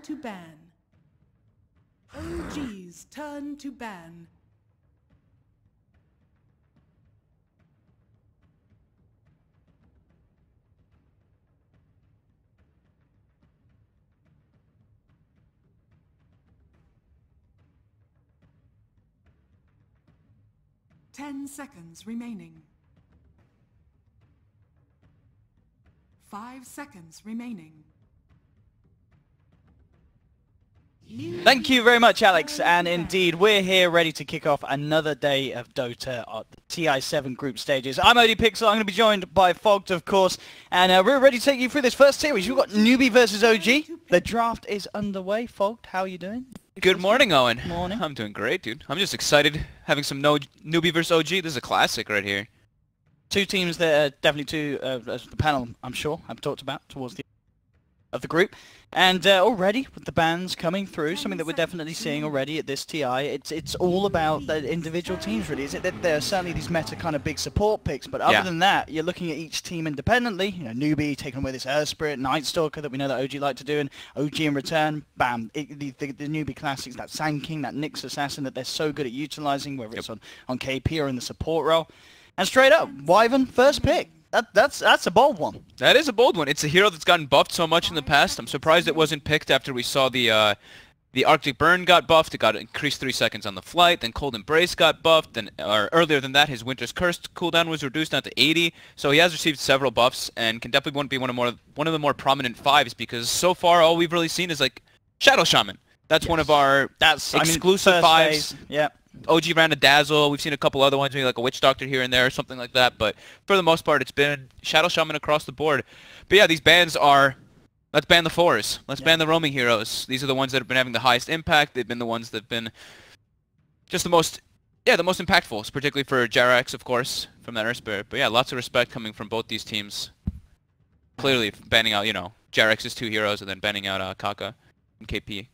to ban. OG's turn to ban. Ten seconds remaining. 5 seconds remaining. Thank you very much, Alex, and indeed we're here ready to kick off another day of Dota at the TI7 group stages. I'm ODPixel, I'm going to be joined by Fogged, of course, and we're ready to take you through this first series. We've got NewBee versus OG. The draft is underway. Fogged, how are you doing? Good morning, Owen. Morning. I'm doing great, dude. I'm just excited having some NewBee versus OG. This is a classic right here. Two teams that are definitely as the panel, I'm sure, have talked about towards the of the group. And already, with the bans coming through, something that we're definitely seeing already at this TI, it's all about the individual teams, really. Is it that there are certainly these meta kind of big support picks, but other than that, you're looking at each team independently. You know, NewBee taking away this Earth Spirit, Night Stalker that we know that OG like to do, and OG in return, bam, the NewBee classics, that Sand King, that Nyx Assassin that they're so good at utilizing, whether it's on KP or in the support role. And straight up, Wyvern, first pick. That's a bold one. That is a bold one. It's a hero that's gotten buffed so much in the past. I'm surprised it wasn't picked after we saw the Arctic Burn got buffed. It got increased 3 seconds on the flight. Then Cold Embrace got buffed. Then, or earlier than that, his Winter's Curse cooldown was reduced down to 80. So he has received several buffs and can definitely be one of the more prominent fives, because so far all we've really seen is like Shadow Shaman. That's one of our exclusive fives. Yeah. OG ran a Dazzle. We've seen a couple other ones, maybe like a Witch Doctor here and there or something like that. But for the most part, it's been Shadow Shaman across the board. But yeah, these bans are, let's ban the fours. Let's ban the roaming heroes. These are the ones that have been having the highest impact. They've been the ones that have been just the most impactful, particularly for Jarax, of course, from that Earth Spirit. But yeah, lots of respect coming from both these teams. Clearly banning out, Jarax's 2 heroes and then banning out Kaka and KP.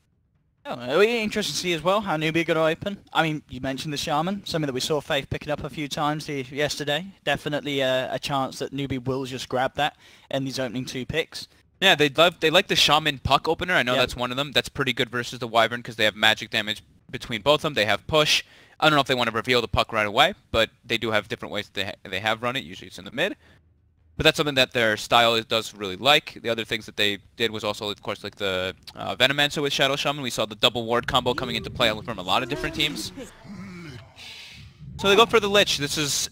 Oh, it'll be interesting to see as well how NewBee got to open. I mean, you mentioned the Shaman, something that we saw Faith picking up a few times yesterday. Definitely a chance that NewBee will just grab that in these opening 2 picks. Yeah, they like the Shaman Puck opener. I know that's one of them. That's pretty good versus the Wyvern because they have magic damage between both of them. They have push. I don't know if they want to reveal the Puck right away, but they do have different ways that they have run it. Usually it's in the mid. But that's something that their style does really like. The other things that they did was also, of course, like the Venomancer with Shadow Shaman. We saw the double ward combo coming into play from a lot of different teams. So they go for the Lich. This is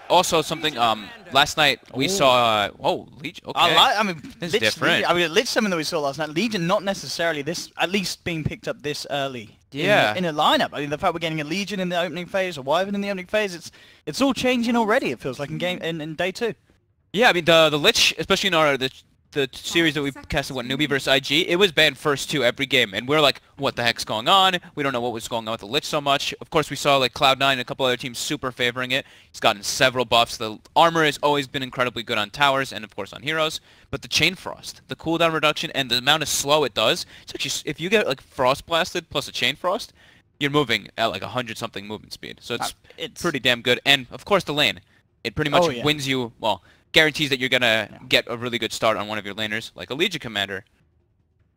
also something, last night we saw, Legion, okay. I mean, this is different. Lich something that we saw last night. Legion not necessarily at least being picked up this early. Yeah. In a lineup. I mean, the fact we're getting a Legion in the opening phase, or Wyvern in the opening phase, it's all changing already, it feels like, in day 2. Yeah, I mean, the Lich, especially in the series that we casted, NewBee versus IG, it was banned first 2 every game, and we're like, what the heck's going on? We don't know what was going on with the Lich so much. Of course, we saw like Cloud9 and a couple other teams super favoring it. He's gotten several buffs. The armor has always been incredibly good on towers and, of course, on heroes. But the Chain Frost, the cooldown reduction, and the amount of slow it does, it's actually, if you get like Frost Blasted plus a Chain Frost, you're moving at like 100-something movement speed. So it's pretty damn good. And, of course, the lane. It pretty much wins you, well, guarantees that you're going to get a really good start on one of your laners, like a Legion Commander.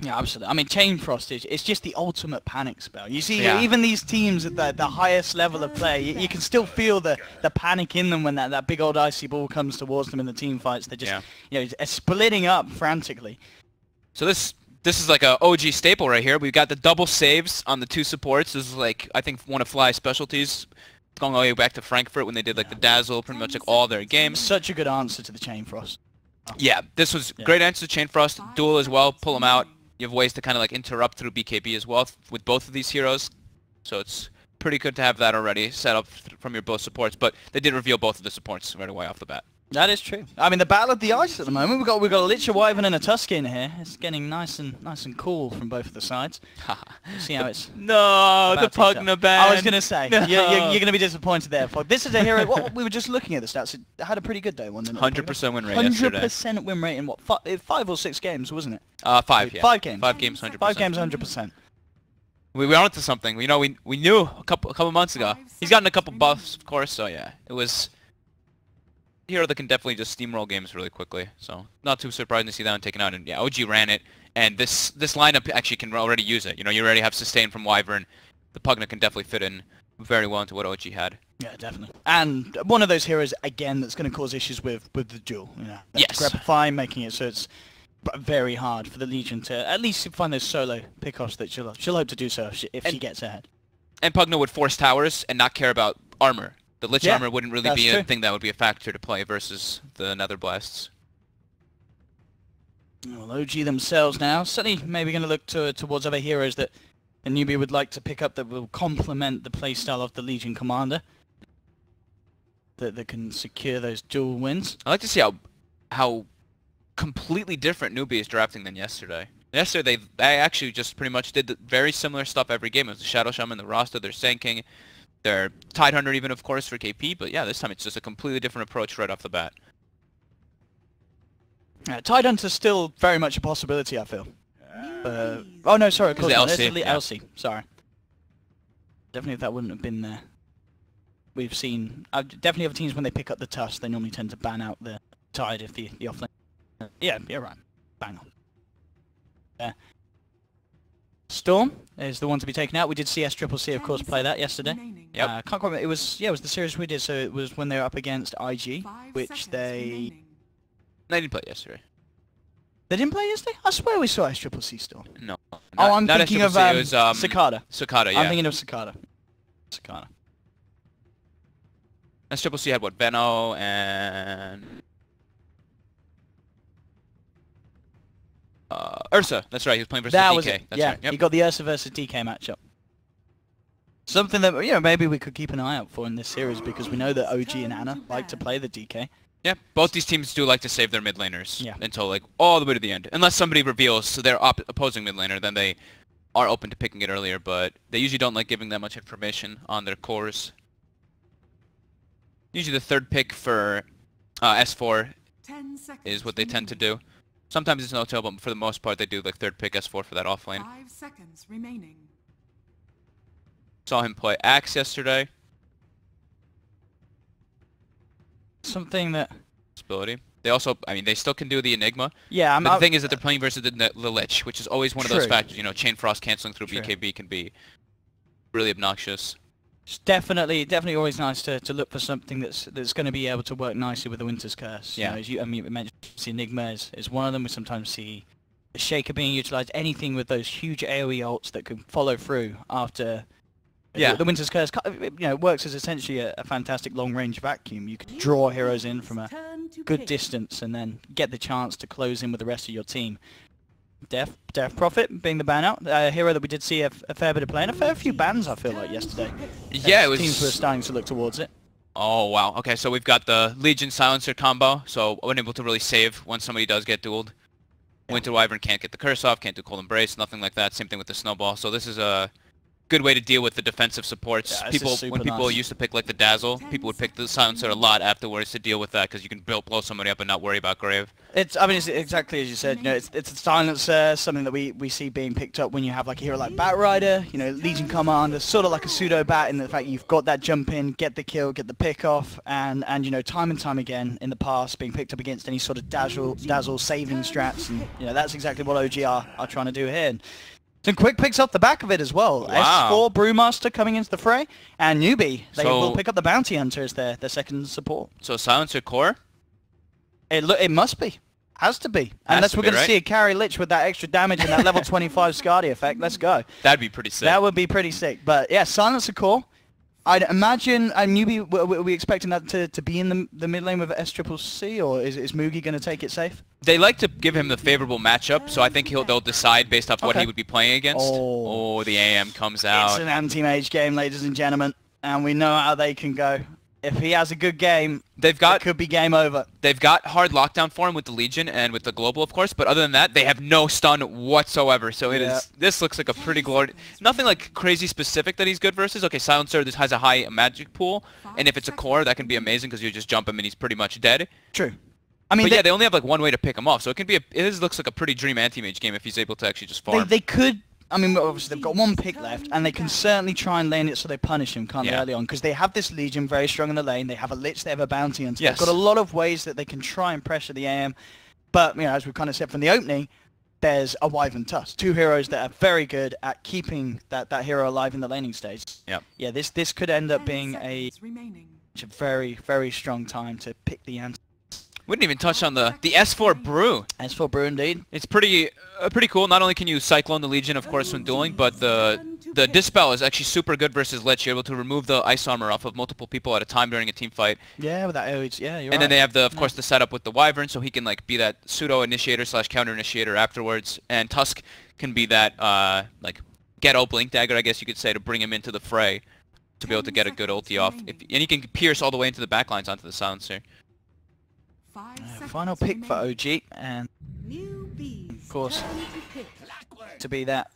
Yeah, absolutely. I mean, Chain Frost it's just the ultimate panic spell. You see, even these teams at the highest level of play, you can still feel the panic in them when that big old icy ball comes towards them in the team fights. They're just, splitting up frantically. So this is like a OG staple right here. We've got the double saves on the 2 supports. This is like, I think, one of Fly's specialties. Going all the way back to Frankfurt when they did like the Dazzle, pretty much like all their games. Such a good answer to the Chain Frost. Yeah, this was great answer to Chain Frost. Duel as well, pull them out. You have ways to kind of like interrupt through BKB as well with both of these heroes. So it's pretty good to have that already set up from your both supports. But they did reveal both of the supports right away off the bat. That is true. I mean, the Battle of the Ice at the moment. We've got a Lich, a Wyvern, and a Tusken here. It's getting nice and cool from both of the sides. See how it's no, the Pugna ban. I was gonna say you're gonna be disappointed there. This is a hero. We were just looking at the stats. It had a pretty good day, wasn't it? 100% win rate. 100% win rate in what 5 or 6 games, wasn't it? 5. Yeah. 5 games. 5 games, 100%. 5 games, 100%. We were onto something. We knew a couple months ago. He's gotten a couple buffs, of course. So yeah, it was a hero that can definitely just steamroll games really quickly. So not too surprising to see that one taken out. And yeah, OG ran it. And this lineup actually can already use it. You know, you already have sustain from Wyvern. The Pugna can definitely fit in very well into what OG had. Yeah, definitely. And one of those heroes, again, that's going to cause issues with the duel. You know, yes. Grepify, making it so it's very hard for the Legion to at least find those solo pickoffs that she'll hope to do so if she gets ahead. And Pugna would force towers and not care about armor. The Lich armor wouldn't really be a thing that would be a factor to play versus the Nether Blasts. Well, OG themselves now, certainly maybe going to look towards other heroes that a NewBee would like to pick up that will complement the playstyle of the Legion Commander. That can secure those dual wins. I like to see how completely different NewBee is drafting than yesterday. Yesterday they actually just pretty much did the very similar stuff every game. It was the Shadow Shaman, the roster, their Sand King, their Tidehunter even of course for KP, but yeah, this time it's just a completely different approach right off the bat. Tidehunter's still very much a possibility, I feel. Oh no, sorry, of course not. LC, it's LC, sorry. Definitely if that wouldn't have been there. We've seen, definitely other teams when they pick up the Tusk, they normally tend to ban out the Tide if the offlane. Yeah, you're right. Bang on. Storm is the one to be taken out. We did see SCCC, of course, play that yesterday. Yep. Can't quite remember. It was the series we did. So it was when they were up against IG, which they didn't play yesterday. They didn't play yesterday. I swear we saw SCCC Storm. No. I'm thinking of it was, Cicada. Cicada, yeah. I'm thinking of Cicada. SCCC had what, Veno and Ursa. That's right. He was playing versus DK. That's right. Yep. He got the Ursa versus DK matchup. Something that maybe we could keep an eye out for in this series because we know that OG and Anna like to play the DK. Yeah, both these teams do like to save their mid laners until like all the way to the end. Unless somebody reveals their opposing mid laner, then they are open to picking it earlier. But they usually don't like giving that much information on their cores. Usually the third pick for S4 is what they tend to do. Sometimes it's no-tail, but for the most part they do like third pick S4 for that off lane. 5 seconds remaining. Saw him play Axe yesterday. Something that... Ability. They also, I mean, they still can do the Enigma. Yeah, but the thing is that they're playing versus the Lich, which is always one of those factors. You know, Chain Frost canceling through BKB can be really obnoxious. It's definitely always nice to look for something that's going to be able to work nicely with the Winter's Curse. Yeah. You know, you mentioned the Enigma is one of them. We sometimes see the Shaker being utilized. Anything with those huge AoE ults that can follow through after. Yeah. The Winter's Curse, you know, works as essentially a fantastic long-range vacuum. You can draw heroes in from a good distance and then get the chance to close in with the rest of your team. Death Prophet being the ban out, a hero that we did see a fair bit of play, and a fair few bans I feel like yesterday. Yeah, it was... Teams were starting to look towards it. Oh wow, okay, so we've got the Legion Silencer combo, so unable to really save when somebody does get dueled. Winter Wyvern can't get the curse off, can't do Cold Embrace, nothing like that, same thing with the Snowball, so this is a good way to deal with the defensive supports. Yeah, when people used to pick like the Dazzle, people would pick the Silencer a lot afterwards to deal with that because you can blow somebody up and not worry about Grave. It's exactly as you said. You know, it's a Silencer, something that we see being picked up when you have like a hero like Batrider, you know, Legion Commander, sort of like a pseudo bat in the fact you've got that jump in, get the kill, get the pick off, and you know, time and time again in the past being picked up against any sort of dazzle saving strats, and you know that's exactly what OG are trying to do here. And some quick picks off the back of it as well. Wow. S4 Brewmaster coming into the fray, and NewBee. They will pick up the Bounty Hunter as their second support. So Silencer core? It must be. Has to be. Unless we're going to see a carry Lich with that extra damage and that level 25 Scardy effect. Let's go. That'd be pretty sick. That would be pretty sick. But yeah, Silencer core. I'd imagine NewBee, were we expecting that to be in the mid lane with SCCC, or is Moogie going to take it safe? They like to give him the favorable matchup, so I think they'll decide based off what he would be playing against. Oh, the AM comes out. It's an anti-mage game, ladies and gentlemen, and we know how they can go. If he has a good game, it could be game over. They've got hard lockdown for him with the Legion and with the Global, of course, but other than that, they have no stun whatsoever. So this looks like a pretty glorious... Nothing like crazy specific that he's good versus. Okay, Silencer this has a high magic pool, and if it's a core, that can be amazing because you just jump him and he's pretty much dead. True. I mean, but they only have like one way to pick him off, so it can be it looks like a pretty dream anti-mage game if he's able to actually just farm. They could... I mean, obviously they've got one pick left, and they can certainly try and lane it so they punish him, can't they, early on? Because they have this Legion very strong in the lane. They have a Lich, they have a Bounty Hunter. They've got a lot of ways that they can try and pressure the AM. But, you know, as we've kind of said from the opening, there's a Wyvern Tusk. Two heroes that are very good at keeping that hero alive in the laning stage. Yep. Yeah, this could end up 10 being seconds remaining. a very, very strong time to pick the answer. We didn't even touch on the S4 brew. As for Brew, indeed. It's pretty cool. Not only can you Cyclone the Legion, of course, when dueling, but the Dispel is actually super good versus Lich. You're able to remove the ice armor off of multiple people at a time during a team fight. Yeah, with that, yeah, you're right. And then they have of course, the setup with the Wyvern, so he can like be that pseudo initiator / counter initiator afterwards. And Tusk can be that like ghetto blink dagger, I guess you could say, to bring him into the fray, to be able to get a good ulti off. And he can pierce all the way into the backlines onto the silencer. Final pick for OG, and of course, to be that.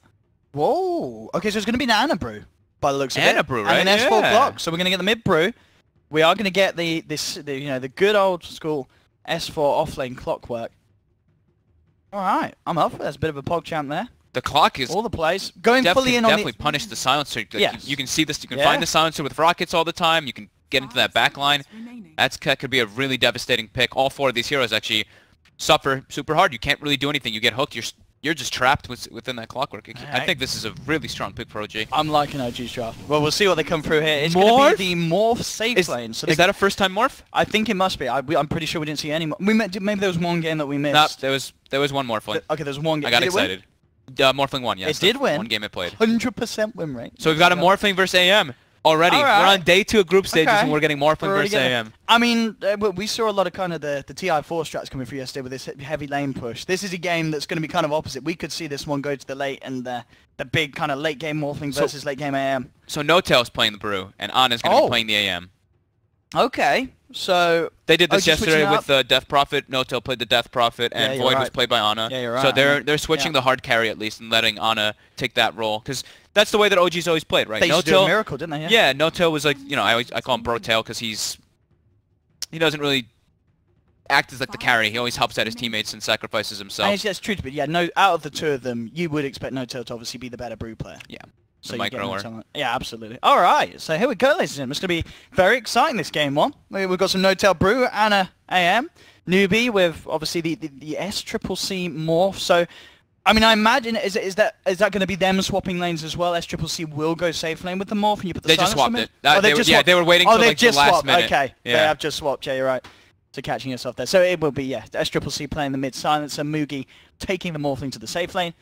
Whoa! Okay, so it's going to be an Ana Brew, by the looks of it. Ana Brew, right? And an S4 Yeah. block. So we're going to get the mid brew. We are going to get the good old school S4 offlane clockwork. All right, I'm up. That's a bit of a pog champ there. The clock is All the plays going fully in on definitely punish the silencer. Like, Yes. you can see this. You can Yeah. find the silencer with rockets all the time. You can get into that back line. That could be a really devastating pick. All four of these heroes actually suffer super hard. You can't really do anything. You get hooked. You're just trapped within that clockwork. I think this is a really strong pick for OG. I'm liking OG's draft. Well, we'll see what they come through here. It's going to be the morph safe lane. So Is that a first-time morph? I think it must be. I'm pretty sure we didn't see any more. Maybe there was one game that we missed. No, there was one morphling. Okay, there's one game. I got Did it win? excited. Morphling won, yes. It did win. One game it played. 100% win rate. So we've got a morphling versus AM already. All right. We're on day 2 of group stages, Okay. and we're getting morphling We're already versus getting- AM. I mean, we saw a lot of kind of the TI4 strats coming through yesterday with this heavy lane push. This is a game that's going to be kind of opposite. We could see this one go to the late and the big kind of late game morphling versus late game AM. So No-Tail's playing the Brew, and Ana's going to be playing the AM. Okay, so They did this just switching yesterday it with Death Prophet. No-Tail played the Death Prophet, and Yeah, you're Void was right. played by Ana. Yeah, you're So right. they're switching Yeah. the hard carry at least and letting Ana take that role, because that's the way that OG's always played, right? They used to do a miracle, didn't they? Yeah, No-Tail was like, I call him Bro-Tail because he doesn't really act as like the carry. He always helps out his teammates and sacrifices himself. And it's true, but yeah, no. Out of the two of them, you would expect No-Tail to obviously be the better brew player. Yeah. So The you get microer. No-Tail. Yeah, absolutely. All right, so here we go, ladies and gentlemen. It's going to be very exciting, this game one. We've got some No-Tail brew and a AM. NewBee with obviously the S-Triple-C morph. So, I mean, I imagine is that going to be them swapping lanes as well? S-Triple-C will go safe lane with the morph, and you put the They just silence swapped from it. Oh, They were- just yeah, swapped. they were waiting Oh, till, they've like, the just last swapped. minute. Okay, Yeah. they have just swapped. Yeah, you're right. So catching yourself there. So it will be, yeah, S-Triple-C playing the mid silencer, Mugi taking the morphling to the safe lane.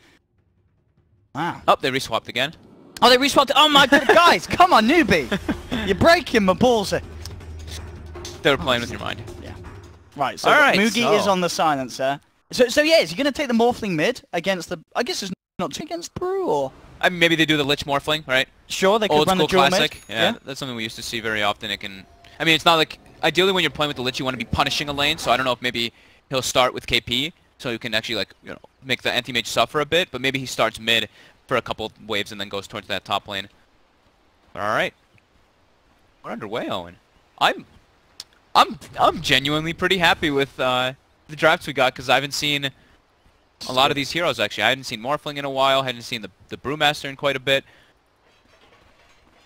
Wow. Oh, they reswapped again. Oh, they reswapped. Oh my god, guys, come on, NewBee. You're breaking my balls. They were playing with your mind. Yeah. Right, so All right, Mugi so- is on the silencer. So yeah, is he going to take the morphling mid against the... I guess it's not two against Brew, or... I mean, maybe they do the Lich Morphling, right? Sure, they could Old run school the dual classic. mid. Yeah, that's something we used to see very often. It can... I mean, it's not like... Ideally, when you're playing with the Lich, you want to be punishing a lane, so I don't know if maybe he'll start with KP, so you can actually, like, make the anti-mage suffer a bit, but maybe he starts mid for a couple waves and then goes towards that top lane. But alright. We're underway, Owen. I'm genuinely pretty happy with the drafts we got, because I haven't seen a lot of these heroes, actually. I hadn't seen Morphling in a while, hadn't seen the Brewmaster in quite a bit.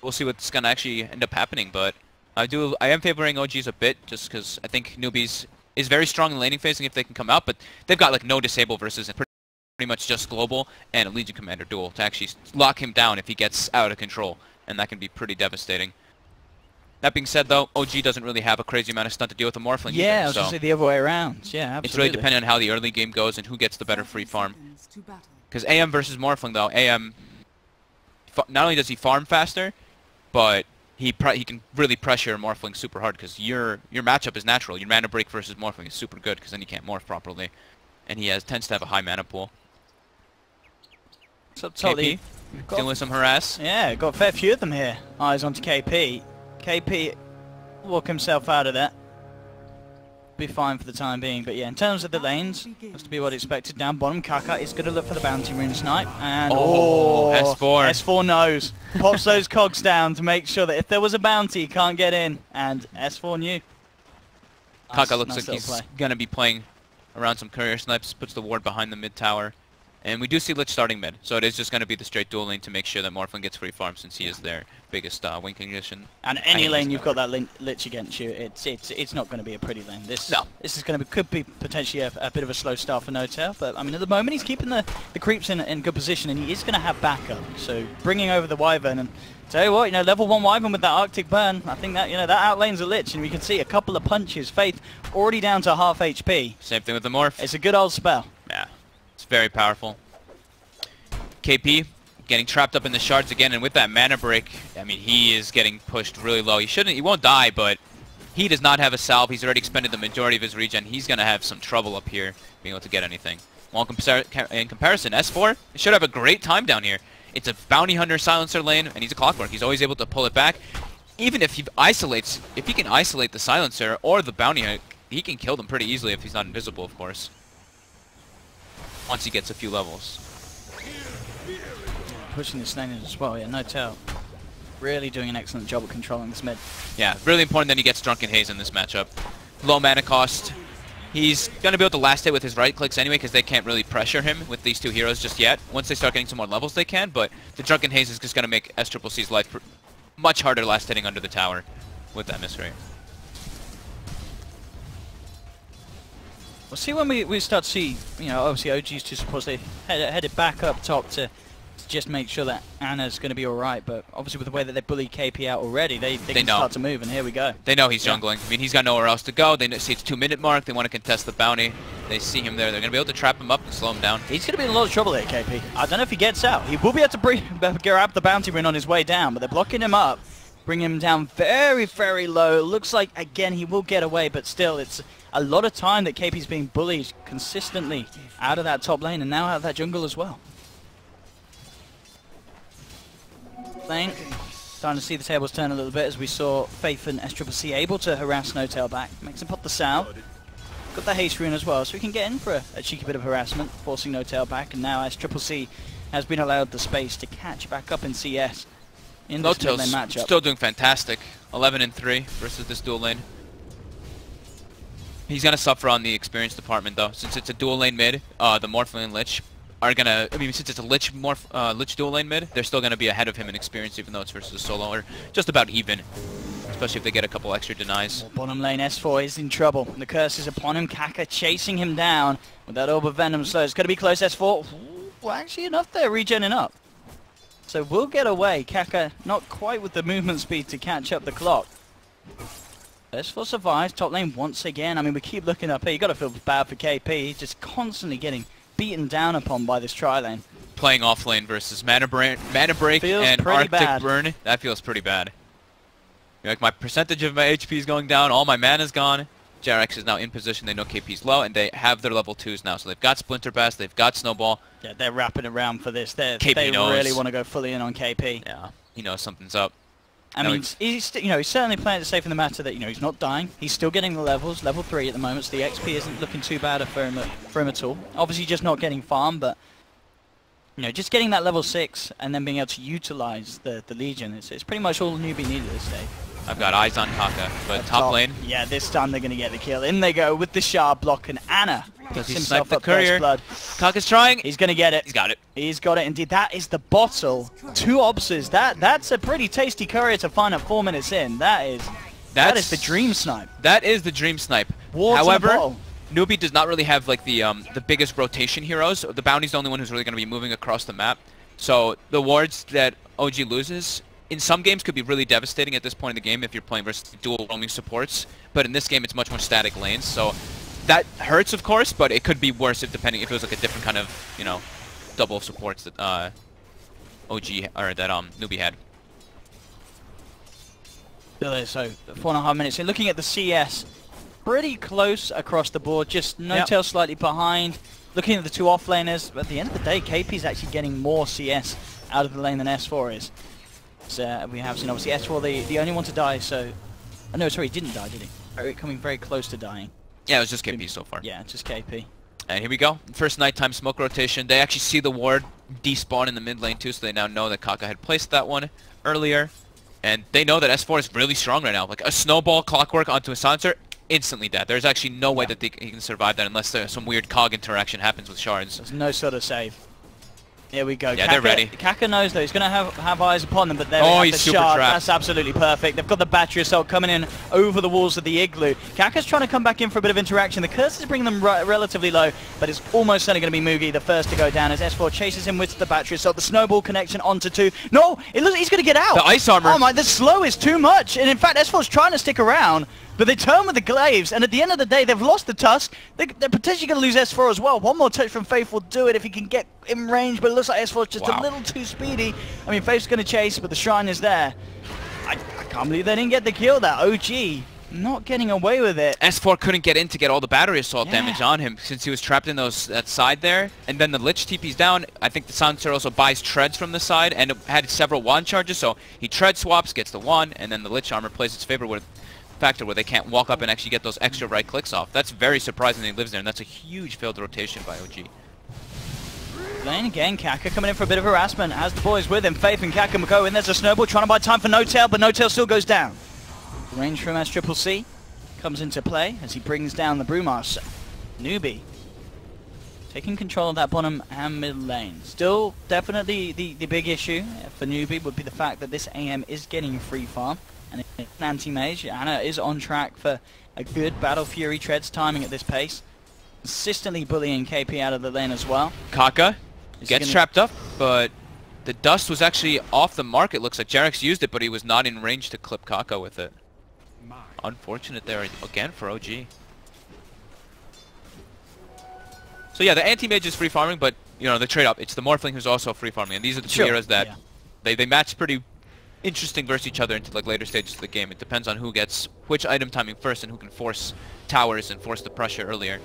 We'll see what's going to actually end up happening, but I am favoring OGs a bit, just because I think NewBees is very strong in laning phasing if they can come out, but they've got like no disable versus pretty much just global and a Legion Commander duel to actually lock him down if he gets out of control, and that can be pretty devastating. That being said, though, OG doesn't really have a crazy amount of stunt to deal with the Morphling Yeah, either, I was so going to say the other way around. Yeah, absolutely. it's really dependent on how the early game goes and who gets the better free farm. Because AM versus Morphling, though, AM, not only does he farm faster, but he can really pressure Morphling super hard, because your matchup is natural. Your mana break versus Morphling is super good, because then you can't morph properly. And he tends to have a high mana pool. So totally. KP, dealing with some harass. Yeah, got a fair few of them here. Eyes onto KP. KP walk himself out of that. Be fine for the time being, but yeah, in terms of the lanes, that's to be what expected. Down bottom, Kaka is going to look for the bounty rune snipe, and S4. S4 knows. Pops those cogs down to make sure that if there was a bounty, he can't get in, and S4 knew. Kaka looks nice like he's little play. going to be playing around some courier snipes, puts the ward behind the mid tower. And we do see Lich starting mid, so it is just going to be the straight dual lane to make sure that Morphin gets free farm since he is their biggest win condition. And any lane you've got that Lich against you, it's not going to be a pretty lane. This is going to could be potentially a bit of a slow start for N0tail, but I mean at the moment he's keeping the creeps in good position, and he is going to have backup. So bringing over the Wyvern, and tell you what, you know, level 1 Wyvern with that Arctic burn, I think that, you know, that outlanes a Lich, and we can see a couple of punches. Faith already down to half HP. Same thing with the Morph. It's a good old spell. Yeah, it's very powerful. KP getting trapped up in the shards again, and with that mana break, I mean, he is getting pushed really low. He won't die, but he does not have a salve. He's already expended the majority of his regen. He's going to have some trouble up here being able to get anything. Well, in comparison, S4 should have a great time down here. It's a bounty hunter silencer lane, and he's a clockwork. He's always able to pull it back. Even if he can isolate the silencer or the bounty hunter, he can kill them pretty easily if he's not invisible, of course. Once he gets a few levels. Pushing this lane in as well, yeah, N0tail really doing an excellent job of controlling this mid. Yeah, really important that he gets Drunken Haze in this matchup. Low mana cost. He's going to be able to last hit with his right clicks anyway, because they can't really pressure him with these two heroes just yet. Once they start getting some more levels, they can, but the Drunken Haze is just going to make SCCC's life much harder last hitting under the tower with that miss rate. We'll see when we start to see, you know, obviously OG's two supports, they headed back up top to just make sure that Anna's going to be alright, but obviously with the way that they bully KP out already, they can start to move, and here we go. They know he's jungling. I mean, he's got nowhere else to go. They see it's 2-minute mark. They want to contest the bounty. They see him there. They're going to be able to trap him up and slow him down. He's going to be in a lot of trouble here, KP. I don't know if he gets out. He will be able to grab the bounty rune on his way down, but they're blocking him up, bringing him down very, very low. Looks like, again, he will get away, but still, it's a lot of time that KP's being bullied consistently out of that top lane and now out of that jungle as well. Lane. Starting to see the tables turn a little bit as we saw Faith and SCCC able to harass N0tail back. Makes him pop the Sal. Got the haste rune as well, so we can get in for a cheeky bit of harassment, forcing N0tail back, and now SCCC has been allowed the space to catch back up in CS in this mid lane matchup. Still doing fantastic. 11-3 versus this dual lane. He's going to suffer on the experience department though, since it's a dual lane mid. The Morphin and Lich are gonna, I mean, since it's a Lich dual lane mid, they're still gonna be ahead of him in experience, even though it's versus a solo, or just about even. Especially if they get a couple extra denies. Well, bottom lane S4 is in trouble. The curse is upon him. Kaka chasing him down with that Orb of Venom slow. It's gonna be close. S4. Well, actually enough there, regenning up. So we'll get away. Kaka not quite with the movement speed to catch up the clock. S4 survives. Top lane once again. I mean, we keep looking up here. You gotta feel bad for KP. He's just constantly getting beaten down upon by this tri-lane. Playing off lane versus mana break feels and Arctic bad. Burn, that feels pretty bad. Like, my percentage of my HP is going down, all my mana's gone. JRX is now in position, they know KP's low, and they have their level 2s now. So they've got Splinter Bass, they've got Snowball. Yeah, they're wrapping around for this. They knows. really want to go fully in on KP. Yeah, he knows something's up. I mean, he's certainly playing it safe in the matter that, you know, he's not dying. He's still getting the levels, level 3 at the moment, so the XP isn't looking too bad for him at all. Obviously just not getting farm, but, you know, just getting that level 6 and then being able to utilize the Legion, it's pretty much all NewBee needed at this stage. I've got eyes on Kaka, but top lane. Yeah, this time they're going to get the kill. In they go with the Shard block, and Anna puts himself up courier. blood. Kaka's trying. He's going to get it. He's got it. He's got it indeed. That is the bottle. 2 obses. That's a pretty tasty courier to find at 4 minutes in. That is the dream snipe. That is the dream snipe. However, NewBee does not really have like the biggest rotation heroes. The Bounty's the only one who's really going to be moving across the map. So the wards that OG loses in some games could be really devastating at this point in the game if you're playing versus dual roaming supports. But in this game, it's much more static lanes. So that hurts, of course, but it could be worse if it was like a different kind of, you know, double supports that NewBee had. So 4.5 minutes in. Looking at the CS, pretty close across the board. Just N0tail slightly behind. Looking at the 2 offlaners, but at the end of the day, KP's actually getting more CS out of the lane than S4 is. So we have seen obviously S4 the only one to die. So no, sorry, he didn't die, did he? Coming very close to dying. Yeah, it was just KP so far. Yeah, just KP. And here we go. First nighttime smoke rotation. They actually see the ward despawn in the mid lane too, so they now know that Kaka had placed that one earlier. And they know that S4 is really strong right now. Like a snowball clockwork onto a silencer, instantly dead. There's actually no way that he can survive that unless there's some weird cog interaction happens with shards. There's no sort of save. Here we go. Yeah, they're ready. Kaka knows though, he's going to have eyes upon them, but there Oh, we he's have the super shard. trapped. That's absolutely perfect. They've got the battery assault coming in over the walls of the igloo. Kaka's trying to come back in for a bit of interaction. The curse is bringing them relatively low, but it's almost certainly going to be Mugi the first to go down as S4 chases him with the battery assault. The snowball connection onto 2. No, it looks he's going to get out. The ice armor. Oh my, the slow is too much. And in fact, S4's trying to stick around, but they turn with the glaives, and at the end of the day, they've lost the tusk. They're potentially going to lose S4 as well. One more touch from Faith will do it if he can get in range, but it looks like S4 is just a little too speedy. I mean, Faith's going to chase, but the shrine is there. I can't believe they didn't get the kill there. OG not getting away with it. S4 couldn't get in to get all the battery assault damage on him since he was trapped in that side there. And then the Lich TP's down. I think the Silencer also buys treads from the side and had several wand charges, so he tread swaps, gets the wand, and then the Lich armor plays its favor with factor where they can't walk up and actually get those extra right clicks off. That's very surprising that he lives there, and that's a huge failed rotation by OG. Lane again, Kaka coming in for a bit of harassment as the boys with him. Faith and Kaka go in. There's a snowball trying to buy time for No-Tail, but No-Tail still goes down. Range from SCCC comes into play as he brings down the Brewmaster. NewBee taking control of that bottom and mid lane. Still, definitely the big issue for NewBee would be the fact that this AM is getting free farm. And an anti-mage, Anna is on track for a good Battle Fury treads timing at this pace. Consistently bullying KP out of the lane as well. Kaka gets trapped up, but the dust was actually off the mark. It looks like Jarex used it, but he was not in range to clip Kaka with it. Unfortunate there again for OG. So yeah, the anti-mage is free farming, but you know the trade-off, it's the Morphling who's also free farming, and these are the two heroes that they match pretty interesting versus each other into like later stages of the game. It depends on who gets which item timing first and who can force towers and force the pressure earlier.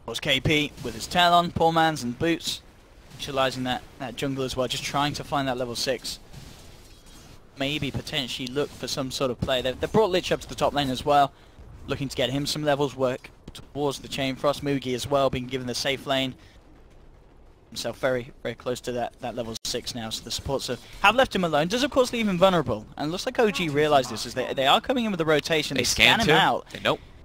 Was KP with his Talon, poor man's and boots, utilizing that jungle as well, just trying to find that level 6. Maybe potentially look for some sort of play. They've brought Lich up to the top lane as well, looking to get him some levels, work towards the Chain Frost. Mugi as well, being given the safe lane. Himself very close to that level 6 now, so the supports have left him alone. Does of course leave him vulnerable, and looks like OG realised this as they are coming in with the rotation. They scan him out.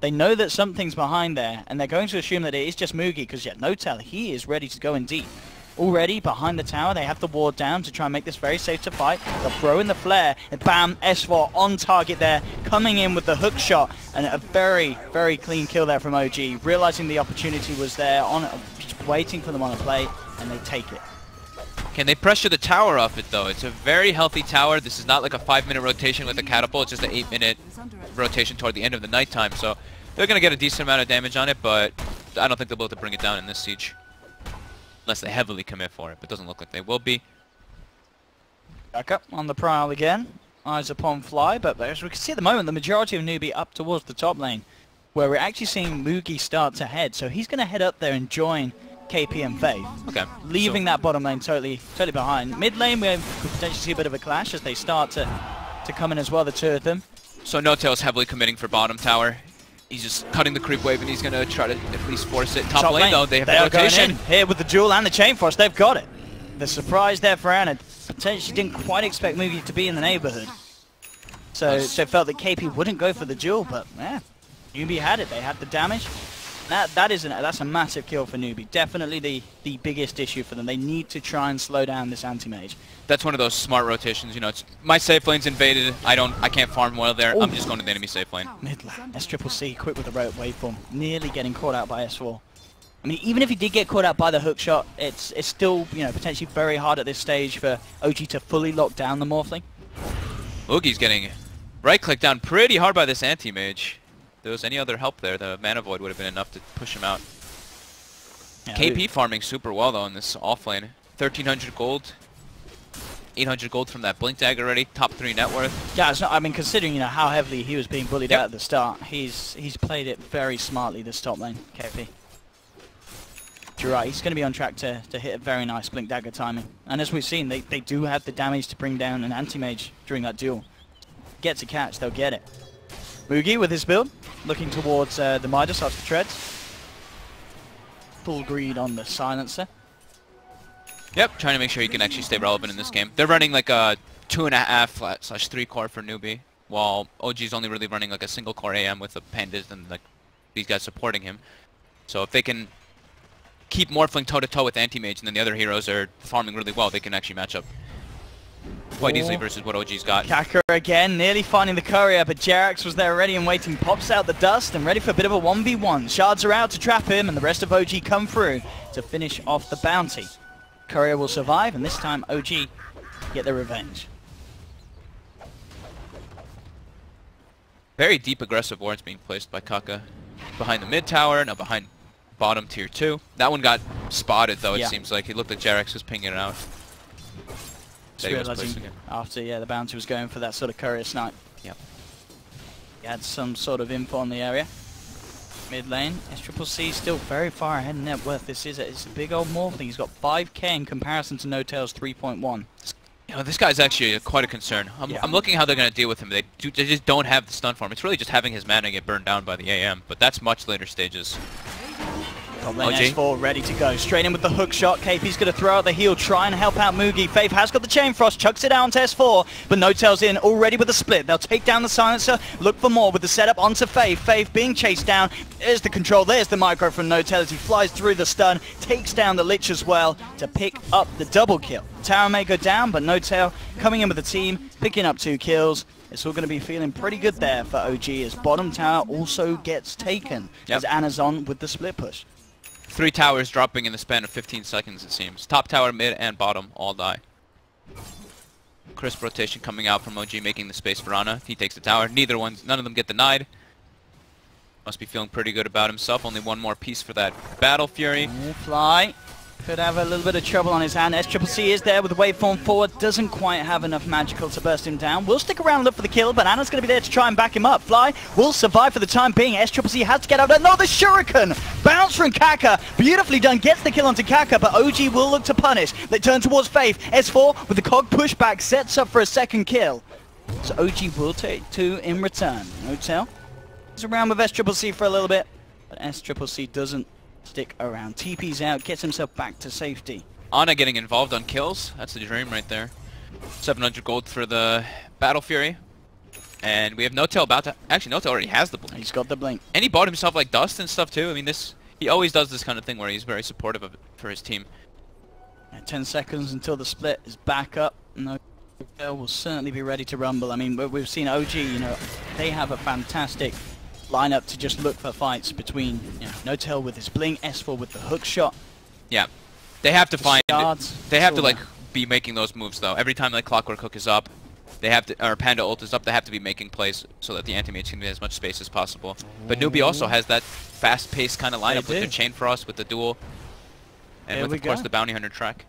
They know that something's behind there, and they're going to assume that it is just Mugi, because yet No-Tail, he is ready to go in deep. Already behind the tower, they have the ward down to try and make this very safe to fight. They'll throw in the flare, and bam, S4 on target there, coming in with the hook shot, and a very clean kill there from OG, realising the opportunity was there, just waiting for them on a play, and they take it. Can they pressure the tower off it though? It's a very healthy tower. This is not like a 5-minute rotation with a catapult, it's just an 8-minute rotation toward the end of the nighttime, so they're going to get a decent amount of damage on it, but I don't think they'll be able to bring it down in this siege. Unless they heavily commit for it, but it doesn't look like they will be. Back up on the prowl again. Eyes upon Fly, but as we can see at the moment, the majority of NewBee up towards the top lane, where we're actually seeing Mugi start to head. So he's going to head up there and join KP and Faith. Okay. Leaving that bottom lane totally behind. Mid lane, we could potentially see a bit of a clash as they start to come in as well, the two of them. So No-Tail's heavily committing for bottom tower. He's just cutting the creep wave, and he's going to try to at least force it. Top lane, though, they have the rotation. Here with the duel and the Chain Frost, they've got it. The surprise there for Anna. Potentially didn't quite expect Mugi to be in the neighborhood. So felt that KP wouldn't go for the duel, but yeah, NewBee had it. They had the damage. That's a massive kill for NewBee. Definitely the biggest issue for them. They need to try and slow down this anti-mage. That's one of those smart rotations. You know, it's my safe lane's invaded. I can't farm well there. Ooh. I'm just going to the enemy safe lane. Mid lane. SCCC quick with the waveform, nearly getting caught out by S4. I mean, even if he did get caught out by the hook shot, it's still, you know, potentially very hard at this stage for OG to fully lock down the Morphling. Oogie's getting right-clicked down pretty hard by this anti-mage. If there was any other help there, the mana void would have been enough to push him out. Yeah, KP farming super well though in this offlane. 1,300 gold, 800 gold from that blink dagger already. Top 3 net worth. Yeah, it's not, I mean, considering you know how heavily he was being bullied out at the start, he's played it very smartly this top lane, KP. You're right, he's going to be on track to hit a very nice blink dagger timing. And as we've seen, they do have the damage to bring down an anti-mage during that duel. Gets a catch, they'll get it. Mugi with his build, looking towards the Midas after treads. Full greed on the silencer. Yep, trying to make sure he can actually stay relevant in this game. They're running like a 2.5/3 core for NewBee, while OG's only really running like a single core AM with the pandas and like these guys supporting him. So if they can keep morphling toe-to-toe with Anti-Mage, and then the other heroes are farming really well. They can actually match up quite easily versus what OG's got. Kaka again, nearly finding the courier, but Jerax was there ready and waiting, pops out the dust and ready for a bit of a 1v1. Shards are out to trap him, and the rest of OG come through to finish off the bounty. Courier will survive, and this time OG get their revenge. Very deep aggressive wards being placed by Kaka. Behind the mid tower, now behind bottom tier 2. That one got spotted though, it seems like. It looked like Jerax was pinging it out. Just realizing after the bounty was going for that sort of courier snipe. Yep. He had some sort of info on the area. Mid lane, SCCC still very far ahead in net worth. It's a big old morphling. He's got 5k in comparison to NoTail's 3.1. You know, this guy's actually quite a concern. I'm looking how they're going to deal with him. They just don't have the stun farm. It's really just having his mana get burned down by the AM, but that's much later stages. Top lane S4 ready to go. Straight in with the hook shot. KP's going to throw out the heal, try and help out Mugi. Faith has got the Chain Frost, chucks it out onto S4, but NoTail's in already with the split. They'll take down the silencer, look for more with the setup onto Faith. Faith being chased down. There's the control, there's the micro from NoTail as he flies through the stun, takes down the Lich as well to pick up the double kill. Tower may go down, but NoTail coming in with the team, picking up 2 kills. It's all going to be feeling pretty good there for OG as bottom tower also gets taken as Ana's on with the split push. 3 towers dropping in the span of 15 seconds, it seems. Top tower, mid, and bottom all die. Crisp rotation coming out from OG, making the space for Ana. He takes the tower. None of them get denied. Must be feeling pretty good about himself. Only one more piece for that Battle Fury. Fly. Could have a little bit of trouble on his hand. SCCC is there with the waveform forward. Doesn't quite have enough magical to burst him down. Will stick around and look for the kill, but Ana's going to be there to try and back him up. Fly will survive for the time being. SCCC has to get out there. No, the Shuriken! Bounce from Kaka. Beautifully done. Gets the kill onto Kaka, but OG will look to punish. They turn towards Faith. S4 with the cog pushback sets up for a second kill. So OG will take 2 in return. NoTail is around with SCCC for a little bit, but SCCC doesn't stick around. TP's out, gets himself back to safety. Ana getting involved on kills. That's the dream right there. 700 gold for the Battle Fury. And we have NoTail about to... Actually, NoTail already has the blink. He's got the blink. And he bought himself like dust and stuff too. I mean, he always does this kind of thing where he's very supportive of it for his team. 10 seconds until the split is back up. NoTail will certainly be ready to rumble. I mean, we've seen OG, you know, they have a fantastic lineup to just look for fights between, you know, NoTail with his blink, S4 with the hook shot. Yeah, they have to find. Shards, they have to like be making those moves though. Every time like Clockwork Hook is up, they have to, or Panda ult is up, they have to be making plays so that the Anti-Mage can get as much space as possible. But NewBee also has that fast-paced kind of lineup with their Chain Frost, with the duel, and with of course the Bounty Hunter track.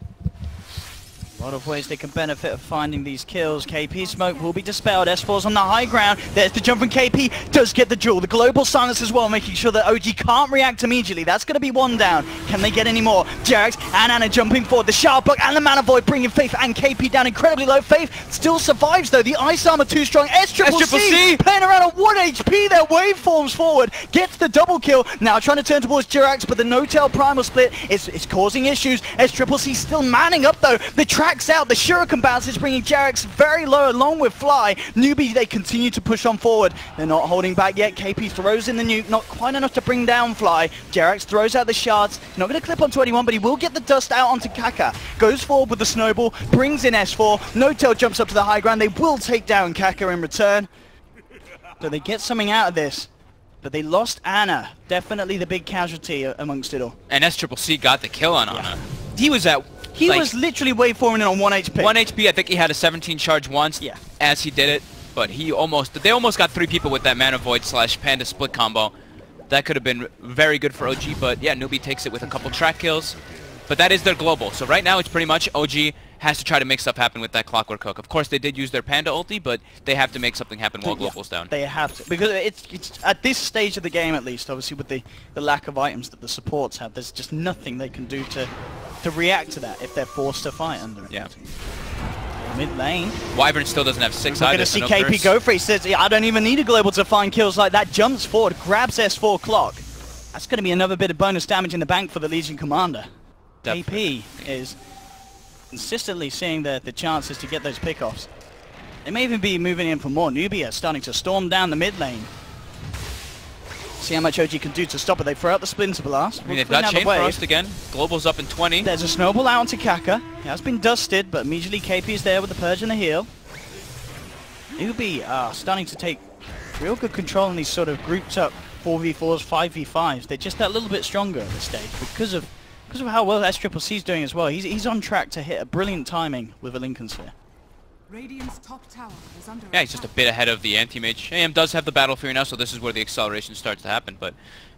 A lot of ways they can benefit of finding these kills. KP smoke will be dispelled. S4's on the high ground. There's the jump from KP. Does get the duel. The global silence as well, making sure that OG can't react immediately. That's going to be 1 down. Can they get any more? Jerax and Ana jumping forward. The sharp block and the Mana Void bringing Faith and KP down incredibly low. Faith still survives though. The Ice Armor too strong. SCCC playing around at 1 HP. Their waveforms forward. Gets the double kill. Now trying to turn towards Jerax, but the NoTail primal split is causing issues. SCCC still manning up though. The tracks out. The Shuriken bounce is bringing Jerax very low along with Fly. NewBee, they continue to push on forward. They're not holding back yet. KP throws in the nuke. Not quite enough to bring down Fly. Jerax throws out the shards. Not going to clip onto anyone, but he will get the dust out onto Kaka. Goes forward with the snowball. Brings in S4. NoTail jumps up to the high ground. They will take down Kaka in return. So they get something out of this. But they lost Ana. Definitely the big casualty amongst it all. And SCCC got the kill on Ana. He was at... He was literally waveforming in on 1 HP. 1 HP, I think he had a 17 charge once as he did it, but they almost got 3 people with that Mana Void / Panda split combo. That could have been very good for OG, but yeah, NewBee takes it with a couple track kills. But that is their global, so right now it's pretty much OG has to try to make stuff happen with that Clockwork Hook. Of course, they did use their Panda ulti, but they have to make something happen while global's down. They have to, because it's at this stage of the game at least, obviously with the lack of items that the supports have, there's just nothing they can do to react to that if they're forced to fight under it. Yeah. Mid lane. Wyvern still doesn't have 6 We're going to see KP go for it. He says, I don't even need a global to find kills like that. Jumps forward, grabs S4 clock. That's going to be another bit of bonus damage in the bank for the Legion Commander. KP is consistently seeing the chances to get those pickoffs. They may even be moving in for more. NewBee are starting to storm down the mid lane. See how much OG can do to stop it. They throw out the Splinter Blast. I mean, they've got Chain Frost again. Global's up in 20. There's a snowball out onto Kaka. He has been dusted, but immediately KP is there with the Purge and the heal. NewBee are starting to take real good control in these sort of grouped up 4v4s, 5v5s. They're just that little bit stronger at this stage because of how well SCCC is doing as well. He's on track to hit a brilliant timing with a Lincoln Sphere. Radiant's top tower is under Yeah, he's just a bit ahead of the anti-mage. AM does have the Battle Fury now, so this is where the acceleration starts to happen. But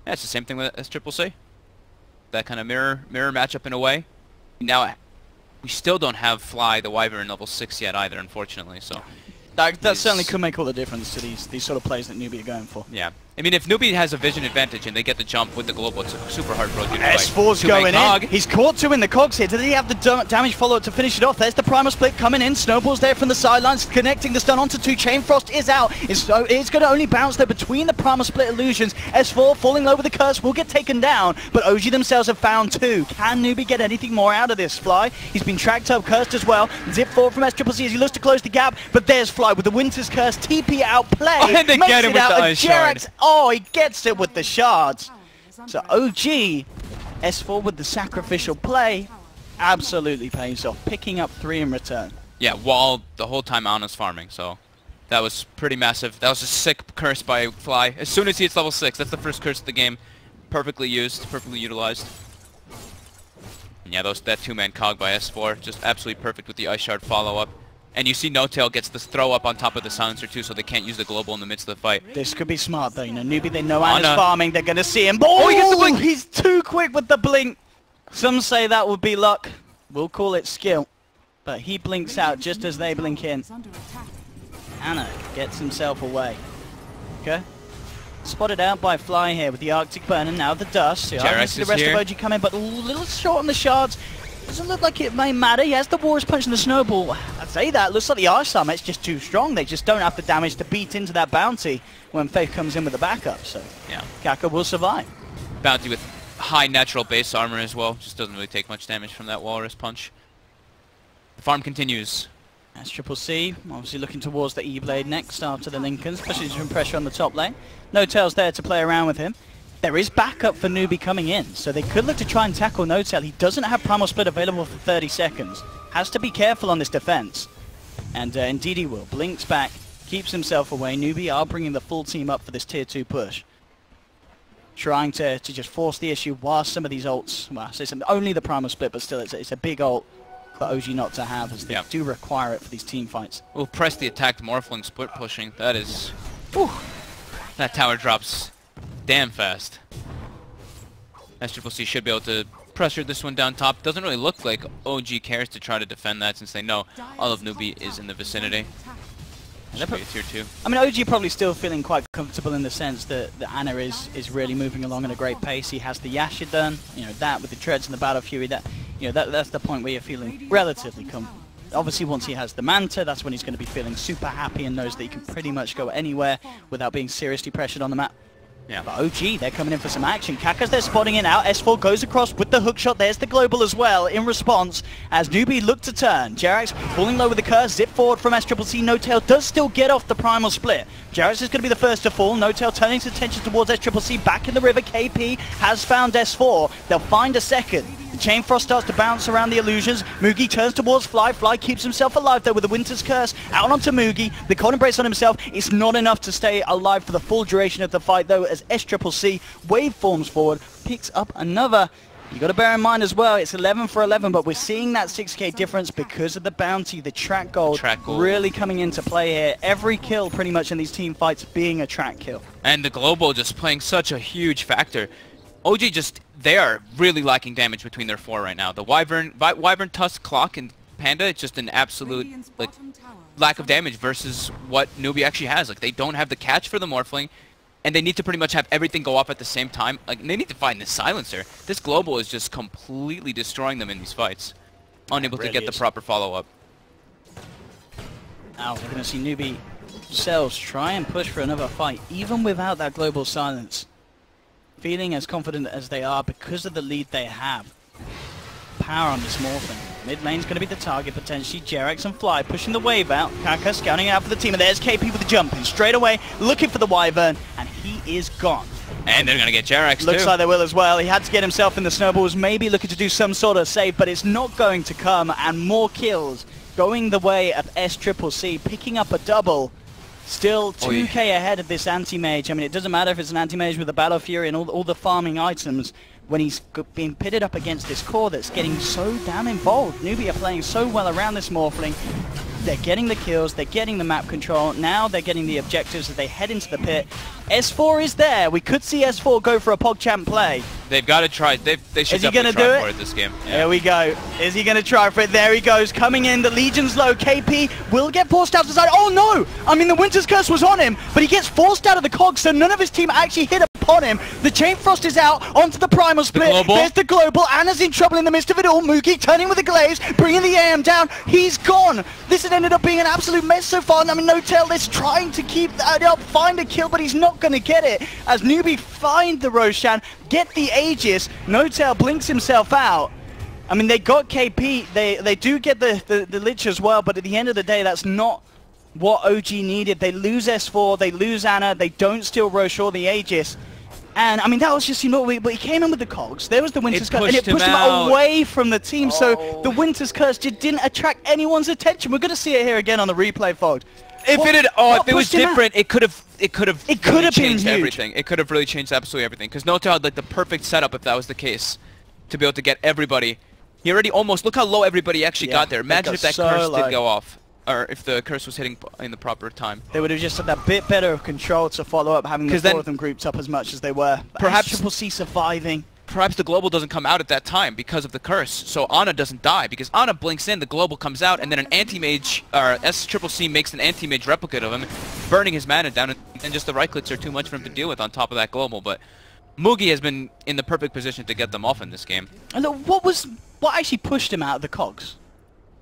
yeah, it's the same thing with SCCC. That kind of mirror matchup in a way. Now, we still don't have Fly the Wyvern level 6 yet either, unfortunately. So that certainly could make all the difference to these sort of plays that NewBee are going for. Yeah. I mean, if NewBee has a vision advantage and they get the jump with the global, it's super hard for OG to fight. S4's going in. He's caught 2 in the cogs here. Did he have the damage follow-up to finish it off? There's the Primal Split coming in. Snowball's there from the sidelines, connecting the stun onto 2. Chain Frost is out. It's going to only bounce there between the Primal Split illusions. S4 falling low with the curse will get taken down, but OG themselves have found 2. Can NewBee get anything more out of this? Fly, he's been tracked up, cursed as well. Zip forward from SCCC as he looks to close the gap, but there's Fly with the Winter's Curse. TP outplay. Oh, and they get him with the Ice Shard. Oh, he gets it with the shards. So OG, S4 with the sacrificial play, absolutely pays off, picking up 3 in return. Yeah, while the whole time Ana's farming, so that was pretty massive. That was a sick curse by Fly. As soon as he hits level 6, that's the first curse of the game. Perfectly used, perfectly utilized. And yeah, that 2-man cog by S4, just absolutely perfect with the Ice Shard follow-up. And you see No-Tail gets this throw up on top of the silencer too, so they can't use the global in the midst of the fight. This could be smart though, you know, NewBee, they know Ana's farming, they're gonna see him. Oh, he gets the blink! He's too quick with the blink. Some say that would be luck. We'll call it skill. But he blinks out just as they blink in. Ana gets himself away. Okay. Spotted out by Fly here with the Arctic Burn and now the Dust. So Jerax the rest here. of OG come in, but a little short on the shards. Doesn't look like it may matter. He has the Warriors punching the snowball. I'd say that. Looks like the Ice Summit's just too strong. They just don't have the damage to beat into that bounty when Faith comes in with the backup. So yeah, Kaka will survive. Bounty with high natural base armor as well. Just doesn't really take much damage from that Walrus punch. The farm continues. SCCC obviously looking towards the E-Blade next after the Lincolns, especially some pressure on the top lane. No-Tail's there to play around with him. There is backup for NewBee coming in, so they could look to try and tackle No-Tail. He doesn't have Primal Split available for 30 seconds. Has to be careful on this defense. And indeed he will. Blinks back, keeps himself away. NewBee are bringing the full team up for this tier 2 push. Trying to just force the issue while some of these ults, well, so it's only the Primal Split, but still it's a big ult for OG not to have, as they do require it for these team fights. We'll press the attacked Morphling split pushing. That is... Whew, that tower drops damn fast. SCCC should be able to pressure this one down top. Doesn't really look like OG cares to try to defend that since they know all of NewBee is in the vicinity. Should be a tier 2. I mean, OG probably still feeling quite comfortable in the sense that Ana is really moving along at a great pace. He has the Yasha done, you know, that with the treads and the Battle Fury. That, you know, that's the point where you're feeling relatively comfortable. Obviously, once he has the Manta, that's when he's going to be feeling super happy and knows that he can pretty much go anywhere without being seriously pressured on the map. Yeah. But OG, they're coming in for some action. Kaka's there spotting it out. S4 goes across with the hookshot. There's the global as well in response as NewBee look to turn. Jerax falling low with the curse. Zip forward from SCCC. No-Tail does still get off the Primal Split. Jerax is going to be the first to fall. No-Tail turning his attention towards SCCC. Back in the river, KP has found S4. They'll find a second. The Chain Frost starts to bounce around the illusions. Mugi turns towards Fly. Fly keeps himself alive though with the Winter's Curse. Out onto Mugi. The Cold Embrace on himself. It's not enough to stay alive for the full duration of the fight though, as SCCC waveforms forward, picks up another. You got to bear in mind as well, it's 11 for 11, but we're seeing that 6k difference because of the bounty, the track gold really coming into play here. Every kill pretty much in these team fights being a track kill. And the global just playing such a huge factor. OG they are really lacking damage between their 4 right now. The Wyvern, Tusk, Clock, and Panda, it's just an absolute lack of damage versus what NewBee actually has. Like, they don't have the catch for the Morphling, and they need to pretty much have everything go off at the same time. Like, they need to find the silencer. This global is just completely destroying them in these fights. Unable to get the proper follow-up. Now we're going to see NewBee themselves try and push for another fight, even without that global silence. Feeling as confident as they are because of the lead they have. Power on this Morphling. Mid lane's going to be the target potentially. Jerax and Fly pushing the wave out. Kaka scouting out for the team, and there's KP with the jump in straight away, looking for the Wyvern, and he is gone. And they're going to get Jerax Looks too. like they will as well. He had to get himself in the snowballs, maybe looking to do some sort of save, but it's not going to come. And more kills going the way of SCCC, picking up a double. Still 2k ahead of this anti-mage. I mean, it doesn't matter if it's an anti-mage with a Battle Fury and all the farming items. When he's being pitted up against this core that's getting so damn involved. NewBee are playing so well around this Morphling. They're getting the kills, they're getting the map control, now they're getting the objectives as they head into the pit. S4 is there, we could see S4 go for a PogChamp play. They've got to try, they should definitely try for it this game. Yeah. There we go, is he going to try for it? There he goes, coming in, the Legion's low, KP will get forced out to the side. Oh no! I mean the Winter's Curse was on him, but he gets forced out of the cogs, so none of his team actually hit upon him. The Chain Frost is out, onto the Primal Split, there's the Global, Anna's in trouble in the midst of it all, Mookie turning with the Glaze, bringing the AM down, he's gone! This has ended up being an absolute mess so far. I mean, No-Tail is trying to keep that up, find a kill, but he's not going to get it. As NewBee find the Roshan, get the Aegis, No-Tail blinks himself out. I mean, they got KP, they do get the Lich as well, but at the end of the day, that's not what OG needed. They lose S4, they lose Anna, they don't steal Roche or the Aegis. And, I mean, that was just, you know, but he came in with the cogs. There was the Winter's Curse, and it pushed him away from the team. So the Winter's Curse just didn't attract anyone's attention. We're going to see it here again on the replay, Fogg. If it was different, it could have really changed been everything. It could have really changed absolutely everything. Because No-Tail had like the perfect setup if that was the case, to be able to get everybody. He already almost, look how low everybody actually got there. Imagine if that curse did go off. Or if the curse was hitting in the proper time. They would have just had that bit better of control to follow up, having the four of them grouped up as much as they were. Perhaps SCCC surviving. Perhaps the global doesn't come out at that time because of the curse, so Ana doesn't die. Because Ana blinks in, the global comes out, and then an anti-mage, or SCCC makes an anti-mage replicate of him, burning his mana down, and just the right clicks are too much for him to deal with on top of that global. But Mugi has been in the perfect position to get them off in this game. And what actually pushed him out of the cogs?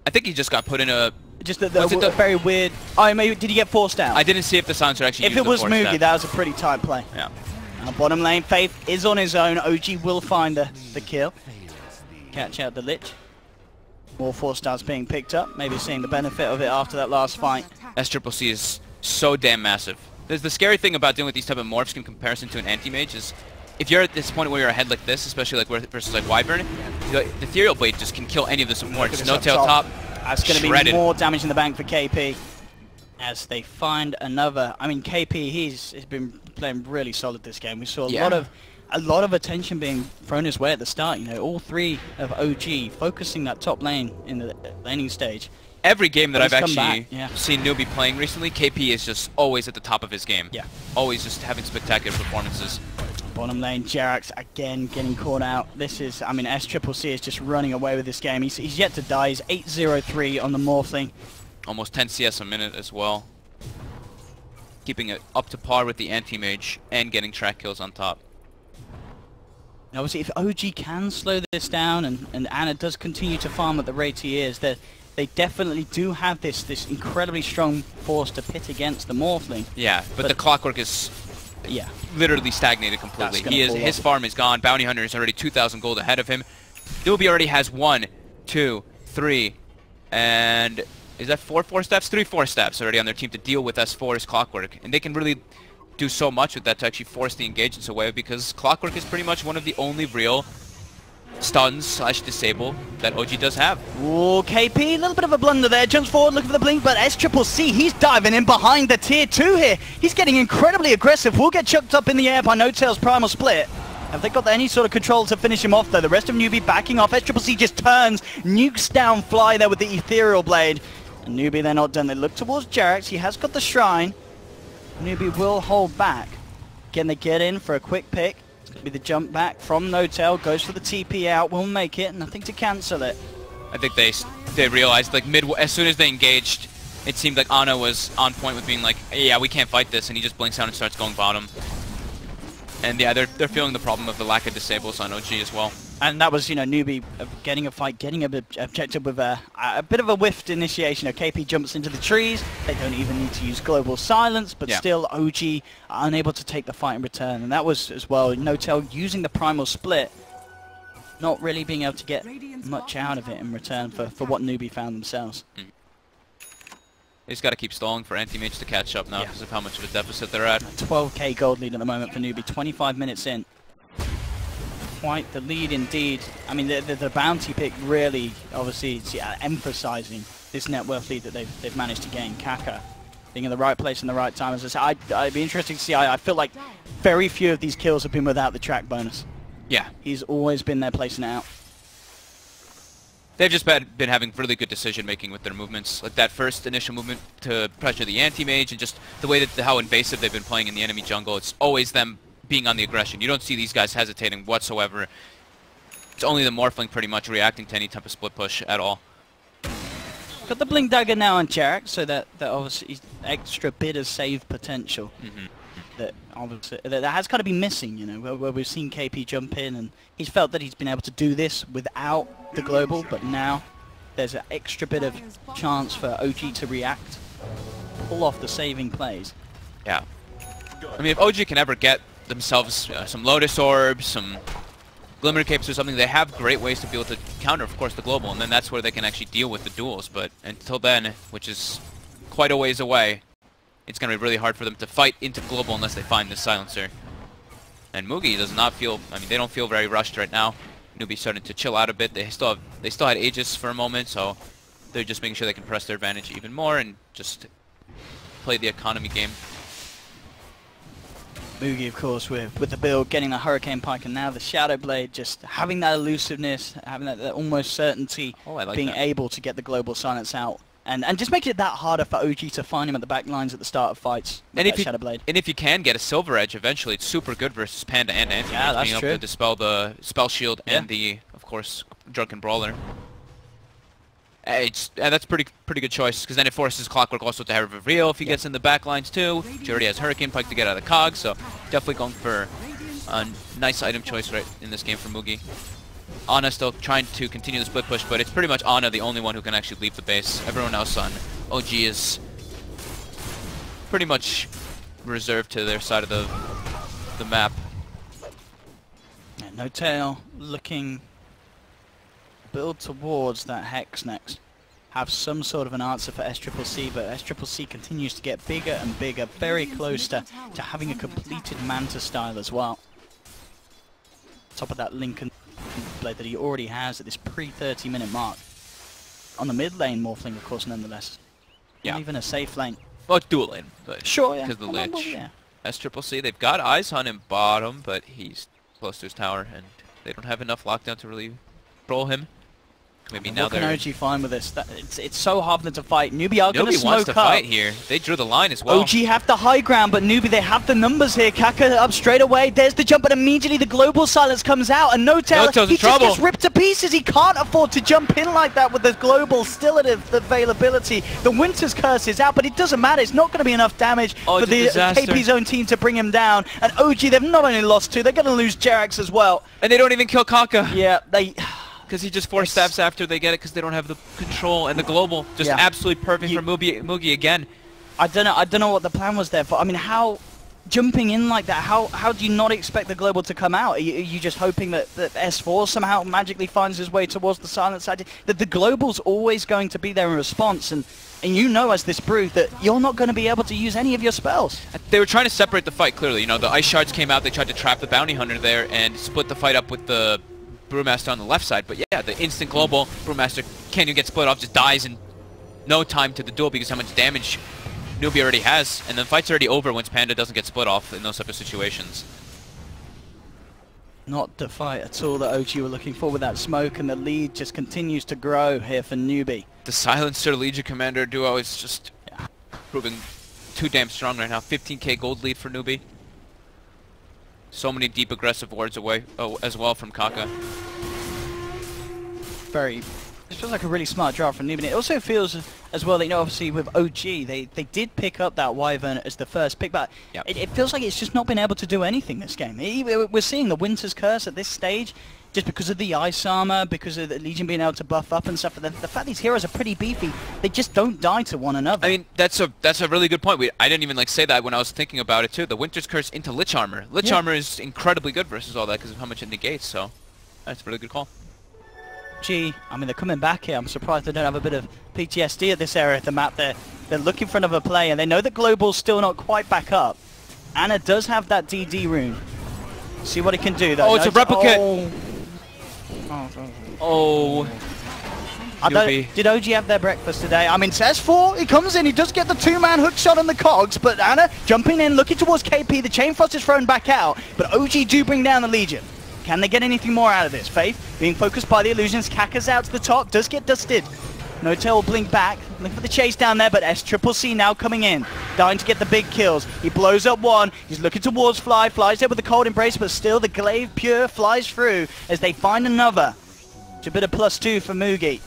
I think he just got put in a... Just a very weird... Oh, maybe, did he get forced out? I didn't see if the silencer actually used the force If it was Mugi, that was a pretty tight play. Yeah. Now, bottom lane, Faith is on his own. OG will find the kill. Catch out the Lich. More 4-stars being picked up. Maybe seeing the benefit of it after that last fight. SCCC is so damn massive. There's the scary thing about dealing with these type of morphs in comparison to an anti-mage is if you're at this point where you're ahead like this, especially like versus like Wyvern, the Ethereal Blade just can kill any of the supports. No-Tail top. That's going to be more damage in the bank for KP. As they find another, I mean KP, he's been playing really solid this game. We saw a lot of attention being thrown his way at the start. You know, all three of OG focusing that top lane in the laning stage. Every game that I've actually seen NewBee playing recently, KP is just always at the top of his game. Yeah, always just having spectacular performances. Bottom lane, Jerax again getting caught out. This is, I mean, SCCC is just running away with this game. He's yet to die. He's 8-0-3 on the Morphling. Almost 10 CS a minute as well. Keeping it up to par with the anti-mage and getting track kills on top. Now, obviously, if OG can slow this down and Anna does continue to farm at the rate he is, they definitely do have this incredibly strong force to pit against the Morphling. Yeah, but the clockwork is... Yeah, literally stagnated completely. His farm is gone. Bounty Hunter is already 2,000 gold ahead of him. NewBee already has 1, 2, 3, and is that 4 steps? 3 4-steps already on their team to deal with S4's Clockwork, and they can really do so much with that to actually force the engagements away because Clockwork is pretty much one of the only real stuns/disable that OG does have. Ooh, KP, a little bit of a blunder there, jumps forward looking for the blink, but SCCC, he's diving in behind the tier 2 here. He's getting incredibly aggressive, will get chucked up in the air by No-Tail's Primal Split. Have they got any sort of control to finish him off though? The rest of NewBee backing off, SCCC just turns, nukes down Fly there with the Ethereal Blade. And NewBee, they're not done, they look towards Jerax, he has got the Shrine. NewBee will hold back. Can they get in for a quick pick? Be the jump back from No-Tail, goes for the TP out, will make it, nothing to cancel it. I think they realized like as soon as they engaged, it seemed like Ana was on point with being like, yeah, we can't fight this, and he just blinks out and starts going bottom. And yeah, they're feeling the problem of the lack of disables on OG as well. And that was, you know, NewBee getting a fight, getting an objective with a bit of a whiffed initiation. KP jumps into the trees. They don't even need to use Global Silence, but still OG are unable to take the fight in return. And that was, as well, No-Tail using the Primal Split, not really being able to get much out of it in return for what NewBee found themselves. They just got to keep stalling for anti-mage to catch up now because of how much of a deficit they're at. 12k gold lead at the moment for NewBee, 25 minutes in. Quite the lead indeed. I mean, the bounty pick really, obviously, emphasizing this net worth lead that they've managed to gain. Kaka being in the right place in the right time. As I said, I'd be interested to see. I feel like very few of these kills have been without the track bonus. Yeah. He's always been there placing it out. They've just been having really good decision-making with their movements. Like that first initial movement to pressure the anti-mage, and just the way that how invasive they've been playing in the enemy jungle. It's always them being on the aggression. You don't see these guys hesitating whatsoever. It's only the Morphling pretty much reacting to any type of split push at all. Got the Blink Dagger now on Jarek, so that obviously extra bit of save potential. That obviously that has kind of been missing, you know, where we've seen KP jump in and he's felt that he's been able to do this without the global, but now there's an extra bit of chance for OG to react, pull off the saving plays. Yeah. I mean, if OG can ever get themselves some Lotus Orbs, some Glimmer Capes or something, they have great ways to be able to counter, of course, the global, and then that's where they can actually deal with the duels. But until then, which is quite a ways away, it's going to be really hard for them to fight into global unless they find this silencer. And Mugi does not feel, I mean, they don't feel very rushed right now. NewBee's starting to chill out a bit. They still had Aegis for a moment, so they're just making sure they can press their advantage even more and just play the economy game. Mugi, of course, with the build, getting the Hurricane Pike, and now the Shadow Blade, just having that elusiveness, having that almost certainty, being able to get the global silence out. And just making it that harder for OG to find him at the back lines at the start of fights. And if you can get a Silver Edge eventually, it's super good versus Panda and Anti-Mage. Yeah, that's being true. able to dispel the Spell Shield and the, of course, Drunken Brawler. That's pretty good choice, because then it forces Clockwork also to have a reveal if he gets in the back lines too. She already has Hurricane Pike to get out of the cog, so definitely going for a nice item choice right in this game for Mugi. Ana still trying to continue the split push, but it's pretty much Ana the only one who can actually leave the base. Everyone else on OG is pretty much reserved to their side of the map. Yeah, No Tail looking build towards that Hex next. Have some sort of an answer for SCCC, but SCCC continues to get bigger and bigger, very close to having a completed Manta style as well. Top of that Lincoln Blade that he already has at this pre-30-minute mark. On the mid lane, Morphling, of course, nonetheless. Yeah. Not even a safe lane. Well, it's dual lane, but sure, yeah. Because of the Lich. Yeah. SCCC, they've got eyes on him bottom, but he's close to his tower, and they don't have enough lockdown to really control him. Maybe now they're... What can OG find with this? It's so hard for them to fight. NewBee are going to smoke wants to up. fight here. They drew the line as well. OG have the high ground, but NewBee, they have the numbers here. Kaka up straight away. There's the jump, but immediately the global silence comes out, and No Tail, he just gets ripped to pieces. He can't afford to jump in like that with the global still at availability. The Winter's Curse is out, but it doesn't matter. It's not going to be enough damage for the KP's own team to bring him down. And OG, they've not only lost two, they're going to lose Jerax as well. And they don't even kill Kaka. Yeah, they... Because he just 4-stabs after they get it because they don't have the control, and the global just absolutely perfect for Mugi again. I don't know what the plan was there for. I mean, how jumping in like that? How do you not expect the global to come out? Are you just hoping that S4 somehow magically finds his way towards the silent side? That the global's always going to be there in response, and you know as this brew that you're not going to be able to use any of your spells. They were trying to separate the fight clearly. You know, the ice shards came out. They tried to trap the bounty hunter there and split the fight up with the Brewmaster on the left side, but yeah, the instant global, Brewmaster can't even get split off, just dies in no time to the duel because how much damage NewBee already has, and the fight's already over once Panda doesn't get split off in those type of situations. Not the fight at all that OG were looking for with that smoke, and the lead just continues to grow here for NewBee. The Silencer Legion Commander duo is just proving too damn strong right now. 15k gold lead for NewBee. So many deep aggressive wards away as well from Kaka. It feels like a really smart draft from NewBee. It also feels as well that, you know, obviously with OG, they did pick up that Wyvern as the first pick, but it feels like it's just not been able to do anything this game. We're seeing the Winter's Curse at this stage, just because of the ice armor, because of the Legion being able to buff up and stuff. But the fact these heroes are pretty beefy, they just don't die to one another. I mean, that's a really good point. I didn't even say that when I was thinking about it too. The Winter's Curse into Lich Armor. Lich Armor is incredibly good versus all that because of how much it negates. So that's a really good call. Gee, I mean, they're coming back here. I'm surprised they don't have a bit of PTSD at this area of the map. They're looking for another play, and they know that Global's still not quite back up. Anna does have that DD rune. See what he can do, though. Oh, it's a replicate! Oh. Did OG have their breakfast today? I mean, says 4, he comes in, he does get the 2-man hook shot on the cogs, but Anna jumping in, looking towards KP, the chain frost is thrown back out, but OG do bring down the Legion. Can they get anything more out of this? Faith being focused by the illusions, Kaka's out to the top, does get dusted. No-Tail will blink back, looking for the chase down there, but SCCC now coming in, dying to get the big kills. He blows up one, he's looking towards Fly, Fly's there with the cold embrace, but still the glaive pure flies through as they find another. It's a bit of +2 for Mugi.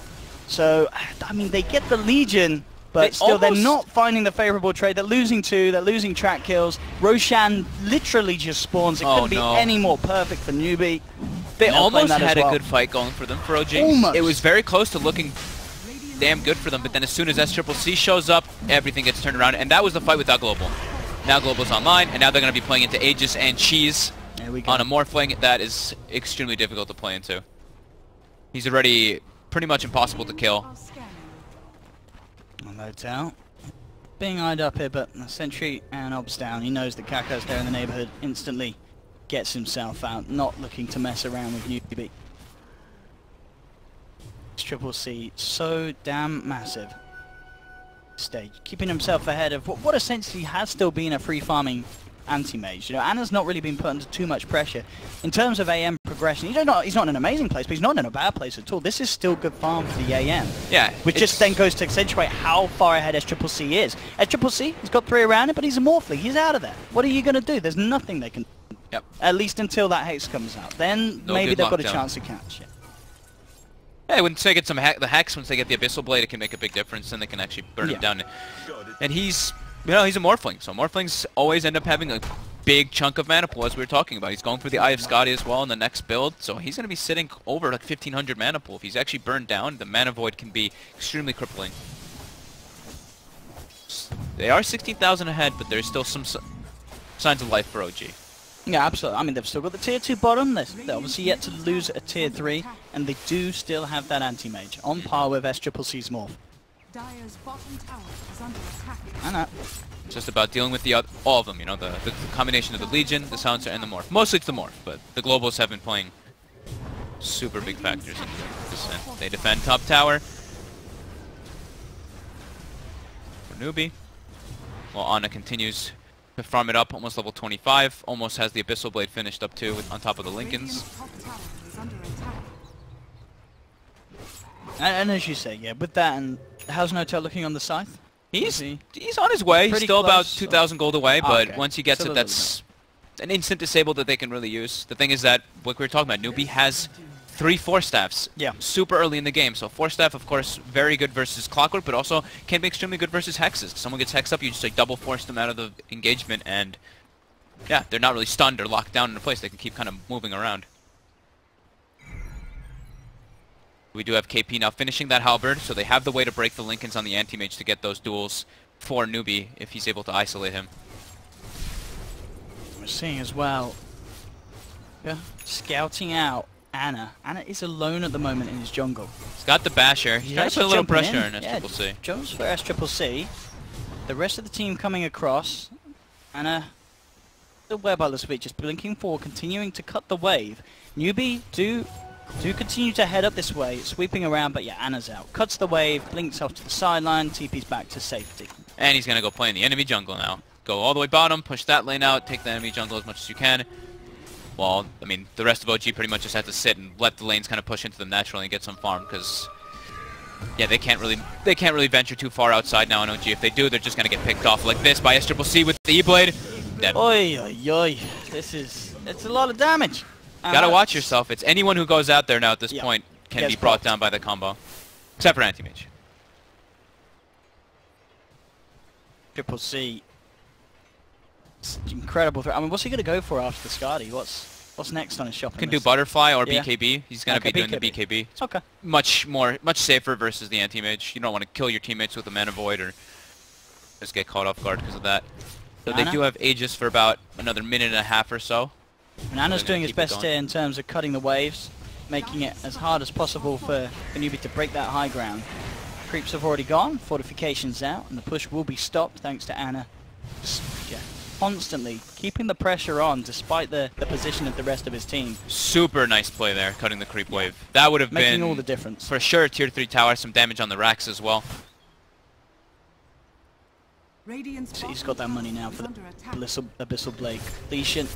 So, I mean, they get the Legion, but still they're not finding the favorable trade. They're losing 2, they're losing track kills. Roshan literally just spawns. It couldn't be any more perfect for NewBee. They almost had a good fight going for them for OG. Almost. It was very close to looking damn good for them, but then as soon as SCCC shows up, everything gets turned around, and that was the fight without Global. Now Global's online, and now they're going to be playing into Aegis and Cheese on a Morphling that is extremely difficult to play into. He's already pretty much impossible to kill. No doubt. Being eyed up here, but Sentry and Ob's down. He knows that Kaka's there in the neighborhood. Instantly gets himself out, not looking to mess around with NewBee. CCC, so damn massive. Stage, keeping himself ahead of what essentially has still been a free farming anti-mage. You know, Anna's not really been put under too much pressure in terms of AM progression. He's not in an amazing place, but he's not in a bad place at all. This is still good farm for the AM. Yeah, which just then goes to accentuate how far ahead SCCC is. SCCC, he's got 3 around him, but he's a Morphling. He's out of there. What are you going to do? There's nothing they can do. Yep. At least until that Hex comes out. Then maybe they've got a chance to catch it. Yeah, once they get the Hex, once they get the Abyssal Blade, it can make a big difference, and they can actually burn him down. And he's, you know, he's a Morphling, so Morphlings always end up having a big chunk of mana pool, as we were talking about. He's going for the Eye of Skadi as well in the next build, so he's going to be sitting over like 1,500 mana pool. If he's actually burned down, the mana void can be extremely crippling. They are 16,000 ahead, but there's still some signs of life for OG. Yeah, absolutely. I mean, they've still got the tier 2 bottom. They're obviously yet to lose a tier 3, and they do still have that anti-mage on par with SCCC's Morph. Dire's bottom tower is under attack. I know. It's just about dealing with all of them, you know, the combination of the Legion, the Silencer, and the Morph. Mostly it's the Morph, but the Globals have been playing super big factors in this. They defend top tower. For NewBee. While Ana continues to farm it up, almost level 25. Almost has the Abyssal Blade finished up too, on top of the Lincolns. And as you say, yeah, with that, and how's No-Tail looking on the scythe? He's on his way. He's still about 2,000 gold away, but once he gets Still it, that's an instant disable that they can really use. The thing is that, like we were talking about, NewBee has 3 Force Staffs super early in the game. So Force Staff, of course, very good versus Clockwork, but also can be extremely good versus Hexes. If someone gets Hexed up, you just like double force them out of the engagement, and yeah, they're not really stunned or locked down in a place. They can keep kind of moving around. We do have KP now finishing that halberd, so they have the way to break the Lincolns on the anti-mage to get those duels for NewBee if he's able to isolate him. We're seeing as well, scouting out Ana. Ana is alone at the moment in his jungle. He's got the basher. He's trying to put a little pressure in SCCC. Jumps for SCCC. The rest of the team coming across. Ana, the web on the switch, just blinking forward, continuing to cut the wave. NewBee do continue to head up this way, sweeping around, but yeah, Ana's out. Cuts the wave, blinks off to the sideline, TP's back to safety. And he's going to go play in the enemy jungle now. Go all the way bottom, push that lane out, take the enemy jungle as much as you can. Well, I mean, the rest of OG pretty much just have to sit and let the lanes kind of push into them naturally and get some farm, because yeah, they can't really venture too far outside now in OG. If they do, they're just going to get picked off like this by SCCC with the E-Blade. Oi, oi, oi. It's a lot of damage. Gotta watch yourself. It's anyone who goes out there now at this point can be brought down by the combo. Except for anti-mage. CCC. It's incredible. I mean, what's he gonna go for after the Skadi? What's next on his shopping Can list? do Butterfly or BKB. He's gonna be doing the BKB. It's okay. Much safer versus the anti-mage. You don't want to kill your teammates with a mana void or just get caught off guard because of that. So they do have Aegis for about another minute and a half or so. And Ana's doing his best here in terms of cutting the waves, making it as hard as possible for NewBee to break that high ground. Creeps have already gone, fortifications out, and the push will be stopped thanks to Ana. Yeah, constantly keeping the pressure on despite the position of the rest of his team. Super nice play there, cutting the creep wave. That would have been making all the difference. For sure, tier 3 tower, some damage on the racks as well. So he's got that money now for the Abyssal Blade completion.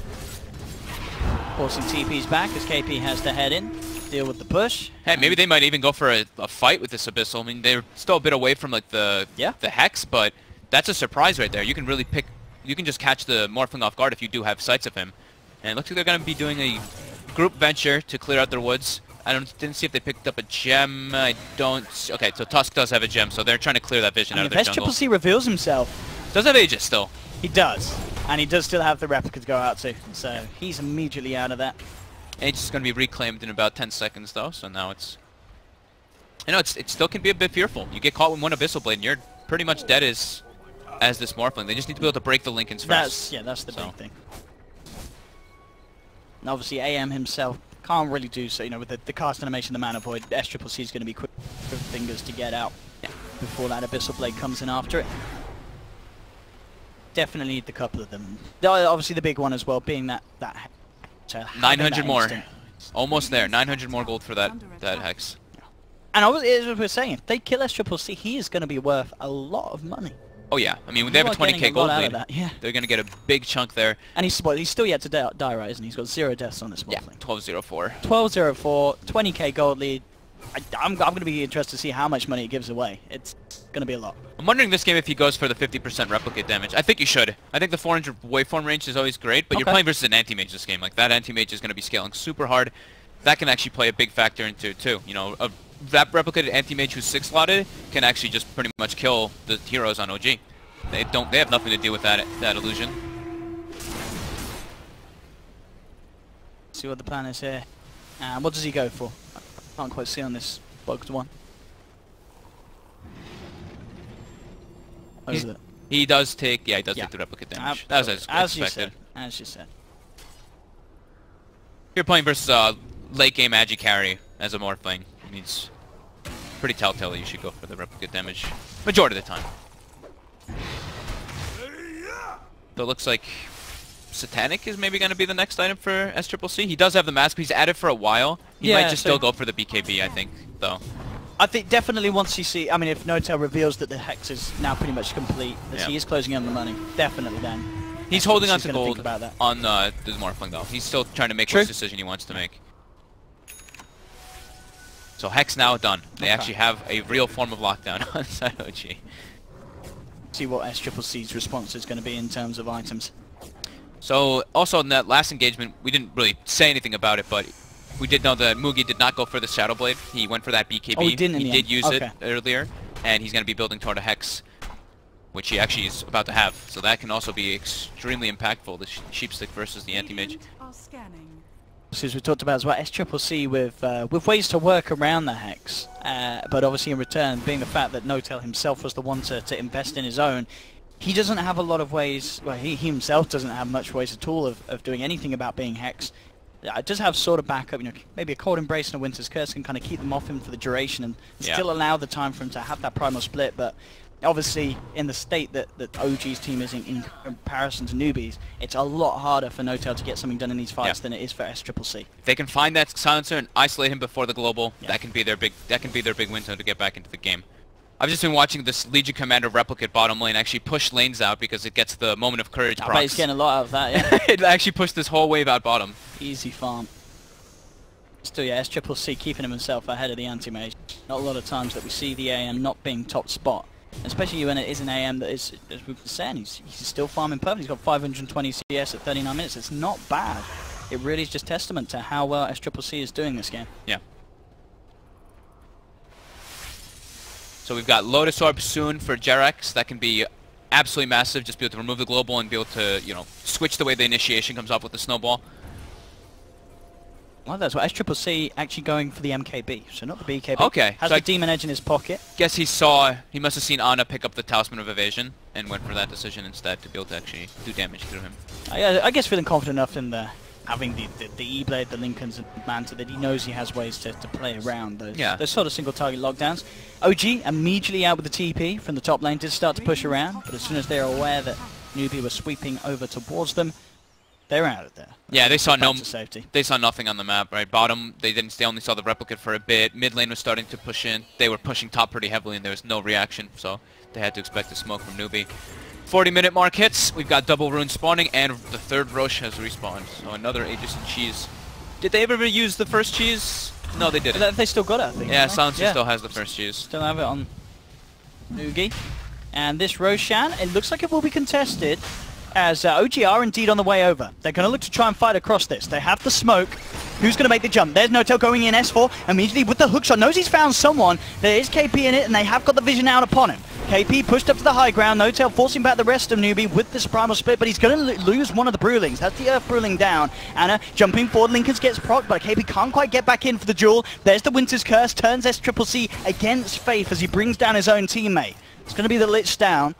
Forcing TP's back as KP has to head in, deal with the push. Hey, maybe they might even go for a fight with this Abyssal. I mean, they're still a bit away from like the Hex, but that's a surprise right there. You can really pick, you can just catch the Morphling off guard if you do have sights of him. And it looks like they're going to be doing a group venture to clear out their woods. Didn't see if they picked up a gem. I don't. Okay, so Tusk does have a gem, so they're trying to clear that vision out of their jungle. If SCCC reveals himself, does have Aegis still. He does, and he does still have the replica to go out to, so he's immediately out of that. Aegis is going to be reclaimed in about 10 seconds though, so now it's. You know, it still can be a bit fearful. You get caught with one Abyssal Blade, and you're pretty much dead as this Morphling. They just need to be able to break the Lincolns first. That's the big thing. And obviously, AM himself can't really do so, you know, with the cast animation, the Mana Void, SCCC is going to be quick with fingers to get out before that Abyssal Blade comes in after it. Definitely need the couple of them. Obviously the big one as well, being that 900 more. Almost there. 900 more gold for that Hex. And as we were saying, if they kill SCCC, he is going to be worth a lot of money. Oh yeah, I mean, they have a 20k gold lead. They're going to get a big chunk there. And he's still yet to die, right, isn't he? He's got 0 deaths on this Morphling. Yeah, 1204. 1204, 20k gold lead. I'm going to be interested to see how much money it gives away. It's going to be a lot. I'm wondering this game if he goes for the 50% replicate damage. I think you should. I think the 400 waveform range is always great, but you're playing versus an anti-mage this game. Like, that anti-mage is going to be scaling super hard. That can actually play a big factor into it, too. You know, that replicated anti-mage who's 6-slotted can actually just pretty much kill the heroes on OG. They have nothing to do with that illusion. See what the plan is here. What does he go for? I can't quite see on this bugged one. What is it? He does take, take the replicate damage. That was as expected. As you said. You're playing versus late game Agi carry as a Morphling. It's pretty telltale that you should go for the replicate damage majority of the time. So it looks like Satanic is maybe going to be the next item for SCCC. He does have the mask, but he's at it for a while. He might just still go for the BKB, I think, though. I think definitely once you see, I mean, if Notel reveals that the Hex is now pretty much complete, that he is closing in on the money, definitely then. He's holding on to gold on the Morphling, though. He's still trying to make which decision he wants to make. So Hex now done. They actually have a real form of lockdown on side OG. See what SCCC's response is going to be in terms of items. So, also in that last engagement, we didn't really say anything about it, but we did know that Mugi did not go for the Shadow Blade. He went for that BKB. Oh, he didn't. He did use it earlier, and he's going to be building toward a Hex, which he actually is about to have. So that can also be extremely impactful, the Sheepstick versus the Anti-Mage. As we talked about as well, SCCC with ways to work around the Hex, but obviously in return, being the fact that Notel himself was the one to invest in his own, he doesn't have a lot of ways, well, he himself doesn't have much ways at all of doing anything about being Hex. Does have sort of backup, you know, maybe a Cold Embrace and a Winter's Curse can kind of keep them off him for the duration and still allow the time for him to have that primal split, but obviously in the state that OG's team is in comparison to NewBee's, it's a lot harder for Notel to get something done in these fights than it is for SCCC. If they can find that silencer and isolate him before the global, that can be their big window to get back into the game. I've just been watching this Legion Commander replicate bottom lane actually push lanes out because it gets the moment of courage procs. I bet he's getting a lot out of that, yeah. It actually pushed this whole wave out bottom. Easy farm. Still, yeah, SCCC keeping himself ahead of the Anti-Mage. Not a lot of times that we see the AM not being top spot. Especially when it is an AM that is, as we've been saying, he's still farming perfectly. He's got 520 CS at 39 minutes. It's not bad. It really is just testament to how well SCCC is doing this game. Yeah. So we've got Lotus Orb soon for Jerex. That can be absolutely massive. Just be able to remove the global and be able to, you know, switch the way the initiation comes up with the snowball. Well, that's what SCCC actually going for the MKB, so not the BKB. Okay. Has so the Demon Edge in his pocket. Guess he must have seen Ana pick up the Talisman of Evasion and went for that decision instead to be able to actually do damage through him. I guess feeling confident enough in the having the E-Blade, the Lincolns, and Manta, that he knows he has ways to play around those sort of single target lockdowns. OG immediately out with the TP from the top lane, did start to push around, but as soon as they're aware that NewBee was sweeping over towards them, they're out of there. Yeah, they saw safety. They saw nothing on the map, right? Bottom, they only saw the replicate for a bit. Mid lane was starting to push in. They were pushing top pretty heavily, and there was no reaction, so they had to expect a smoke from NewBee. 40-minute mark hits. We've got double rune spawning, and the third Roche has respawned. So another Aegis and cheese. Did they ever use the first cheese? No, they didn't. They still got it, I think. Yeah, Silencer still has the first cheese. Still have it on Noogie. And this Roshan, it looks like it will be contested, as OG are indeed on the way over. They're going to look to try and fight across this. They have the smoke. Who's going to make the jump? There's Notel going in S4 immediately with the hookshot. Knows he's found someone. There is KP in it, and they have got the vision out upon him. KP pushed up to the high ground. Notel forcing back the rest of NewBee with this primal split, but he's going to lose one of the Brewlings. That's the Earth Brewling down. Anna jumping forward. Lincolns gets procced, but KP can't quite get back in for the duel. There's the Winter's Curse. Turns SCCC against Faith as he brings down his own teammate. It's going to be the Lich down.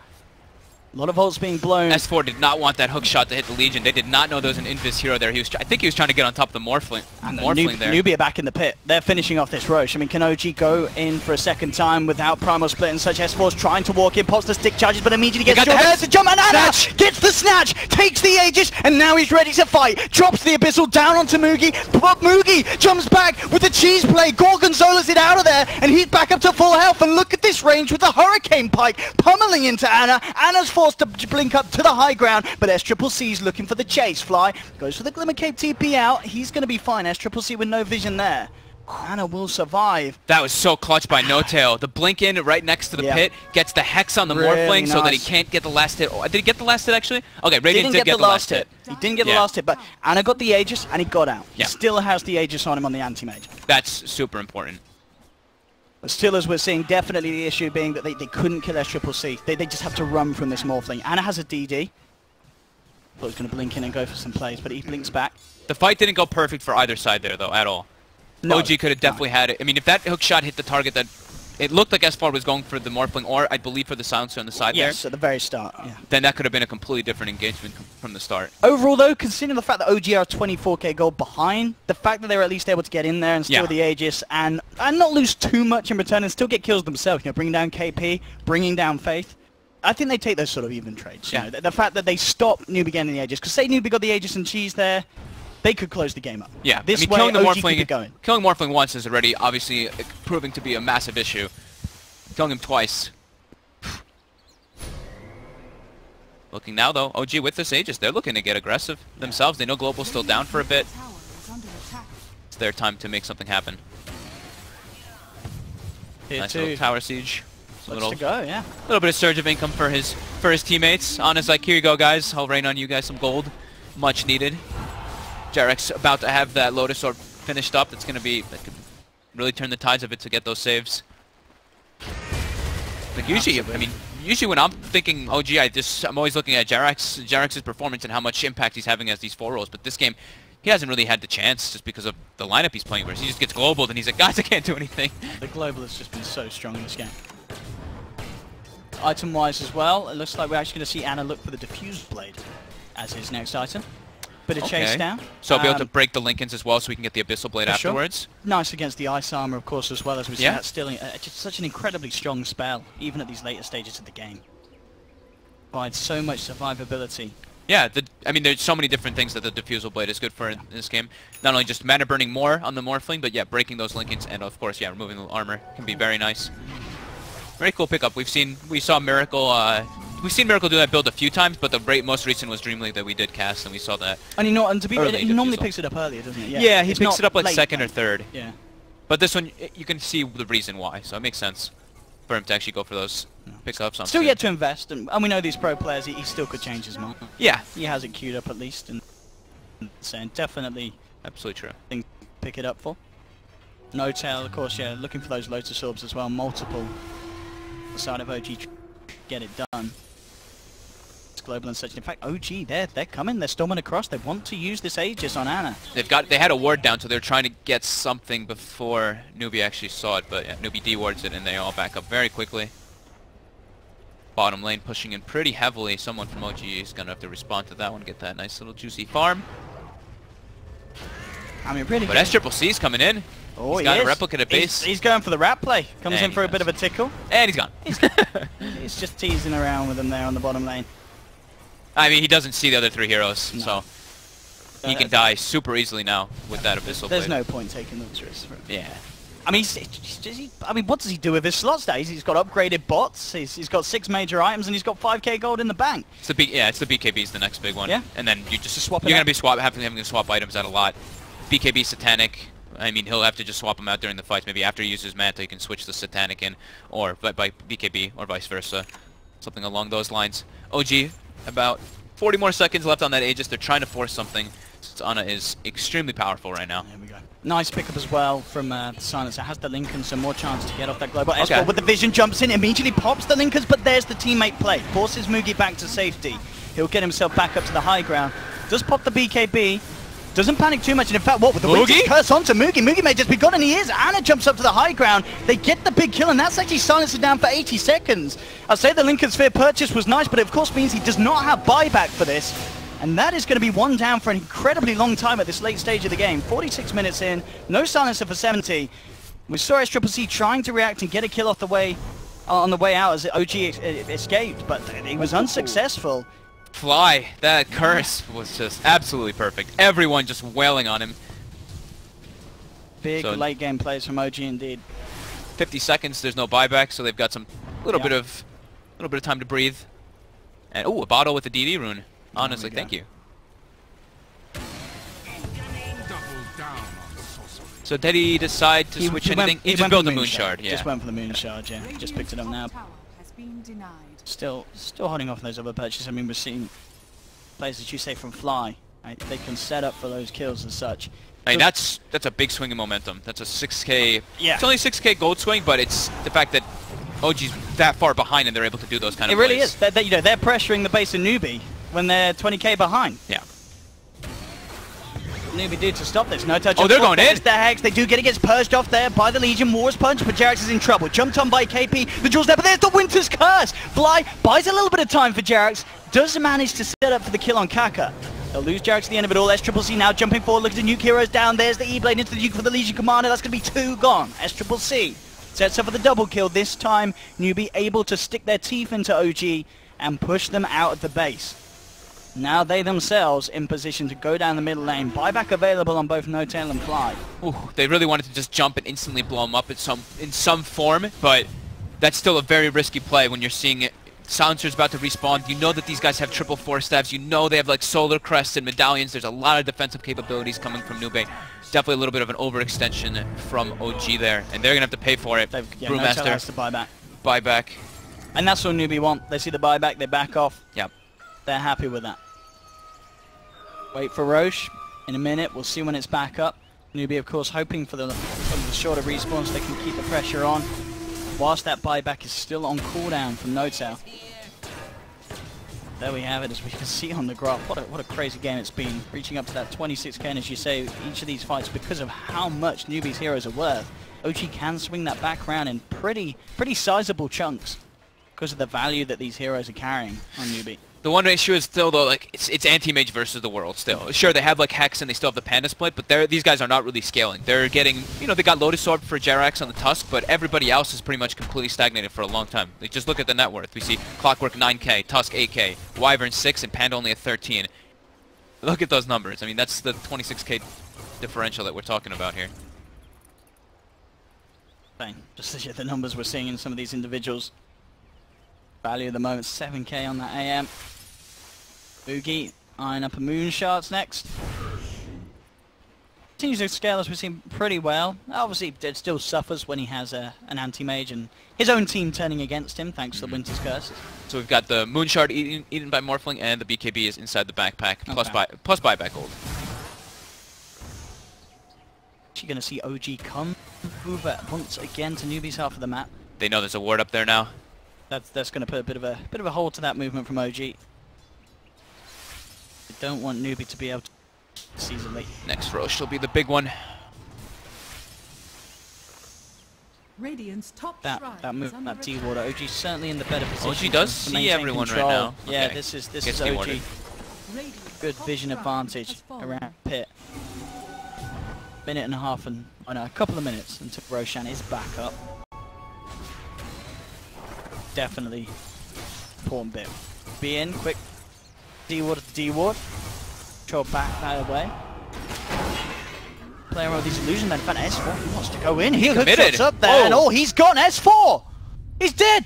A lot of ults being blown. S4 did not want that hook shot to hit the Legion. They did not know there was an Invis hero there. I think he was trying to get on top of the Morphling. And Morphling there. NewBee are back in the pit. They're finishing off this Roche. I mean, can OG go in for a second time without Primal Split and such? S4's trying to walk in, pops the stick charges, but immediately gets the jump, and Anna gets the snatch, takes the Aegis, and now he's ready to fight. Drops the Abyssal down onto Mugi, but Mugi jumps back with the cheese play. Gorgonzola's it out of there, and he's back up to full health. And look at this range with the Hurricane Pike pummeling into Anna. Anna's forced to blink up to the high ground, but SCCC's looking for the chase. Fly goes for the Glimmer Cape TP out. He's going to be fine. SCCC with no vision there. Anna will survive. That was so clutch by NoTail. The blink in right next to the pit, gets the Hex on the Morphling so that he can't get the last hit. Oh, did he get the last hit actually? Okay, Radiant did get the last hit. He didn't get the last hit, but Anna got the Aegis and he got out. He still has the Aegis on him on the anti-mage. That's super important. But still, as we're seeing, definitely the issue being that they couldn't kill SCCC. They just have to run from this Morphling. Anna has a DD. Thought he was going to blink in and go for some plays, but he blinks back. The fight didn't go perfect for either side there, though, at all. No, OG could have definitely had it. I mean, if that hook shot hit the target, that it looked like S4 was going for the Morphling, or I believe for the Silencer on the side there. Yes, at the very start, then that could have been a completely different engagement from the start. Overall, though, considering the fact that OG are 24k gold behind, the fact that they were at least able to get in there and steal the Aegis and not lose too much in return and still get kills themselves, you know, bringing down KP, bringing down Faith, I think they take those sort of even trades. You know, the fact that they stop NewBee getting the Aegis, because say NewBee got the Aegis and cheese there, they could close the game up. Yeah, this I mean, way, killing the OG Morphling, keep it going. Killing Morphling once is already obviously proving to be a massive issue. Killing him twice. Looking now though, OG with this Aegis, they're looking to get aggressive themselves. They know Global's still down for a bit. It's their time to make something happen. Nice little tower siege. A little bit of surge of income for his teammates. Anna's like, here you go guys, I'll rain on you guys some gold. Much needed. Jarek's about to have that Lotus Orb finished up. That could really turn the tides of it to get those saves. Like usually, I mean, when I'm thinking OG, I'm always looking at Jarek's performance and how much impact he's having as these 4 roles. But this game, he hasn't really had the chance just because of the lineup he's playing. Whereas he just gets global, and he's like, guys, I can't do anything. The global has just been so strong in this game. Item-wise as well, it looks like we're actually going to see Anna look for the Diffused Blade as his next item. Bit of chase down. So I'll be able to break the Lincolns as well so we can get the Abyssal Blade afterwards. Nice against the Ice Armor, of course, as well as we see that still just such an incredibly strong spell, even at these later stages of the game. Provides so much survivability. Yeah, I mean, there's so many different things that the Diffusal Blade is good for in this game. Not only just mana burning more on the Morphling, but breaking those Lincolns, and of course, removing the armor can be very nice. Very cool pickup. We saw Miracle. We've seen Miracle do that build a few times, but the most recent was Dream League that we did cast, and we saw that. And to be he normally picks it up earlier, doesn't he? Yeah, he picks it up like second or third. Yeah. But this one, you can see the reason why, so it makes sense for him to actually go for those pickups. Still yet to invest, and we know these pro players, he still could change his mind. Yeah. He has it queued up at least, and saying definitely absolutely true. Thing to pick it up for. Notel, of course, looking for those Lotus Orbs as well, multiple. The side of OG get it done. Global and such. In fact, OG, they're coming. They're storming across. They want to use this Aegis on Anna. They had a ward down, so they're trying to get something before NewBee actually saw it. But NewBee dewards it, and they all back up very quickly. Bottom lane pushing in pretty heavily. Someone from OG is gonna have to respond to that one, get that nice little juicy farm. I mean, really. But SCCC's coming in. Oh, he's got he a is. replica to base. He's going for the rat play. Comes And in for a he bit of a does. tickle. And he's gone. He's just teasing around with them there on the bottom lane. I mean, he doesn't see the other 3 heroes, so he can die super easily now with that Abyssal There's Blade. no point taking those risks. Yeah. I mean, I mean, what does he do with his slots now? He's got upgraded bots. He's got 6 major items, and he's got 5k gold in the bank. It's the it's the BKB's the next big one. Yeah. And then you just swap it you're out. gonna be having to swap items out a lot. BKB Satanic. I mean, he'll have to just swap them out during the fights. Maybe after he uses Manta, he can switch the Satanic in, or by BKB, or vice versa. Something along those lines. OG, about 40 more seconds left on that Aegis. They're trying to force something. Since Ana is extremely powerful right now. There we go. Nice pickup as well from Silence. It has the Lincoln, some more chance to get off that global. Okay. Escort with the vision, jumps in, immediately pops the Linkers, but there's the teammate play. Forces Mugi back to safety. He'll get himself back up to the high ground. Does pop the BKB. Doesn't panic too much, and in fact, what with the Winter's Curse onto Mugi. Mugi may just be gone, and he is. Ana jumps up to the high ground. They get the big kill, and that's actually silenced down for 80 seconds. I'd say the Lincoln Sphere purchase was nice, but it of course means he does not have buyback for this. And that is going to be one down for an incredibly long time at this late stage of the game. 46 minutes in, no silencer for 70. We saw SCCC trying to react and get a kill off the way on the way out as OG escaped, but he was unsuccessful. Fly, that curse was just absolutely perfect. Everyone just wailing on him. Big late game plays from OG indeed. 50 seconds, there's no buyback, so they've got some little bit of time to breathe. And a bottle with the DD rune. Honestly, thank you. So did he decide to switch anything? He just built the Moon Shard, yeah. Just went for the Moon Shard, yeah. Just picked it up now. Still holding off those other purchases. I mean, we're seeing players, as you say, from Fly. Right? They can set up for those kills and such. I mean, that's a big swing in momentum. That's a 6k. Yeah. It's only 6k gold swing, but it's the fact that OG's that far behind and they're able to do those kind of plays. It really is. They're pressuring the base of NewBee when they're 20k behind. Yeah. NewBee do to stop this. No touch. Oh, they're going in. The Hex. They do get it. Gets purged off there by the Legion. Wars punch, but Jerax is in trouble. Jumped on by KP. The Jewel's there, but there's the Winter's Curse. Fly buys a little bit of time for Jerax. Does manage to set up for the kill on Kaka. They'll lose Jerax at the end of it all. SCCC now jumping forward. Look at the nuke heroes down. There's the E-Blade into the nuke for the Legion Commander. That's going to be 2 gone. SCCC sets up for the double kill. This time, NewBee able to stick their teeth into OG and push them out of the base. Now they themselves in position to go down the middle lane. Buyback available on both No-Tail and Fly. Ooh, they really wanted to just jump and instantly blow him up in some form, but that's still a very risky play when you're seeing it. Silencer's about to respawn. You know that these guys have triple force staves. You know they have like solar crests and medallions. There's a lot of defensive capabilities coming from NewBee. Definitely a little bit of an overextension from OG there, and they're gonna have to pay for it. No-Tail has to buy back. Buyback. And that's what NewBee want. They see the buyback, they back off. Yep. They're happy with that. Wait for Roche. In a minute, we'll see when it's back up. NewBee, of course, hoping for the shorter respawn so they can keep the pressure on, whilst that buyback is still on cooldown from No-Tail. There we have it, as we can see on the graph. What a crazy game it's been, reaching up to that 26k, and as you say, each of these fights, because of how much NewBee's heroes are worth, OG can swing that back around in pretty sizable chunks because of the value that these heroes are carrying on NewBee. The one issue is still though, like it's anti-mage versus the world still. Sure, they have like Hex and they still have the Panda split, but these guys are not really scaling. They're getting, they got Lotus Orb for Jerax on the Tusk, but everybody else is pretty much completely stagnated for a long time. Like, just look at the net worth. We see Clockwork 9k, Tusk 8k, Wyvern 6, and Panda only at 13. Look at those numbers. I mean, that's the 26k differential that we're talking about here. Just the numbers we're seeing in some of these individuals. Value at the moment, 7k on that AM. Boogie eyeing up a Moon Shards next. Continues to scale as we've seen pretty well. Obviously, it still suffers when he has an anti-mage and his own team turning against him thanks to the Winter's Curse. So we've got the Moon Shard eaten by Morphling, and the BKB is inside the backpack, plus buyback gold. You're going to see OG come over once again to NewBee's half of the map. They know there's a ward up there now. That's going to put a bit of a hold to that movement from OG. They don't want NewBee to be able to easily. Next Roche will be the big one. Radiant's top that movement, that D-Water, OG certainly in the better position. OG does see everyone control. right now. Yeah, Okay. this is OG. Good vision advantage around pit. minute and a half and a couple of minutes until Roshan is back up. Definitely important bit. Be in, quick D-ward to D-ward. Control back that away. Playing around with these illusions, then found S4. He wants to go in. He hooks up there, and he's gone. S4! He's dead!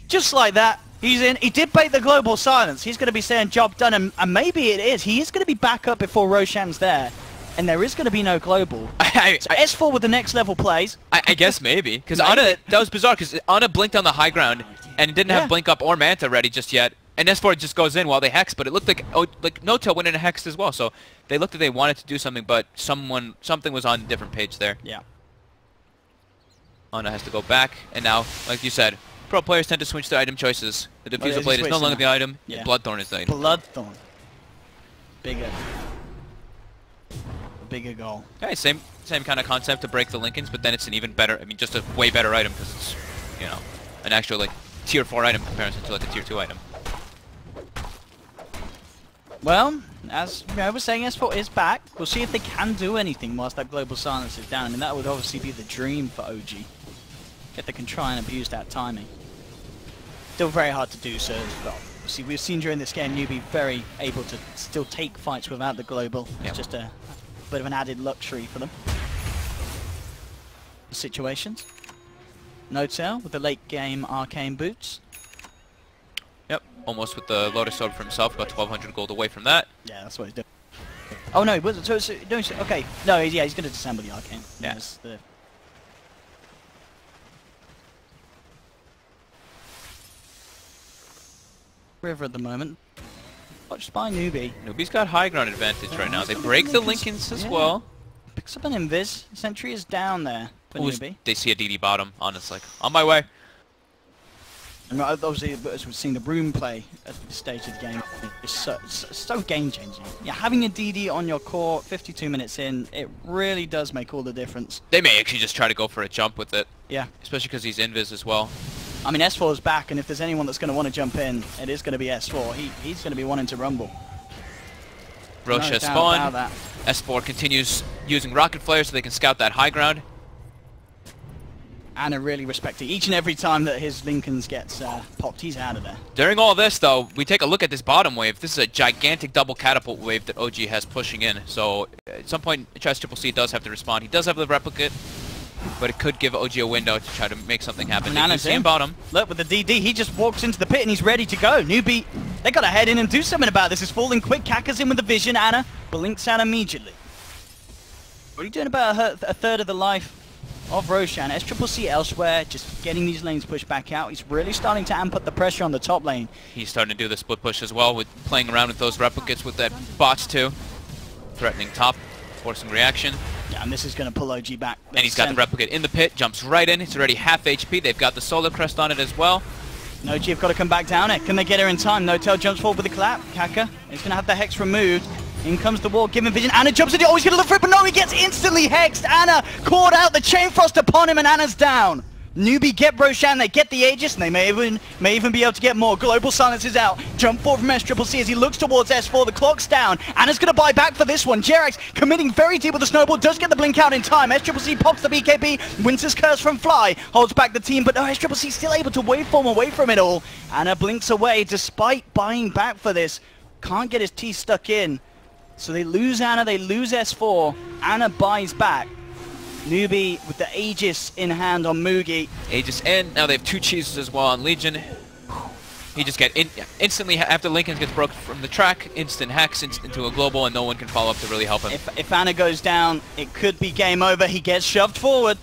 Just like that. He's in. He did bait the global silence. He's going to be saying job done, and maybe it is. He is going to be back up before Roshan's there, and there is going to be no global. So S4 with the next level plays. I guess maybe, because Ana, that was bizarre, because Ana blinked on the high ground, and didn't have blink up or Manta ready just yet. And S4 just goes in while they hex, but it looked like No-Tail went in and hexed as well. So they looked like they wanted to do something, but something was on a different page there. Yeah. Ana has to go back, and now, like you said, pro players tend to switch their item choices. The Diffusal Blade is no longer the item, and Bloodthorn is the item. Bloodthorn. Bigger goal. Okay, same kind of concept to break the Lincolns, but then it's an even better, just a way better item, because it's, an actual, like, tier 4 item comparison to, like, a tier 2 item. Well, as I was saying, S4 is back. We'll see if they can do anything whilst that global silence is down. I mean, that would obviously be the dream for OG. If they can try and abuse that timing. Still very hard to do so as well. See, we've seen during this game NewBee very able to still take fights without the global. It's just a bit of an added luxury for them. The situations. No-Tail with the late game arcane boots. Yep, almost with the Lotus Sword for himself, got 1200 gold away from that. Yeah, that's what he's doing. Oh no, he wasn't. So okay. No, he's going to disassemble the arcane. Yeah. The river at the moment. Watched by NewBee. NewBee's got high ground advantage right now. They break the Lincolns as well. Picks up an invis. Sentry is down there for NewBee. They see a DD bottom, honestly. On my way. And obviously, as we've seen the room play at this stage of the game, is so game-changing. Yeah, having a DD on your core 52 minutes in, it really does make all the difference. They may actually just try to go for a jump with it. Yeah. Especially because he's invis as well. I mean, S4 is back, and if there's anyone that's going to want to jump in, it is going to be S4. He's going to be wanting to rumble. Roche has spawned. S4 continues using rocket flares so they can scout that high ground. Ana really respecting each and every time that his Lincolns gets popped. He's out of there. During all this, though, we take a look at this bottom wave. This is a gigantic double catapult wave that OG has pushing in. So at some point, CC does have to respond. He does have the replicate, but it could give OG a window to try to make something happen. Ana's in bottom. Look, with the DD, he just walks into the pit and he's ready to go. NewBee, they got to head in and do something about this. It's falling quick. Kaka's in with the vision. Ana blinks out immediately. What are you doing about a third of the life of Roshan? CCC elsewhere, just getting these lanes pushed back out. He's really starting to amp up the pressure on the top lane. He's starting to do the split push as well, with playing around with those replicates with that bots too. Threatening top, forcing reaction. Yeah, and this is going to pull OG back. And he's got the replicate in the pit, jumps right in. It's already half HP. They've got the solar crest on it as well. OG have got to come back down it. Can they get her in time? No-Tail jumps forward with the clap. Kaka is going to have the hex removed. In comes the wall, given vision. Ana jumps into it. Oh, he's going to look for it, but no, he gets instantly hexed. Ana caught out, the Chain Frost upon him, and Ana's down. NewBee get Roshan, they get the Aegis, and they may even be able to get more. Global Silence is out. Jump forward from CCC as he looks towards S4. The clock's down. Ana's going to buy back for this one. Jerax committing very deep with the snowball, does get the blink out in time. CCC pops the BKB. Winter's Curse from Fly holds back the team, but no, CCC still able to waveform away from it all. Ana blinks away despite buying back for this. Can't get his teeth stuck in. So they lose Ana, they lose S4. Ana buys back. NewBee with the Aegis in hand on Mugi. Aegis in. Now they have two cheeses as well on Legion. He just get instantly after Lincoln gets broken from the track, instant hex into a global, and no one can follow up to really help him. If Ana goes down, it could be game over. He gets shoved forward.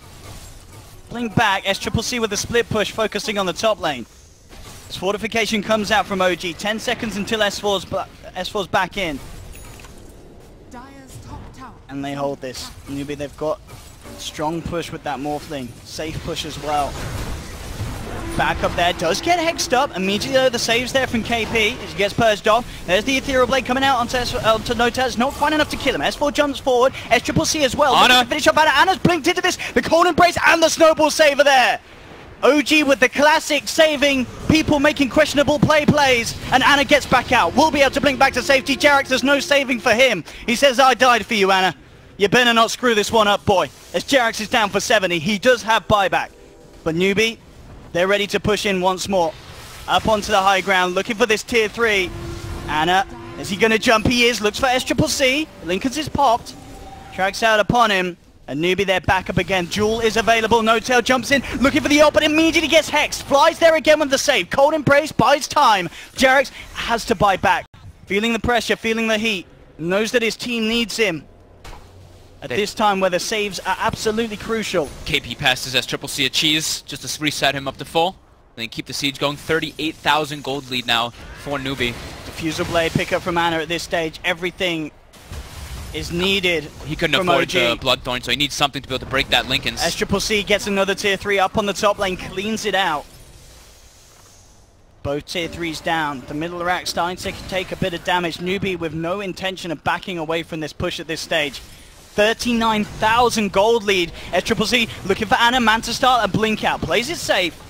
Blink back. CCC with the split push, focusing on the top lane. This fortification comes out from OG. 10 seconds until S4's back in. And they hold this. NewBee, they've got strong push with that Morphling. Safe push as well. Back up there. Does get hexed up. Immediately though, the saves there from KP as he gets purged off. There's the Ethereal Blade coming out onto No-Tail. Not quite enough to kill him. S4 jumps forward. CCC as well. Ana. Finish up Ana. Ana's blinked into this. The Cold Embrace and the Snowball Saver there. OG with the classic saving people making questionable plays, and Ana gets back out. Will be able to blink back to safety. Jerax, there's no saving for him. He says, I died for you, Ana. You better not screw this one up, boy. As Jerax is down for 70, he does have buyback. But NewBee, they're ready to push in once more. Up onto the high ground, looking for this tier 3. Anna, is he going to jump? He is. Looks for SCCC. Lincoln's is popped. Tracks out upon him. And NewBee, they're back up again. Jewel is available. No Tail jumps in, looking for the ult, but immediately gets hexed. Flies there again with the save. Cold Embrace buys time. Jerax has to buy back. Feeling the pressure, feeling the heat. Knows that his team needs him. At this time where the saves are absolutely crucial. KP passes SCCC a cheese just to reset him up to full. Then keep the siege going. 38,000 gold lead now for NewBee. Diffusal Blade pickup from Anna at this stage. Everything is needed. He couldn't afford the Bloodthorn, so he needs something to be able to break that Lincoln's. SCCC gets another tier 3 up on the top lane, cleans it out. Both tier 3s down. The middle rack starting to take a bit of damage. NewBee with no intention of backing away from this push at this stage. 39,000 gold lead. SCCC looking for Anna, Manta start and blink out. Plays it safe.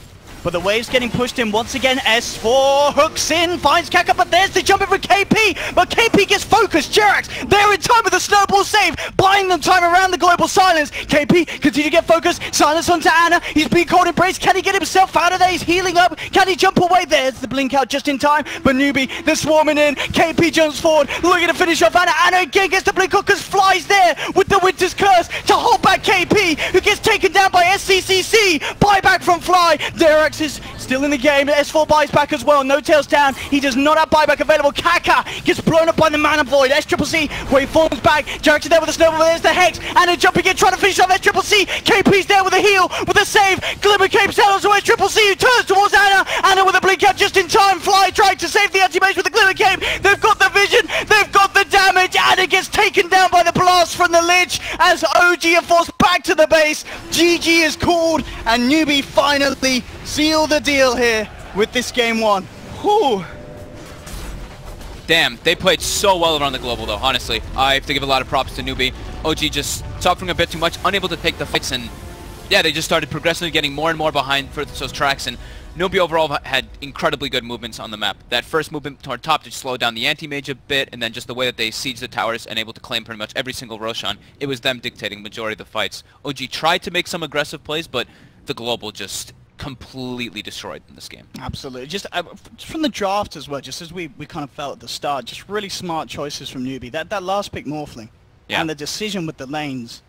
But the wave's getting pushed in once again. S4 hooks in, finds Kaka, but there's the jump in for KP. But KP gets focused. Jerax, they're in time with the snowball save, buying them time around the global silence. KP continue to get focused. Silence onto Anna. He's being caught in brace. Can he get himself out of there? He's healing up. Can he jump away? There's the blink out just in time. But NewBee, they're swarming in. KP jumps forward, looking to finish off Anna. Anna again gets the blink out because flies there with the Winter's Curse to hold back KP, who gets taken down by SCCC. Buyback from Fly. Jerax is still in the game. S4 buys back as well. No Tails down. He does not have buyback available. Kaka gets blown up by the Mana Void. SCCC wave forms back. Jerax is there with the snowball. There's the Hex. And a jump again trying to finish off SCCC. KP's there with a heal, with a save. Glimmer Cape settles to SCCC, who turns towards Anna. Anna with a blink out just in time. Fly trying to save the anti-mage with the Glimmer Cape. They've got the vision. They've got the damage. Anna gets taken down by the blast from the Lich as OG are forced back to the base. GG is called, and NewBee finally seal the deal here with this game 1. Whew. Damn, they played so well around the global though, honestly. I have to give a lot of props to NewBee. OG just suffering a bit too much, unable to take the fights, and yeah, they just started progressively getting more and more behind for those tracks, and NewBee overall had incredibly good movements on the map. That first movement toward top to slow down the anti-mage a bit, and then just the way that they siege the towers and able to claim pretty much every single Roshan, it was them dictating majority of the fights. OG tried to make some aggressive plays, but the global just completely destroyed in this game. Absolutely. Just from the draft as well, just as we kind of felt at the start, just really smart choices from NewBee. That last pick Morphling, yeah, and the decision with the lanes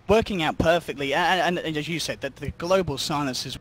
working out perfectly, and as you said, that the global silence is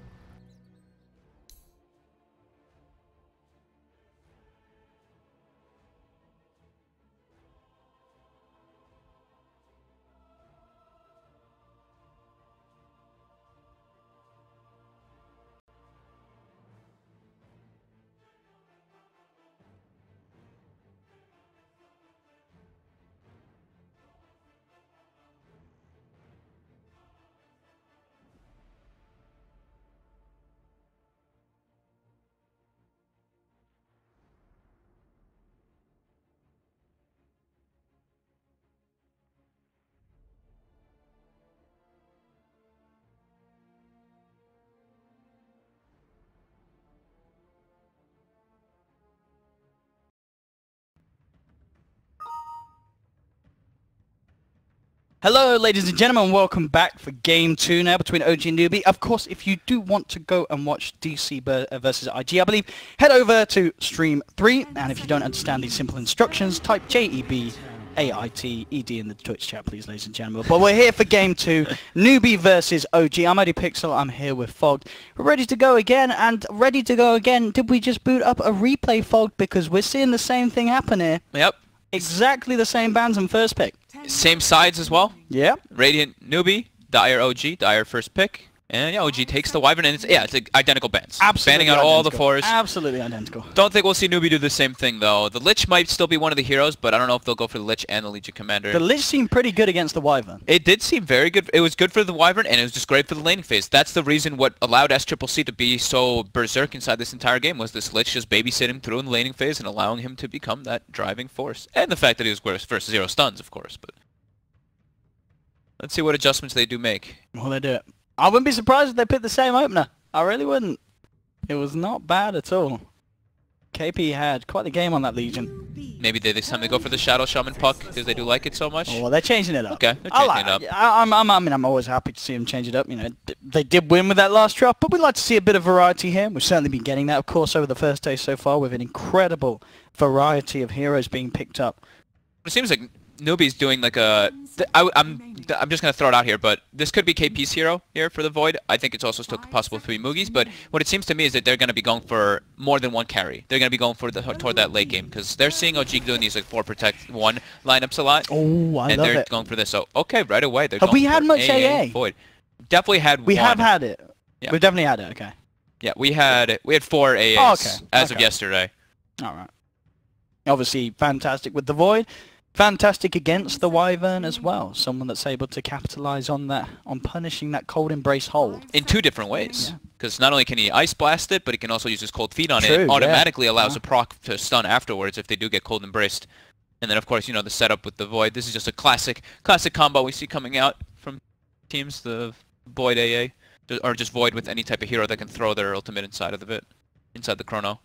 Hello ladies and gentlemen, welcome back for game 2 now between OG and NewBee. Of course, if you do want to go and watch DC versus IG, I believe, head over to stream 3, and if you don't understand these simple instructions, type JEBAITED in the Twitch chat, please, ladies and gentlemen. But we're here for game 2, NewBee versus OG. I'm Eddie Pixel, I'm here with Fogged. We're ready to go again, and ready to go again. Did we just boot up a replay, Fogged? Because we're seeing the same thing happen here. Yep. Exactly the same bans on first pick. Same sides as well. Yeah. Radiant NewBee, Dire OG, Dire first pick. And yeah, OG takes the Wyvern, and it's like identical bans. Absolutely banning out all the fours. Absolutely identical. Don't think we'll see NewBee do the same thing though. The Lich might still be one of the heroes, but I don't know if they'll go for the Lich and the Legion Commander. The Lich seemed pretty good against the Wyvern. It did seem very good. It was good for the Wyvern, and it was just great for the laning phase. That's the reason what allowed SCCC to be so berserk inside this entire game, was this Lich just babysitting through in the laning phase and allowing him to become that driving force. And the fact that he was first 0 stuns, of course. But let's see what adjustments they do make. Well, they do it. I wouldn't be surprised if they picked the same opener. I really wouldn't. It was not bad at all. KP had quite the game on that Legion. Maybe this time they go for the Shadow Shaman puck because they do like it so much. Oh, well, they're changing it up. Okay, they're changing it up. I mean, I'm always happy to see them change it up. You know, they did win with that last drop, but we'd like to see a bit of variety here. We've certainly been getting that, of course, over the first day so far, with an incredible variety of heroes being picked up. It seems like NewBee's doing like a... I'm just gonna throw it out here, but this could be KP's hero here for the Void. I think it's also still possible to be Moogie's, but what it seems to me is that they're gonna be going for more than one carry. They're gonna be going for toward that late game because they're seeing OG doing these like 4 protect 1 lineups a lot. Oh, I and love they're it. going for this. So okay, right away they're. Have we had much AA? Void. Definitely had one. We have had it. Yeah. We've definitely had it. Okay. Yeah, we had 4 AAs as of yesterday. All right. Obviously, fantastic with the Void. Fantastic against the Wyvern as well. Someone that's able to capitalize on that, on punishing that Cold Embrace hold. In 2 different ways. Because not only can he Ice Blast it, but he can also use his Cold Feet on it. True, Automatically allows a proc to stun afterwards if they do get Cold Embraced. And then, of course, you know, the setup with the Void. This is just a classic combo we see coming out from teams, the Void AA. Or just Void with any type of hero that can throw their ultimate inside of it, inside the Chrono.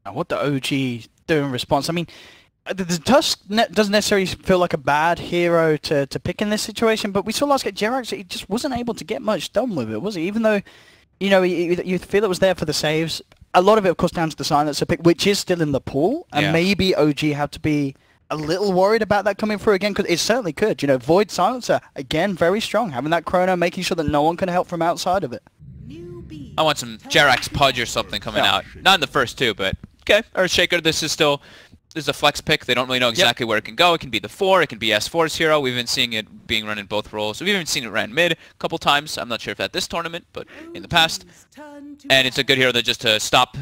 Now, what the OG do in response? I mean, the Tusk doesn't necessarily feel like a bad hero to pick in this situation, but we saw last game Jerax, he just wasn't able to get much done with it, was he? Even though, you know, you feel it was there for the saves. A lot of it, of course, down to the silencer pick, which is still in the pool, and maybe OG have to be a little worried about that coming through again, because it certainly could. You know, Void Silencer, again, very strong. Having that Chrono, making sure that no one can help from outside of it. I want some Jerax Pudge or something coming out. Not in the first 2, but okay. Earthshaker, this is a flex pick. They don't really know exactly where it can go. It can be the 4, it can be S4's hero. We've been seeing it being run in both roles. We've even seen it ran mid a couple times. I'm not sure if at this tournament, but in the past. And it's a good hero that just to stop,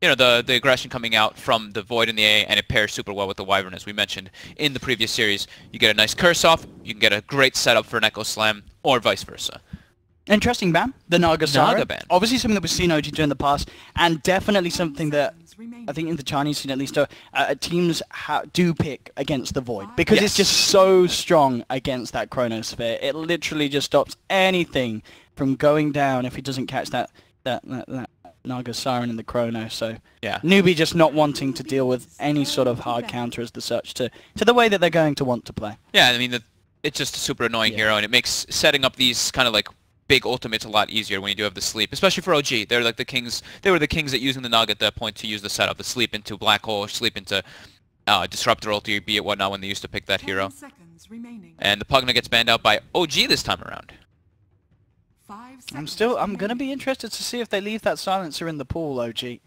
you know, the aggression coming out from the Void and the A, and it pairs super well with the Wyvern, as we mentioned in the previous series. You get a nice curse off, you can get a great setup for an Echo Slam, or vice versa. Interesting ban, the Naga Siren. Naga ban. Obviously something that we've seen OG do in the past, and definitely something that I think in the Chinese scene at least teams do pick against the Void, because it's just so strong against that Chronosphere. It literally just stops anything from going down if he doesn't catch that Naga Siren in the Chrono. So NewBee just not wanting to deal with any sort of hard counter as the such to the way that they're going to want to play. Yeah, I mean, it's just a super annoying hero, and it makes setting up these kind of like big ultimates a lot easier when you do have the sleep, especially for OG. They're like the kings. They were the kings at using the Naga at that point to use the setup, the sleep into Black Hole, sleep into Disruptor ulti, be it whatnot, when they used to pick that hero. And the Pugna gets banned out by OG this time around. I'm gonna be interested to see if they leave that silencer in the pool, OG,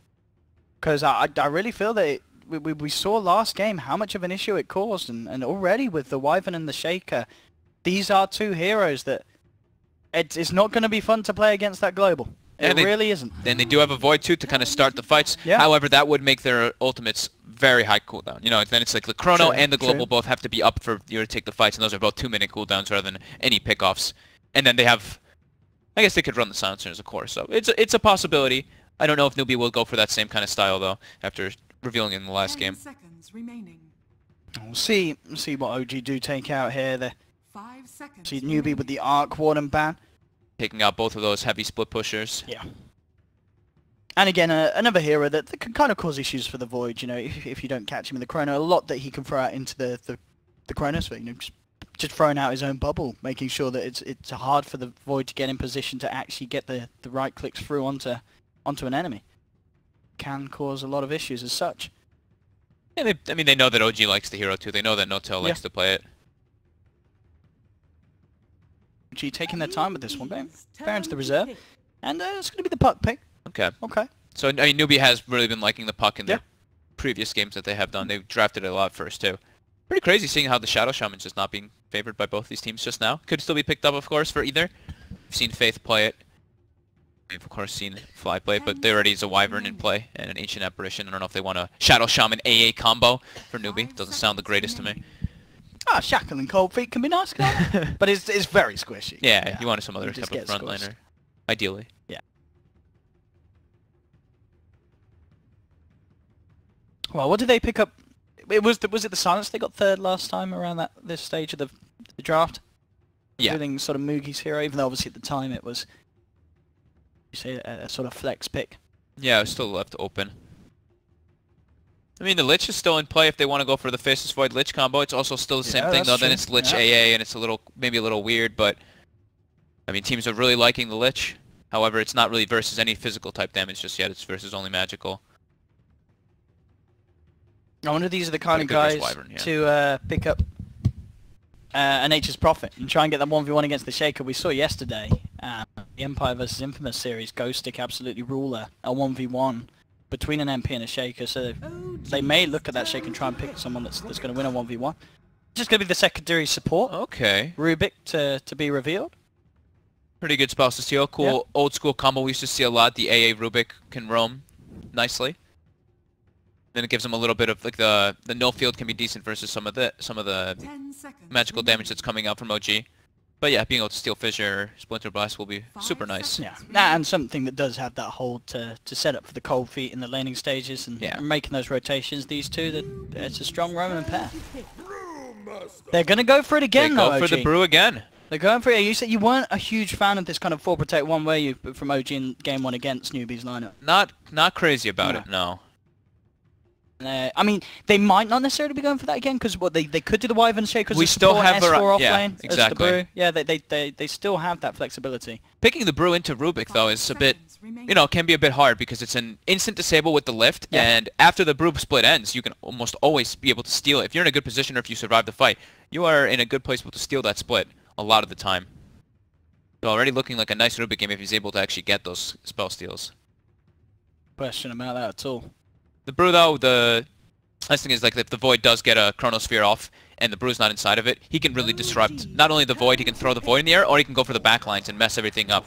because I really feel that we saw last game how much of an issue it caused, and already with the Wyvern and the Shaker, these are 2 heroes that it's not going to be fun to play against that global. It really isn't. And they do have a Void too to kind of start the fights. However, that would make their ultimates very high cooldown. You know, then it's like the Chrono and the global both have to be up for you to take the fights, and those are both 2-minute cooldowns rather than any pickoffs. And then they have, I guess they could run the silencers, of course. So it's a possibility. I don't know if NewBee will go for that same kind of style though after revealing it in the last game. We'll see what OG do take out here. See NewBee with the Arc Warden ban. Taking out both of those heavy split pushers. Yeah. And again, another hero that can kind of cause issues for the Void, you know, if you don't catch him in the Chrono. A lot that he can throw out into the Chronosphere, you know, just throwing out his own bubble, making sure that it's hard for the Void to get in position to actually get the right clicks through onto an enemy. Can cause a lot of issues as such. Yeah, I mean, they know that OG likes the hero too. They know that No-Tail likes to play it. OG taking their time with this one, fair into the reserve, and it's going to be the puck pick. Okay. Okay. So I mean, NewBee has really been liking the puck in the previous games that they have done. They've drafted it a lot first too. Pretty crazy seeing how the Shadow Shaman's just not being favored by both these teams just now. Could still be picked up, of course, for either. We've seen Faith play it. We've, of course, seen Fly play it, but there already is a Wyvern in play and an Ancient Apparition. I don't know if they want a Shadow Shaman AA combo for NewBee. Doesn't sound the greatest to me. Ah, Shackle and Cold Feet can be nice, can't it? But it's very squishy. Yeah, you wanted some other type of frontliner, ideally. Yeah. Well, what did they pick up? Was it the Silence they got third last time around this stage of the draft? Yeah. Including sort of Moogie's hero, even though obviously at the time it was, you say, a sort of flex pick. Yeah, it was still left open. I mean, the Lich is still in play if they want to go for the Faceless Void Lich combo. It's also still the same thing, though. Then it's Lich AA, and it's maybe a little weird, but I mean, teams are really liking the Lich. However, it's not really versus any physical type damage just yet. It's versus only magical. I wonder if these are the kind of guys to pick up a Nature's Prophet and try and get that 1v1 against the Shaker. We saw yesterday, the Empire vs Infamous series, Ghostic absolutely ruler a 1v1 between an MP and a Shaker, so they may look at that Shaker and try and pick someone that's going to win a 1v1. Just going to be the secondary support. Okay. Rubik to be revealed. Pretty good spells to steal. Cool old school combo we used to see a lot. The AA Rubik can roam nicely. Then it gives him a little bit of like the null field can be decent versus some of the magical damage that's coming out from OG. But yeah, being able to steal Fissure or Splinter Blast will be super nice. Yeah, and something that does have that hold to set up for the cold feet in the laning stages and making those rotations. These two, it's a strong Roman pair. They're gonna go for it again, though. They go for the brew again. They're going for it. You said you weren't a huge fan of this kind of 4 protect 1, were you, from OG in game 1 against NewBee's lineup? Not crazy about it, no. I mean, they might not necessarily be going for that again because they could do the Wyvern Shaker as we still have S4 yeah, offlane, exactly. as the brew. Yeah, they still have that flexibility. Picking the brew into Rubik though is a bit, can be a bit hard because it's an instant disable with the lift, and after the brew split ends, you can almost always be able to steal it. If you're in a good position or if you survive the fight, you are in a good place to steal that split a lot of the time. So already looking like a nice Rubik game if he's able to actually get those spell steals. Question about that at all. The brew though, the nice thing is like if the Void does get a Chronosphere off and the brew's not inside of it, he can really disrupt not only the Void, he can throw the Void in the air, or he can go for the backlines and mess everything up.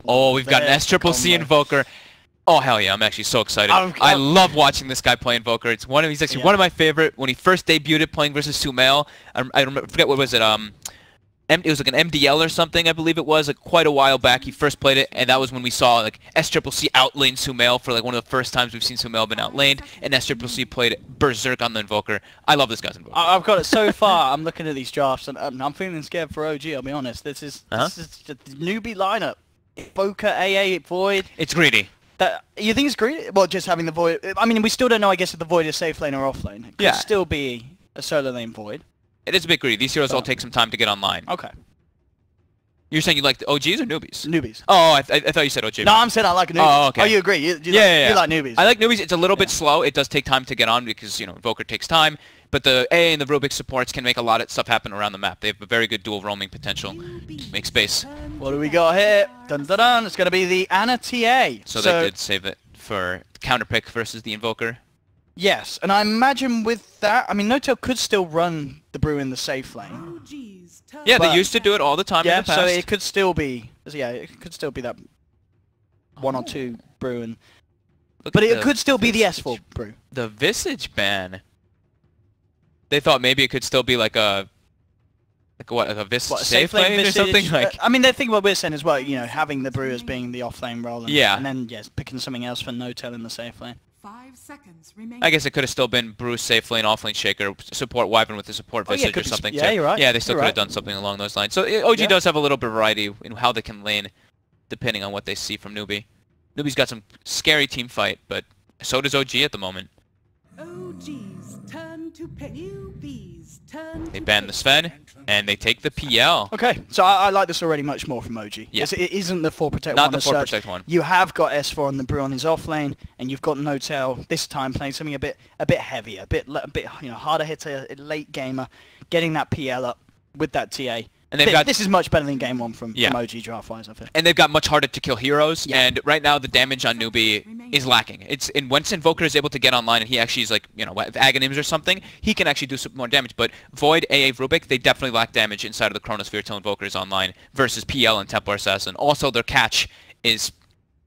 Oh, we've got an SCCC Invoker. Oh hell yeah, I'm actually so excited. I love watching this guy play Invoker. He's actually one of my favorite. When he first debuted playing versus Sumail, I forget what was it, it was like an MDL or something, I believe it was, like quite a while back. He first played it, and that was when we saw like SCCC outlane Sumail for like one of the first times we've seen Sumail been outlaned, and SCCC played Berserk on the Invoker. I love this guy's Invoker. I've got it so far. I'm looking at these drafts, and I'm feeling scared for OG. I'll be honest. This is the NewBee lineup. Invoker, AA, Void. It's greedy. You think it's greedy? Well, just having the Void. I mean, we still don't know, I guess, if the Void is safe lane or off lane. It could still be a solo lane Void. It is a bit greedy. These heroes all take some time to get online. Okay. You're saying you like the OGs or newbies? Newbies. Oh, I thought you said OG. No, I'm saying I like newbies. Oh, okay. Oh, you agree? You like newbies. I like newbies. It's a little bit slow. It does take time to get on because, Invoker takes time. But the A and the Rubik supports can make a lot of stuff happen around the map. They have a very good dual roaming potential. Make space. What do we got here? Dun dun dun. It's going to be the Ana TA. So they did save it for counter pick versus the Invoker. Yes, and I imagine with that, I mean, No-Tail could still run the brew in the safe lane. Yeah, they used to do it all the time in the past. So it could still be, it could still be that 1 or 2 brew, and but it could still be the S4 brew. The Visage ban. They thought maybe it could still be like a Visage safe lane or something like. I mean, they think what we're saying as well. Having the brew as being the off lane role, and then picking something else for No-Tail in the safe lane. 5 seconds remaining. I guess it could have still been Bruce safe lane, off lane Shaker, support Wyvern with the support Visage or something. Yeah, you're right. Yeah, they still could have done something along those lines. So OG does have a little bit of variety in how they can lane, depending on what they see from NewBee. NewBee's got some scary team fight, but so does OG at the moment. OG's turn to pick. NewBee's turn. They ban the Sven, and they take the PL. Okay, so I like this already much more from OG. Yeah. It isn't the 4 protect one. Not the 4 protect one. You have got S4 on the brew on his off lane, and you've got No-Tail this time playing something a bit heavier, a bit harder hitter, late gamer, getting that PL up with that TA. And this is much better than game 1 from OG draft-wise, I feel. And they've got much harder to kill heroes, and right now the damage on NewBee is lacking. Once Invoker is able to get online and he actually is like, with Aghanims or something, he can actually do some more damage. But Void, AA, Rubik, they definitely lack damage inside of the Chronosphere till Invoker is online versus PL and Templar Assassin. Also, their catch is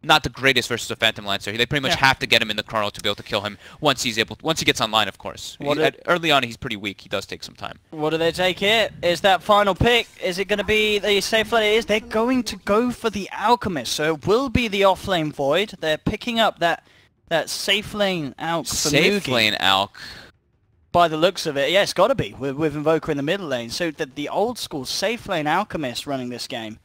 not the greatest versus a Phantom Lancer. They pretty much have to get him in the Chrono to be able to kill him once he gets online, of course. Early on, he's pretty weak. He does take some time. What do they take here? Is that final pick? Is it going to be the safe lane? It is. They're going to go for the Alchemist, so it will be the off-lane Void. They're picking up that safe lane Alch for Safe lane Alch. By the looks of it, yeah, it's got to be with Invoker in the middle lane. So the old school safe lane Alchemist running this game.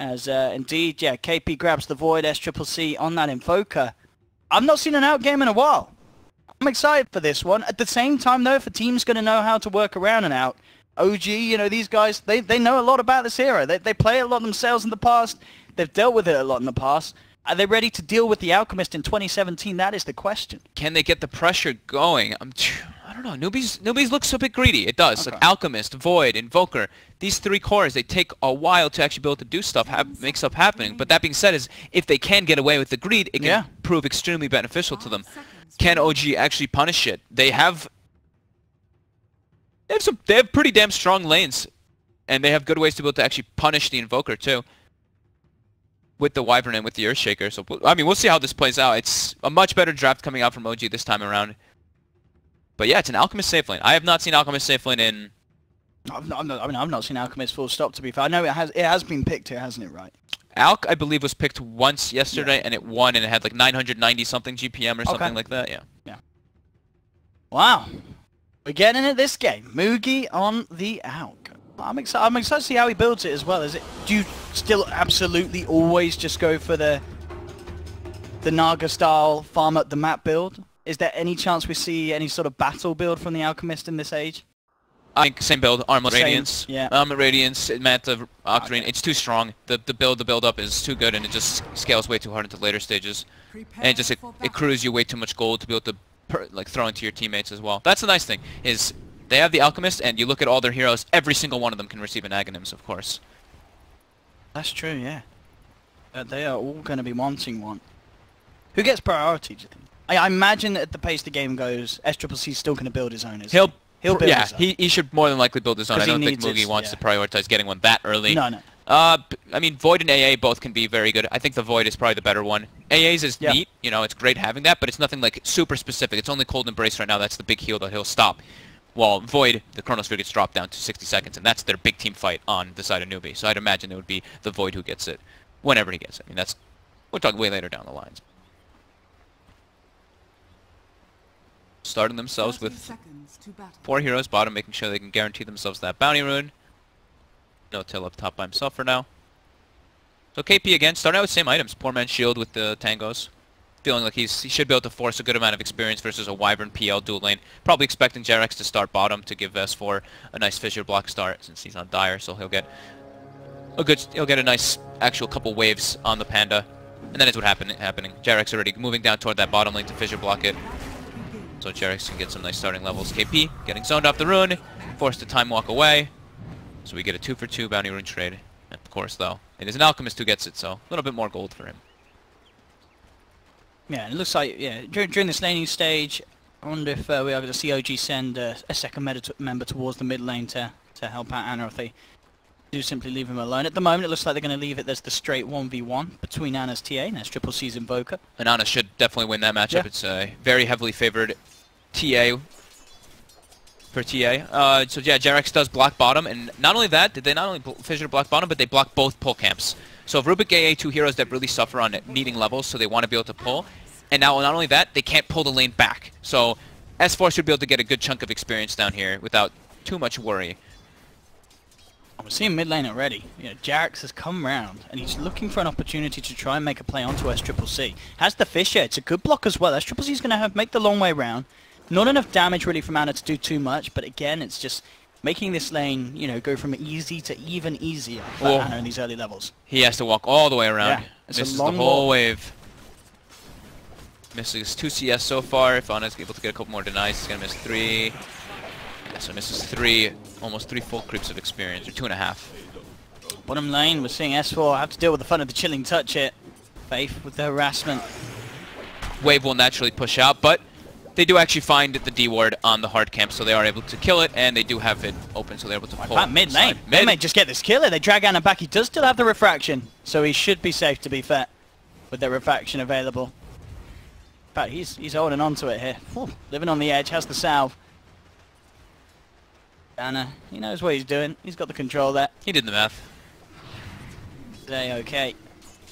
As indeed, KP grabs the Void, SCCC on that Invoker. I've not seen an outgame in a while. I'm excited for this one. At the same time, though, if a team's going to know how to work around and out, OG, you know, these guys, they know a lot about this hero. They play a lot themselves in the past. They've dealt with it a lot in the past. Are they ready to deal with the Alchemist in 2017? That is the question. Can they get the pressure going? I don't know. NewBee's looks a bit greedy. It does. Okay. Like Alchemist, Void, Invoker. These 3 cores, they take a while to actually be able to do stuff, make stuff happening. But that being said, is if they can get away with the greed, it can prove extremely beneficial to them. Can OG actually punish it? They have pretty damn strong lanes, and they have good ways to be able to actually punish the Invoker too, with the Wyvern and with the Earthshaker. So I mean, we'll see how this plays out. It's a much better draft coming out from OG this time around. But yeah, it's an Alchemist safe lane. I have not seen Alchemist safe lane in... I've not seen Alchemist full stop, to be fair. I know it has been picked here, hasn't it, right? Alch, I believe, was picked once yesterday, and it won, and it had like 990-something GPM or something like that, yeah. Wow. We're getting into this game. Mugi on the Alch. I'm excited to see how he builds it as well. Do you still absolutely always just go for the Naga-style farm up the map build? Is there any chance we see any sort of battle build from the Alchemist in this age? I think same build, Armlet Radiance. Yeah. Armlet Radiance, Manta, Octarine. Okay. It's too strong. The build up is too good, and it just scales way too hard into later stages. And it accrues you way too much gold to be able to throw into your teammates as well. That's the nice thing, is they have the Alchemist, and you look at all their heroes, every single one of them can receive an Aghanims, of course. That's true, yeah. They are all going to be wanting one. Who gets priority, do you think? I imagine that at the pace the game goes, SCCC is still going to build his own. He'll build his own. He should more than likely build his own. I don't think Mugi wants to prioritize getting one that early. No. I mean, Void and AA both can be very good. I think the Void is probably the better one. AA's is neat, you know, it's great having that, but it's nothing like super specific. It's only Cold Embrace right now. That's the big heal that he'll stop. While Void, the Chronosphere gets dropped down to 60 seconds, and that's their big team fight on the side of NewBee. So I'd imagine it would be the Void who gets it, whenever he gets it. I mean, we'll talk way later down the lines. Starting themselves with 4 heroes bottom, making sure they can guarantee themselves that bounty rune. No Till up top by himself for now. So KP again, starting out with same items. Poor man's shield with the tangos. Feeling like he should be able to force a good amount of experience versus a Wyvern PL dual lane. Probably expecting JerAx to start bottom to give S4 a nice Fissure block start since he's on Dire, so he'll get a nice actual couple waves on the Panda. And then it's what happening. JerAx already moving down toward that bottom lane to Fissure block it. So JerAx can get some nice starting levels. KP getting zoned off the rune, forced to time walk away. So we get a 2-for-2 bounty rune trade. And of course, though, it is an Alchemist who gets it, so a little bit more gold for him. Yeah, it looks like, during this laning stage, I wonder if we are going to see OG send a second member towards the mid lane to help out Ana, if they do simply leave him alone. At the moment, it looks like they're going to leave it. There's the straight 1v1 between Ana's TA and SCCC's Invoker. And Ana should definitely win that matchup. Yeah. It's a very heavily favored TA for TA. So yeah, JerAx does block bottom, and not only that, did they not only Fissure block bottom, but they block both pull camps. So if Rubik AA, 2 heroes that really suffer on needing levels, so they want to be able to pull. And now, not only that, they can't pull the lane back. So S4 should be able to get a good chunk of experience down here without too much worry. We're seeing mid lane already. JerAx has come round, and he's looking for an opportunity to try and make a play onto SCCC. Has the Fissure. It's a good block as well. SCCC is going to make the long way round. Not enough damage really from Ana to do too much, but again, it's just making this lane, go from easy to even easier for Ana in these early levels. He has to walk all the way around. Yeah, misses the whole wave. Misses 2 CS so far. If Ana's able to get a couple more denies, he's going to miss 3. Yeah, so misses 3, almost 3 full creeps of experience, or 2.5. Bottom lane, we're seeing S4 have to deal with the fun of the chilling touch here. Faith with the harassment. Wave will naturally push out, but they do actually find the D ward on the hard camp, so they are able to kill it, and they do have it open, so they're able to pull. Mid lane. They may just get this killer. They drag Ana back. He does still have the refraction, so he should be safe, to be fair, with the refraction available. In fact, he's holding on to it here. Whew. Living on the edge, has the salve. Ana, he knows what he's doing. He's got the control there. He did the math. Okay.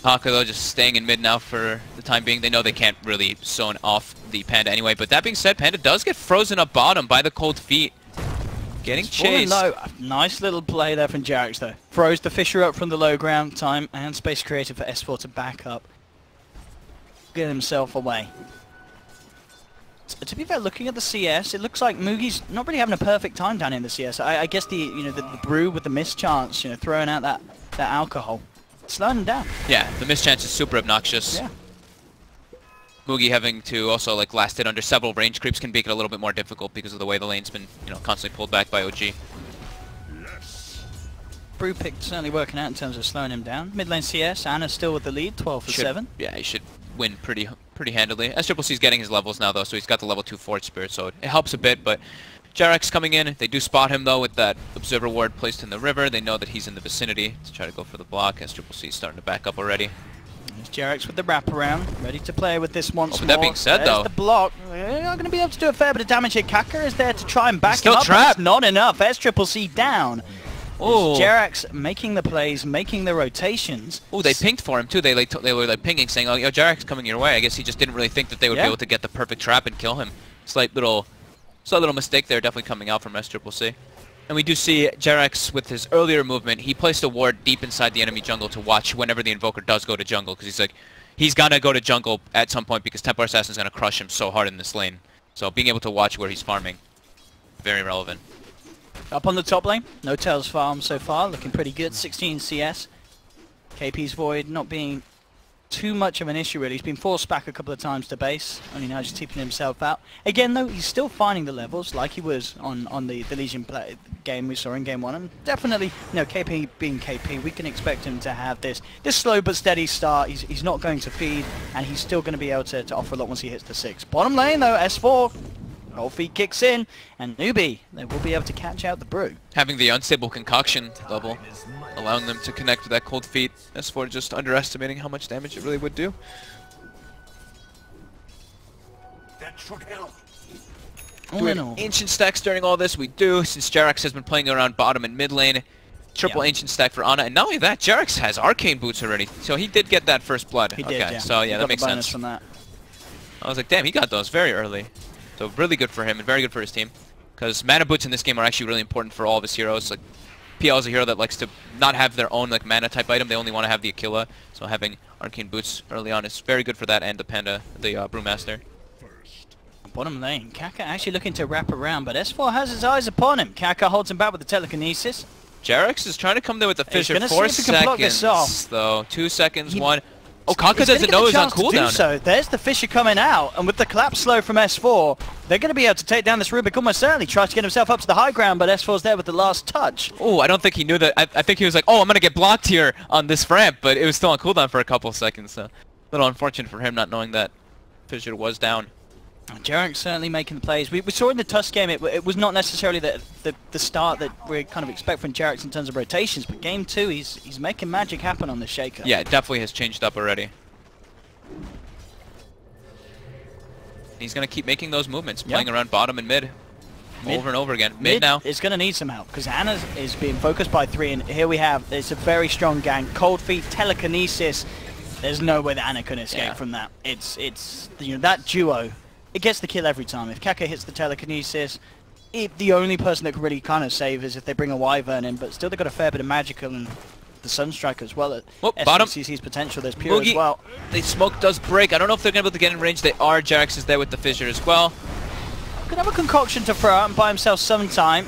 Haka, though, just staying in mid now for the time being. They know they can't really zone off the Panda anyway. But that being said, Panda does get frozen up bottom by the cold feet. Getting chased. Nice little play there from JerAx, though. Froze the Fissure up from the low ground. Time and space created for S4 to back up. Get himself away. To be fair, looking at the CS, it looks like Mugi's not really having a perfect time down in the CS. I guess the brew with the mischance, throwing out that alcohol, slowing him down. Yeah, the mischance is super obnoxious. Yeah. Mugi having to also like last hit under several range creeps can make it a little bit more difficult because of the way the lane's been constantly pulled back by OG. Brew pick certainly working out in terms of slowing him down. Mid lane CS, Anna's still with the lead, 12 for 7. Yeah, he should win pretty handily. SCC's getting his levels now though, so he's got the level 2 Forge Spirit, so it helps a bit, but JerAx coming in, they do spot him though with that Observer Ward placed in the river. They know that he's in the vicinity to try to go for the block. SCC's starting to back up already. There's JerAx with the wraparound, ready to play with this once more. With that being said though, the block. They're not going to be able to do a fair bit of damage here. Kaka is there to try and back him up, trapped. but it's not enough. SCCC down. Oh, JerAx making the plays, making the rotations. Oh, they pinged for him too. They were like pinging, saying, "Oh, JerAx coming your way." I guess he just didn't really think that they would be able to get the perfect trap and kill him. Slight little mistake there, definitely coming out from SCCC. And we do see JerAx with his earlier movement. He placed a ward deep inside the enemy jungle to watch whenever the Invoker does go to jungle, because he's like, he's gonna go to jungle at some point because Templar Assassin's gonna crush him so hard in this lane. So being able to watch where he's farming, very relevant. Up on the top lane, no Tails farm so far, looking pretty good, 16 CS. KP's Void not being too much of an issue really. He's been forced back a couple of times to base, only now just keeping himself out. Again though, he's still finding the levels like he was on the Legion game we saw in game 1. And definitely, KP being KP, we can expect him to have this slow but steady start. He's not going to feed, and he's still going to be able to offer a lot once he hits the 6. Bottom lane though, S4. Cold Feet kicks in, and NewBee, they will be able to catch out the brew. Having the unstable concoction level, allowing them to connect with that Cold Feet. S4 just underestimating how much damage it really would do. That should help. Ancient stacks during all this, we do, since JerAx has been playing around bottom and mid lane. Triple Ancient stack for Ana, and not only that, JerAx has Arcane Boots already, so he did get that first blood. He did, yeah. So yeah, that makes sense. From that. I was like, damn, he got those very early. So really good for him and very good for his team, because mana boots in this game are actually really important for all of his heroes. Like PL is a hero that likes to not have their own like mana type item; they only want to have the Aquila. So having Arcane Boots early on is very good for that, and the Panda, the Brewmaster. Bottom lane, Kaka actually looking to wrap around, but S4 has his eyes upon him. Kaka holds him back with the telekinesis. JerAx is trying to come there with the Fissure. 4 seconds though. 2 seconds. 1. Oh, Kaka doesn't know he's on cooldown. So there's the Fissure coming out, and with the collapse slow from S4, they're going to be able to take down this Rubik almost certainly. Tries to get himself up to the high ground, but S4's there with the last touch. Oh, I don't think he knew that. I think he was like, oh, I'm going to get blocked here on this ramp, but it was still on cooldown for a couple of seconds. So a little unfortunate for him not knowing that Fissure was down. JerAx certainly making the plays. We saw in the Tusk game it was not necessarily the start that we kind of expect from JerAx in terms of rotations, but game 2 he's making magic happen on the Shaker. Yeah, it definitely has changed up already. He's going to keep making those movements, playing around bottom and mid over and over again. Mid now. It's going to need some help, because Anna is being focused by 3, and here we have, it's a very strong gank. Cold Feet, Telekinesis. There's no way that Anna can escape from that. It's that duo. It gets the kill every time. If Kaka hits the Telekinesis, the only person that can really kind of save is if they bring a Wyvern in, but still they've got a fair bit of magical and the Sunstrike as well. Bottom. SCC's potential, there's Pure as well. The smoke does break. I don't know if they're going to be able to get in range. They are. JerAx is there with the Fissure as well. Could have a concoction to throw out and buy himself some time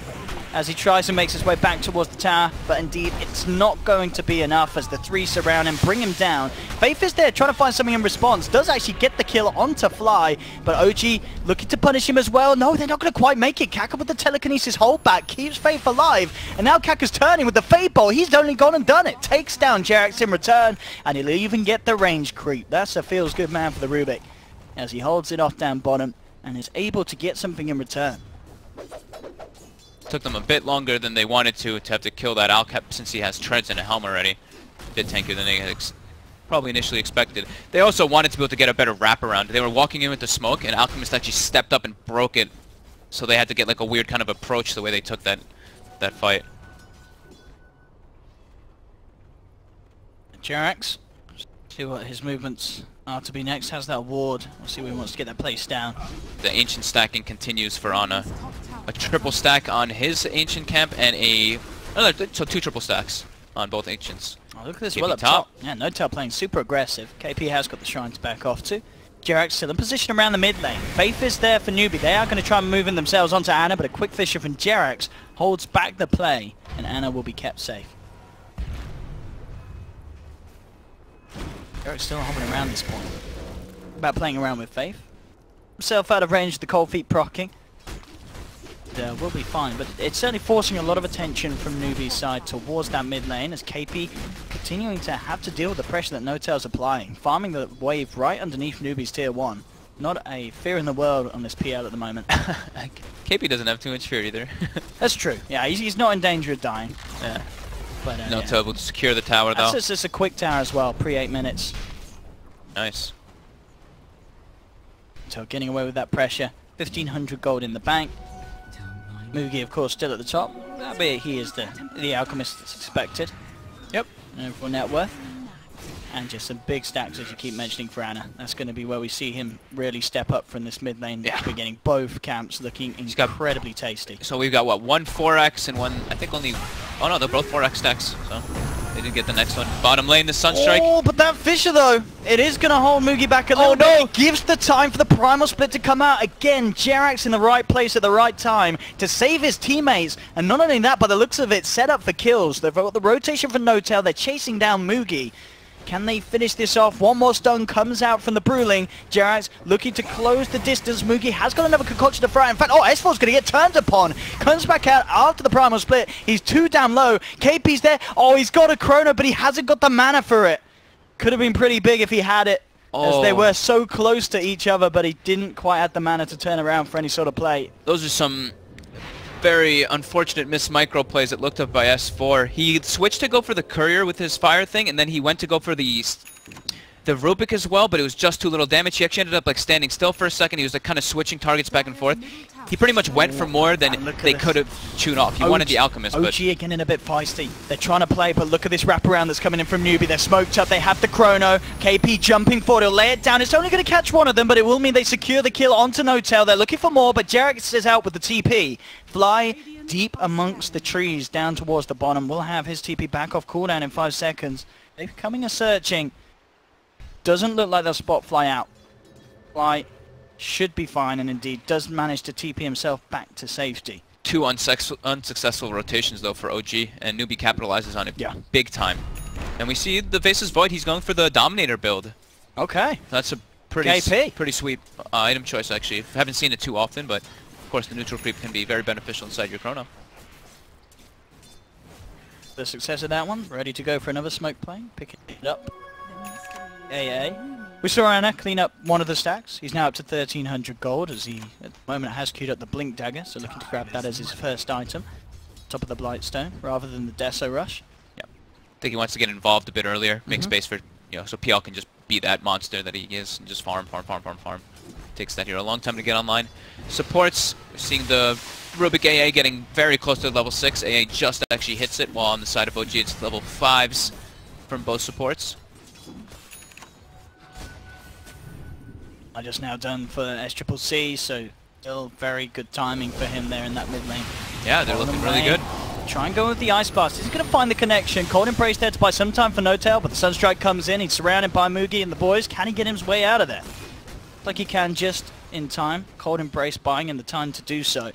as he tries and makes his way back towards the tower, but indeed it's not going to be enough as the 3 surround him, bring him down. Faith is there trying to find something in response, does actually get the kill onto Fly, but OG looking to punish him as well. No, they're not going to quite make it. Kaka with the telekinesis holdback keeps Faith alive, and now Kaka's turning with the Fade Bolt. He's only gone and done it. Takes down JerAx in return, and he'll even get the range creep. That's a feels good man for the Rubik, as he holds it off down bottom and is able to get something in return. Took them a bit longer than they wanted to have to kill that Alcap since he has treads and a helm already. A bit tankier than they had probably initially expected. They also wanted to be able to get a better wraparound. They were walking in with the smoke, and Alchemist actually stepped up and broke it, so they had to get like a weird kind of approach the way they took that fight. JerAx, see what his movements are to be next. Has that ward. We'll see where he wants to get that place down. The ancient stacking continues for Ana. A triple stack on his ancient camp and so 2 triple stacks on both ancients. Oh, look at this well up top. Yeah, No Tail playing super aggressive. KP has got the shrine to back off to. Jerax still in position around the mid lane. Faith is there for NewBee. They are going to try and move in themselves onto Ana, but a quick fissure from Jerax holds back the play, and Ana will be kept safe. Jerax still hovering around this point. About playing around with Faith. Himself out of range of the cold feet proccing. Will be fine, but it's certainly forcing a lot of attention from NewBee's side towards that mid lane as KP continuing to have to deal with the pressure that N0tail's applying, farming the wave right underneath NewBee's tier 1. Not a fear in the world on this PL at the moment. KP doesn't have too much fear either. That's true. Yeah, he's not in danger of dying. Yeah. But N0tail will secure the tower though. That's just a quick tower as well, pre 8 minutes. Nice. So getting away with that pressure. 1500 gold in the bank. Mugi, of course, still at the top, albeit he is the alchemist that's expected. Yep. For net worth. And just some big stacks, as you keep mentioning, for Ana. That's going to be where we see him really step up from this mid lane. Yeah. We're getting both camps looking incredibly tasty. So we've got, what, one 4x and one, I think only... Oh no, they're both 4x stacks, so they didn't get the next one. Bottom lane, the Sunstrike. Oh, but that Fissure, though, it is going to hold Mugi back a little bit. It gives the time for the Primal Split to come out. Again, Jerax in the right place at the right time to save his teammates. And not only that, by the looks of it, set up for kills. They've got the rotation for N0tail. They're chasing down Mugi. Can they finish this off? One more stun comes out from the Brewling. Jerax looking to close the distance. Mugi has got another concoction to throw. In fact, S4's going to get turned upon. Comes back out after the Primal Split. He's too damn low. KP's there. Oh, he's got a Chrono, but he hasn't got the mana for it. Could have been pretty big if he had it. As they were so close to each other, but he didn't quite have the mana to turn around for any sort of play. Those are some very unfortunate missed micro plays that looked up by S4. He switched to go for the courier with his fire thing, and then he went to go for the Rubik as well, but it was just too little damage. He actually ended up like standing still for a second. He was like kind of switching targets back and forth. He pretty much went for more than they could have chewed off. He wanted the Alchemist, but... OG again in a bit feisty. They're trying to play, but look at this wraparound that's coming in from NewBee. They're smoked up, they have the Chrono. KP jumping forward, he'll lay it down. It's only going to catch one of them, but it will mean they secure the kill onto N0tail. They're looking for more, but Jerax is out with the TP. Fly deep amongst the trees down towards the bottom. We'll have his TP back off cooldown in 5 seconds. They're coming a searching. Doesn't look like they'll spot Fly out. Fly should be fine, and indeed does manage to TP himself back to safety. 2 unsuccessful rotations though for OG, and NewBee capitalizes on it big time. And we see the Faceless Void, he's going for the Dominator build. Okay. That's a pretty sweet item choice actually. Haven't seen it too often, but of course the neutral creep can be very beneficial inside your Chrono. The success of that one, ready to go for another smoke play, picking it up. AA. We saw Ana clean up one of the stacks. He's now up to 1300 gold as he, at the moment, has queued up the Blink Dagger, so looking to grab that as his first item. Top of the Blightstone, rather than the Deso Rush. Yeah. I think he wants to get involved a bit earlier, make space for, so PL can just be that monster that he is, and just farm. Takes that hero a long time to get online. Supports, we're seeing the Rubik AA getting very close to level 6. AA just actually hits it, while on the side of OG it's level 5s from both supports. I just now done for SCCC, so still very good timing for him there in that mid lane. Yeah, they're looking really good. Try and go with the Ice Blast. He's going to find the connection. Cold Embrace there to buy some time for N0tail, but the Sunstrike comes in. He's surrounded by Mugi and the boys. Can he get his way out of there? Looks like he can just in time. Cold Embrace buying him the time to do so.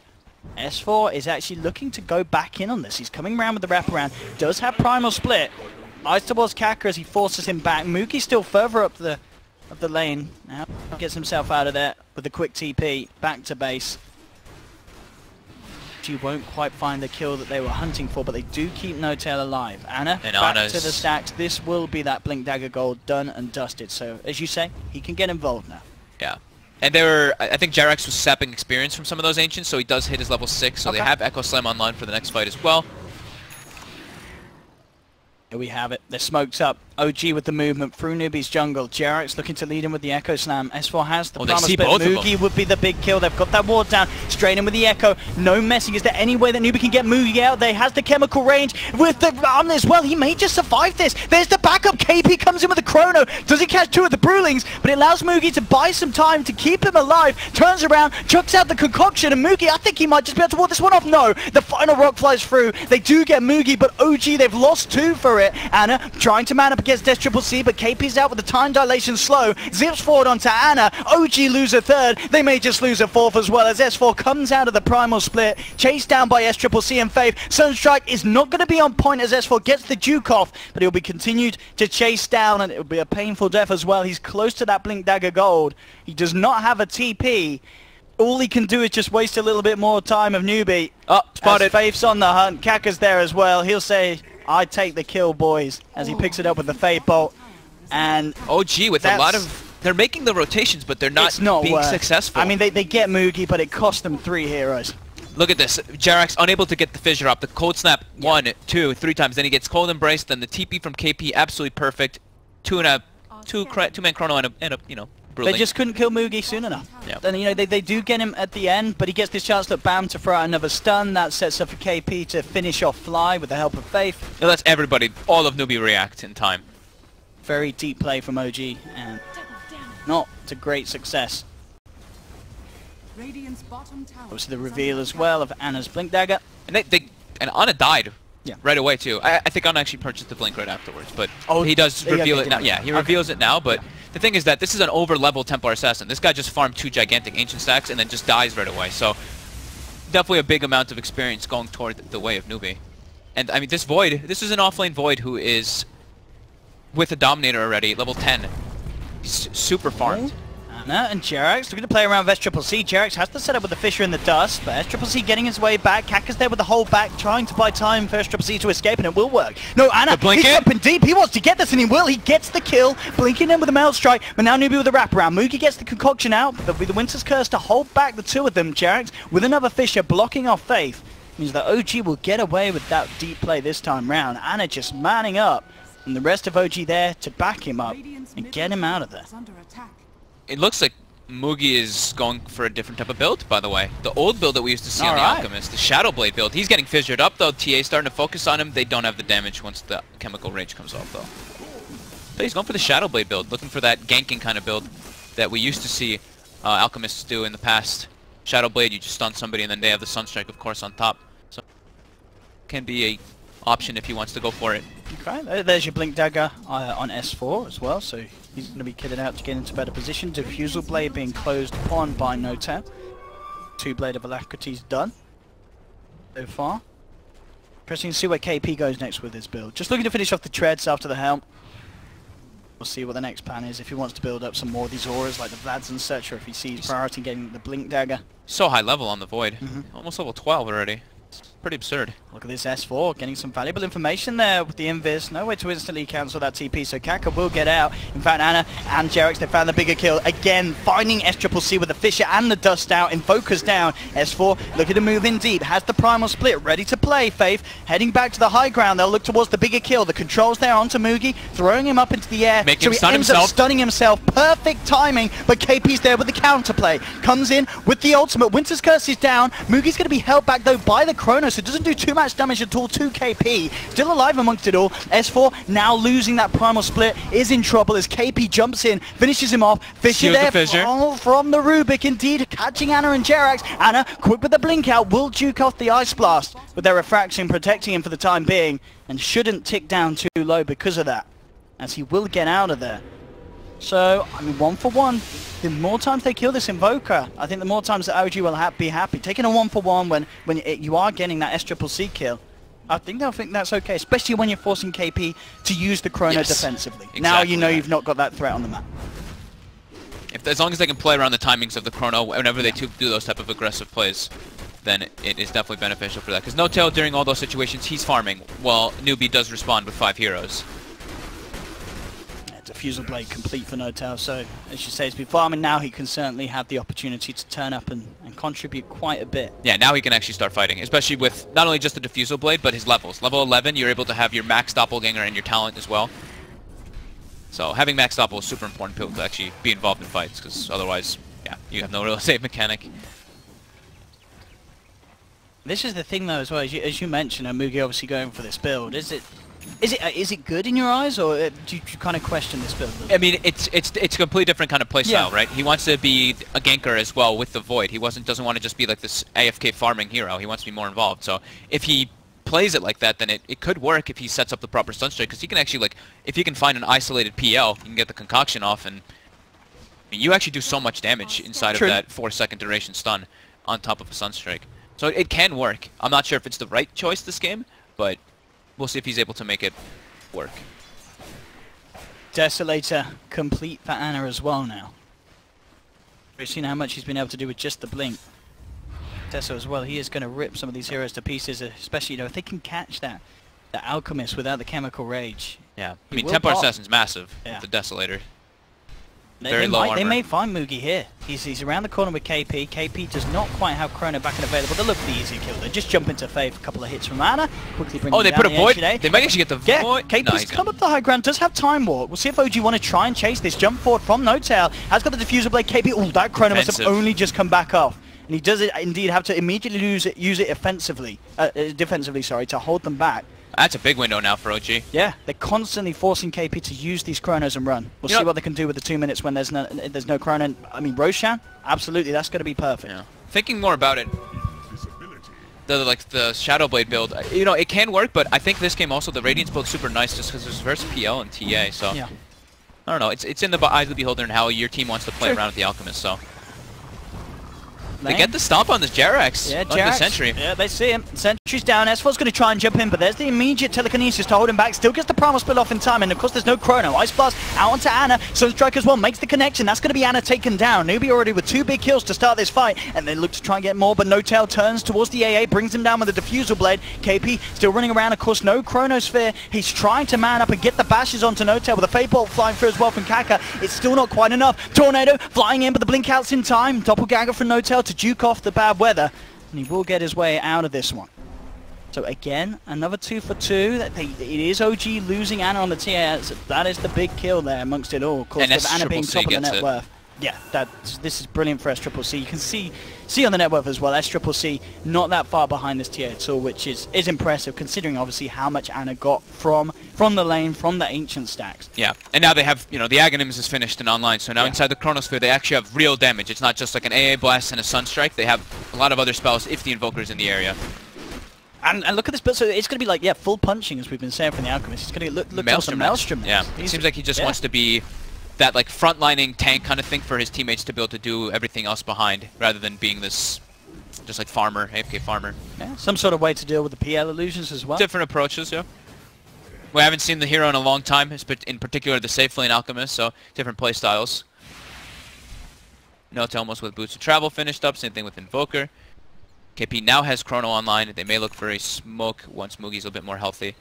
S4 is actually looking to go back in on this. He's coming around with the wraparound. Does have Primal Split. Ice towards Kaka as he forces him back. Mugi still further up the lane. Now gets himself out of there with a quick TP back to base. She won't quite find the kill that they were hunting for, but they do keep N0tail alive. Ana back to the stacks. This will be that Blink Dagger gold done and dusted. So as you say, he can get involved now. Yeah. And I think Jerax was sapping experience from some of those Ancients, so he does hit his level 6, so they have Echo Slam online for the next fight as well. Here we have it. They're smoked up. OG with the movement through NewBee's jungle. Jerax looking to lead him with the Echo Slam. S4 has the promise, but Mugi would be the big kill. They've got that ward down. Straight in with the Echo. No messing. Is there any way that NewBee can get Mugi out there? He has the chemical range with the arm as well. He may just survive this. There's the backup. KP comes in with the Chrono. Does he catch 2 of the Brewlings? But it allows Mugi to buy some time to keep him alive. Turns around, chucks out the concoction, and Mugi, I think he might just be able to ward this one off. No, the final rock flies through. They do get Mugi, but OG, they've lost 2 for it. Ana trying to man up against SCCC, but KP's out with the time dilation slow. Zips forward onto Ana. OG lose a third. They may just lose a fourth as well as S4 comes out of the primal split. Chased down by SCCC and Faith. Sunstrike is not going to be on point as S4 gets the juke off, but he'll be continued to chase down, and it'll be a painful death as well. He's close to that Blink Dagger gold. He does not have a TP. All he can do is just waste a little bit more time of NewBee. Oh, spotted. As Faith's on the hunt. Kaka's there as well. He'll say, I take the kill, boys, as he picks it up with the Fate Bolt. And OG with a lot of... They're making the rotations, but they're not being successful. I mean, they get Moogie, but it cost them 3 heroes. Look at this. Jerax unable to get the fissure up. The cold snap 1, 2, 3 times. Then he gets cold embrace. Then the TP from KP absolutely perfect. Two-man chrono and a you know, They just couldn't kill Moogie soon enough. Yeah. And you know they do get him at the end, but he gets this chance to BAM to throw out another stun. That sets up for KP to finish off Fly with the help of Faith. It lets everybody, all of NewBee react in time. Very deep play from OG and not to great success. Radiant's bottom tower. Obviously the reveal as well of Ana's Blink Dagger. And and Ana died Yeah. right away too. I think Ana actually purchased the Blink right afterwards, but Oh, he does reveal it now. didn't. Yeah, he reveals it now, but the thing is that this is an over-level Templar Assassin. This guy just farmed 2 gigantic Ancient stacks and then just dies right away, so definitely a big amount of experience going toward the way of NewBee. And I mean, this Void, this is an offlane Void who is with a Dominator already, level 10. He's super farmed. Ana and Jerax looking to play around with SCCC. Jerax has to set up with the Fissure in the dust, but SCCC getting his way back. Kaka's there with the hold back, trying to buy time for SCCC to escape, and it will work. No, Ana, he's jumping deep. He wants to get this, and he will. He gets the kill, blinking in with a Melt Strike, but now NewBee with the wraparound. Moogie gets the concoction out, but with the Winter's Curse to hold back the 2 of them. Jerax with another Fissure blocking off Faith. Means that OG will get away with that deep play this time round. Ana just manning up, and the rest of OG there to back him up and get him out of there. It looks like Moogie is going for a different type of build, by the way. The old build that we used to see on the Alchemist, the Shadow Blade build. He's getting fissured up, though. TA's starting to focus on him. They don't have the damage once the Chemical Rage comes off, though. But he's going for the Shadow Blade build, looking for that ganking kind of build that we used to see Alchemists do in the past. Shadow Blade, you just stun somebody, and then they have the Sunstrike, of course, on top. So, can be a option if he wants to go for it. Okay, there's your Blink Dagger on S4 as well, so he's going to be kitted out to get into better position. Diffusal Blade being closed upon by NoTab. 2 Blade of Alacrity's done so far. Pressing to see where KP goes next with his build. Just looking to finish off the treads after the helm. We'll see what the next plan is, if he wants to build up some more of these auras like the Vlads and such, or if he sees priority getting the Blink Dagger. So high level on the Void. Almost level 12 already. Pretty absurd. Look at this S4, getting some valuable information there with the Invis. No way to instantly cancel that TP, so Kaka will get out. In fact, Ana and Jerax, they found the bigger kill. Again, finding SCCC with the Fissure and the Dust out, Invoker's down. S4 looking to move in deep, has the Primal Split ready to play. Faith heading back to the high ground. They'll look towards the bigger kill. The controls there onto Moogie, throwing him up into the air. Make him so stun he ends himself. up stunning himself. Perfect timing, but KP's there with the counterplay. Comes in with the ultimate. Winter's Curse is down. Moogie's going to be held back though by the Chrono, so it doesn't do too much damage at all to KP. Still alive amongst it all. S4 now losing that Primal Split, is in trouble as KP jumps in, finishes him off. Fissure there from the Rubik, indeed, catching Ana and Jerax. Ana, quick with the blink out, will juke off the Ice Blast with their refraction protecting him for the time being, and shouldn't tick down too low because of that, as he will get out of there. So, I mean, 1 for 1. The more times they kill this Invoker, I think the more times that OG will be happy. Taking a 1 for 1 when you are getting that SCCC kill, I think they'll think that's okay, especially when you're forcing KP to use the Chrono defensively. Exactly. Now you know you've not got that threat on the map. As long as they can play around the timings of the Chrono whenever they do those type of aggressive plays, then it is definitely beneficial for that. Because NoTail, during all those situations, he's farming, while NewBee does respond with 5 heroes. Diffusal Blade complete for NoTail, so as you say, he's been farming. Now he can certainly have the opportunity to turn up and contribute quite a bit. Yeah, now he can actually start fighting, especially with not only just the Diffusal Blade, but his levels. Level 11, you're able to have your max Doppelganger and your talent as well. So having max Doppel is super important to actually be involved in fights, because otherwise, yeah, you have no real save mechanic. This is the thing though as well, as you mentioned, Moogie obviously going for this build. Is it good in your eyes, or do you kind of question this build? I mean, it's a completely different kind of playstyle, right? He wants to be a ganker as well with the Void. He doesn't want to just be like this AFK farming hero. He wants to be more involved. So if he plays it like that, then it could work if he sets up the proper stun strike, because he can actually, like, if he can find an isolated PL, he can get the concoction off, and I mean, you actually do so much damage inside True. of that 4-second duration stun on top of a stun strike. So it can work. I'm not sure if it's the right choice this game, but we'll see if he's able to make it work. Desolator complete for Ana as well now. We've seen how much he's been able to do with just the blink. Tesso as well, he is going to rip some of these heroes to pieces, especially, you know, if they can catch that, the Alchemist without the Chemical Rage. Yeah, I He mean, will Templar pop. Assassin's massive Yeah. with the Desolator. They, Very they, low might, they armor. may find Mugi here. He's around the corner with KP. KP does not quite have Chrono back and available. They'll look for the easier kill. They just jump into Faith, a couple of hits from Ana. Quickly bring Oh, them they down put a the Void? edge today. They might actually get the Yeah, Void? KP's No, he's come gone. up the high ground, does have Time Walk. We'll see if OG want to try and chase this. Jump forward from No-Tail. Has got the Diffuser Blade. KP, oh, that Chrono must have Defensive. only just come back off. And he does it indeed have to immediately use it offensively, defensively, sorry, to hold them back. That's a big window now for OG. Yeah, they're constantly forcing KP to use these chronos and run. We'll You see know- what they can do with the 2 minutes when there's no chrono. I mean, Roshan, absolutely, that's going to be perfect. Yeah. Thinking more about it, the Shadow Blade build, you know, it can work, but I think this game also, the Radiance build's super nice just because there's versus PL and TA, so Yeah. I don't know, it's in the eyes of the beholder and how your team wants to play True. around with the Alchemist, so. They Lane. get the stomp on this Jerax, Yeah, on the Jerax. Sentry. Yeah, they see him. Sentry's down. S4's going to try and jump in, but there's the immediate telekinesis to hold him back. Still gets the primal spill off in time, and of course there's no chrono. Ice Blast out onto Ana. Sunstrike as well makes the connection. That's going to be Ana taken down. NewBee already with 2 big kills to start this fight, and they look to try and get more, but No-Tail turns towards the AA, brings him down with the Diffusal Blade. KP still running around, of course, no Chronosphere. He's trying to man up and get the bashes onto No-Tail with a Fate Bolt flying through as well from Kaka. It's still not quite enough. Tornado flying in, but the blink out's in time. Doppelganger from No-Tail to juke off the bad weather, and he will get his way out of this one. So again, another 2 for 2. It is OG losing Ana on the TS. That is the big kill there amongst it all. Of course, And with Ana being SCCC top of the gets net it. worth. Yeah, this is brilliant for SCCC. You can see on the net worth as well. SCCC not that far behind this tier at all, which is impressive considering obviously how much Ana got from the lane, from the ancient stacks. Yeah, and now they have, you know, the Aghanims is finished and online, so now Yeah. inside the Chronosphere they actually have real damage. It's not just like an AA Blast and a Sunstrike. They have a lot of other spells if the Invoker's in the area. And look at this build. So it's going to be like, yeah, full punching as we've been saying from the Alchemist. It's going to look awesome. Maelstrom. Yeah, it seems like he just wants to be that like frontlining tank kind of thing for his teammates to be able to do everything else behind, rather than being this just like farmer, AFK farmer. Yeah, some sort of way to deal with the PL illusions as well. Different approaches, yeah. We haven't seen the hero in a long time, in particular the safe lane Alchemist, so different play styles. No-Tail almost with Boots of Travel finished up, same thing with Invoker. KP now has Chrono online. They may look for a smoke once Mugi's a bit more healthy.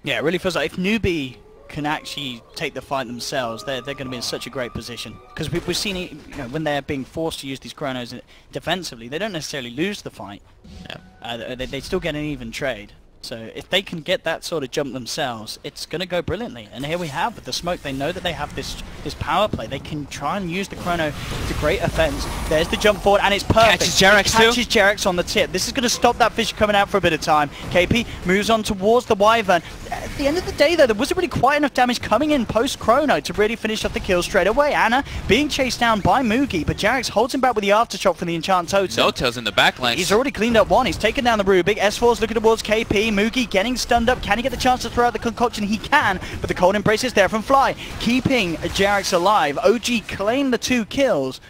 Yeah, it really feels like if NewBee can actually take the fight themselves, they're going to be in such a great position. Because we've seen it, you know, when they're being forced to use these chronos defensively, they don't necessarily lose the fight. Yeah. They still get an even trade. So if they can get that sort of jump themselves, it's going to go brilliantly. And here we have with the smoke. They know that they have this power play. They can try and use the chrono to great offense. There's the jump forward, and it's perfect. Catches Jerax too. Catches Jerax on the tip. This is going to stop that fish coming out for a bit of time. KP moves on towards the Wyvern. At the end of the day, though, there wasn't really quite enough damage coming in post-chrono to really finish off the kill straight away. Ana being chased down by Mugi, but Jerax holds him back with the aftershock from the Enchant Totem. No-Tail's in the backline. He's already cleaned up one. He's taken down the Rubik. S4's looking towards KP. Mugi getting stunned up. Can he get the chance to throw out the concoction? He can, but the cold embrace is there from Fly, keeping Jerax alive. OG claimed the 2 kills.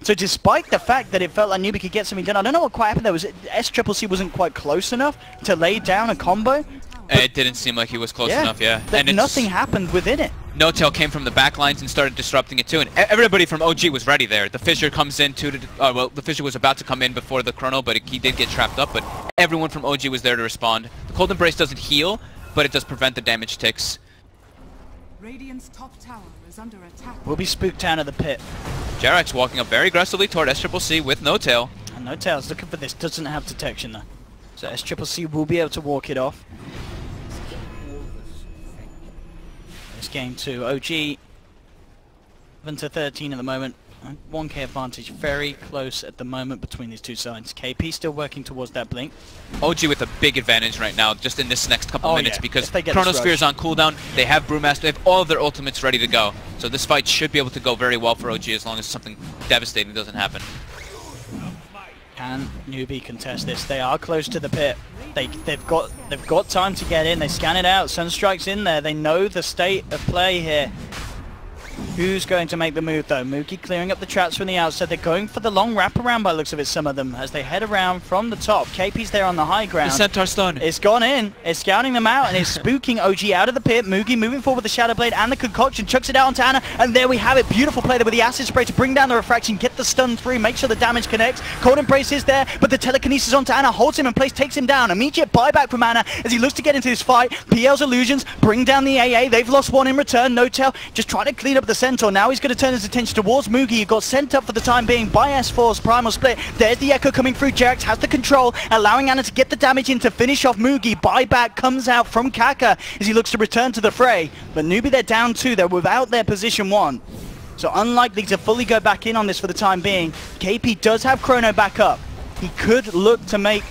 So despite the fact that it felt like NewBee could get something done, I don't know what quite happened there. Was SCCC wasn't quite close enough to lay down a combo? It didn't seem like he was close enough, yeah. And nothing happened within it. No-Tail came from the back lines and started disrupting it too, and everybody from OG was ready there. The Fissure comes in to, well, the Fissure was about to come in before the Chrono, but he did get trapped up, but everyone from OG was there to respond. The Cold Embrace doesn't heal, but it does prevent the damage ticks. Radiant's top tower is under attack. We'll be spooked down at the pit. Jerax walking up very aggressively toward SCCC with No-Tail. And No-Tail's looking for this. Doesn't have detection though. So SCCC will be able to walk it off. This game to OG. 7-13 at the moment. 1k advantage, very close at the moment between these two sides. KP still working towards that blink. OG with a big advantage right now, just in this next couple minutes, yeah, because if they get Chronosphere this is on cooldown, they have Brewmaster, they have all of their ultimates ready to go. So this fight should be able to go very well for OG as long as something devastating doesn't happen. Can NewBee contest this? They are close to the pit. They've got time to get in. They scan it out. Sunstrike's in there. They know the state of play here. Who's going to make the move though? Mookie clearing up the traps from the outside. They're going for the long wraparound by the looks of it, some of them, as they head around from the top. KP's there on the high ground. The Centaur stun. It's gone in. It's scouting them out and it's spooking OG out of the pit. Moogie moving forward with the Shadow Blade and the Concoction. Chucks it out onto Ana. And there we have it. Beautiful play there with the Acid Spray to bring down the Refraction. Get the stun through. Make sure the damage connects. Cold Embrace is there. But the Telekinesis onto Ana. Holds him in place. Takes him down. Immediate buyback from Ana as he looks to get into this fight. PL's Illusions bring down the AA. They've lost one in return. No Tail just trying to clean up the Centaur. Now he's going to turn his attention towards Moogie. He got sent up for the time being by S4's Primal Split. There's the Echo coming through. Jerax has the control, allowing Ana to get the damage in to finish off Moogie. Buyback comes out from Kaka as he looks to return to the fray. But NewBee, they're down 2. They're without their position 1. So unlikely to fully go back in on this for the time being. KP does have Chrono back up. He could look to make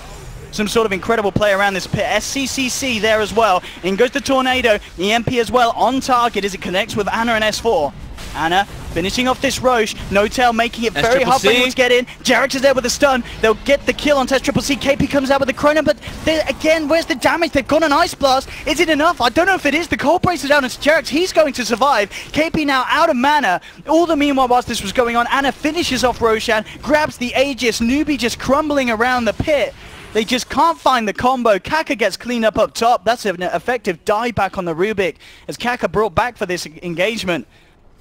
some sort of incredible play around this pit. SCCC there as well. In goes the Tornado. EMP as well on target as it connects with Ana and S4. Ana finishing off this Roche. No Tail making it very hard for anyone to get in. Jerax is there with a stun. They'll get the kill on Test Triple C. KP comes out with the Chrono, but again, where's the damage? They've got an Ice Blast. Is it enough? I don't know if it is. The Cold Brace is down. It's Jerax. He's going to survive. KP now out of mana. All the meanwhile whilst this was going on, Ana finishes off Roshan, grabs the Aegis. NewBee just crumbling around the pit. They just can't find the combo. Kaka gets cleaned up top. That's an effective dieback on the Rubik as Kaka brought back for this engagement.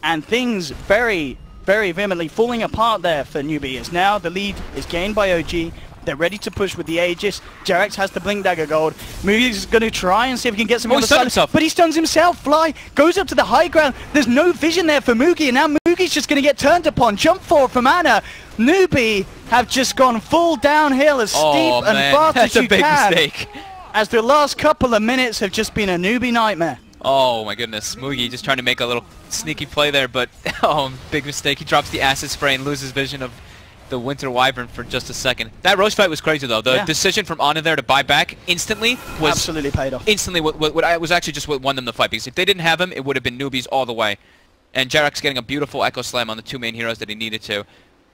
And things very, very vehemently falling apart there for NewBee. As now the lead is gained by OG. They're ready to push with the Aegis. Jerax has the Blink Dagger Gold. Moogie's going to try and see if he can get some on the side. Himself. But he stuns himself. Fly goes up to the high ground. There's no vision there for Moogie. And now Moogie's just going to get turned upon. Jump forward from Ana. NewBee have just gone full downhill as steep and fast as you can. That's a big mistake. As the last couple of minutes have just been a NewBee nightmare. Oh my goodness, Moogie just trying to make a little sneaky play there, but oh, big mistake. He drops the Acid Spray and loses vision of the Winter Wyvern for just a second. That Roche fight was crazy though. The decision from Ana there to buy back instantly was absolutely paid off. Instantly, what was actually just what won them the fight, because if they didn't have him, it would have been NewBee's all the way. And Jerax getting a beautiful Echo Slam on the 2 main heroes that he needed to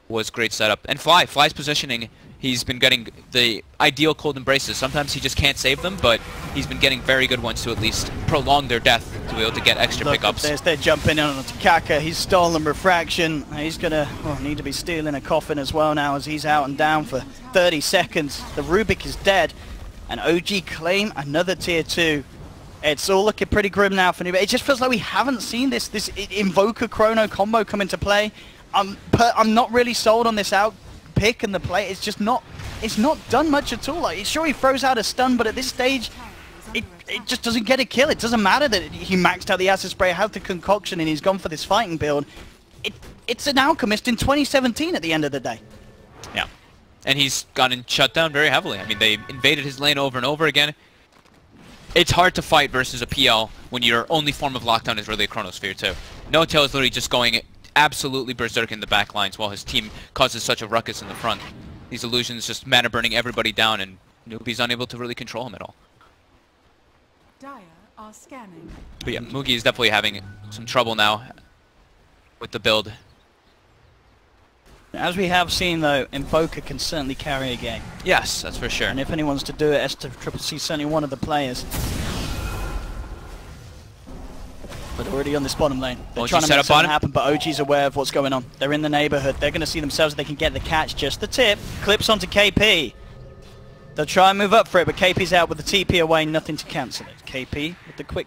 was great setup. And Fly's positioning, he's been getting the ideal Cold Embraces. Sometimes he just can't save them, but he's been getting very good ones to at least prolong their death to be able to get extra pickups. They're jumping in onto Kaka. He's stolen Refraction. He's going to need to be stealing a coffin as well now as he's out and down for 30 seconds. The Rubik is dead. And OG claim another tier 2. It's all looking pretty grim now for NewBee. It just feels like we haven't seen this Invoker Chrono combo come into play. I'm not really sold on this out pick and the play. It's just not. It's not done much at all. Like, sure, he throws out a stun, but at this stage, it just doesn't get a kill. It doesn't matter that he maxed out the Acid Spray, has the Concoction, and he's gone for this fighting build. It's an Alchemist in 2017 at the end of the day. Yeah, and he's gotten shut down very heavily. I mean, they invaded his lane over and over again. It's hard to fight versus a PL when your only form of lockdown is really a Chronosphere too. No Tail is literally just going absolutely berserk in the back lines while his team causes such a ruckus in the front. These illusions just mana burning everybody down, and NewBee's unable to really control him at all. Dire are scanning. But yeah, Moogie is definitely having some trouble now with the build. As we have seen though, Invoker can certainly carry a game. Yes, that's for sure. And if anyone's to do it, SCCC is certainly one of the players. But already on this bottom lane. They're trying to make something happen, but OG's aware of what's going on. They're in the neighborhood. They're going to see themselves if they can get the catch. Just the tip. Clips onto KP. They'll try and move up for it, but KP's out with the TP away. Nothing to cancel it. KP with the quick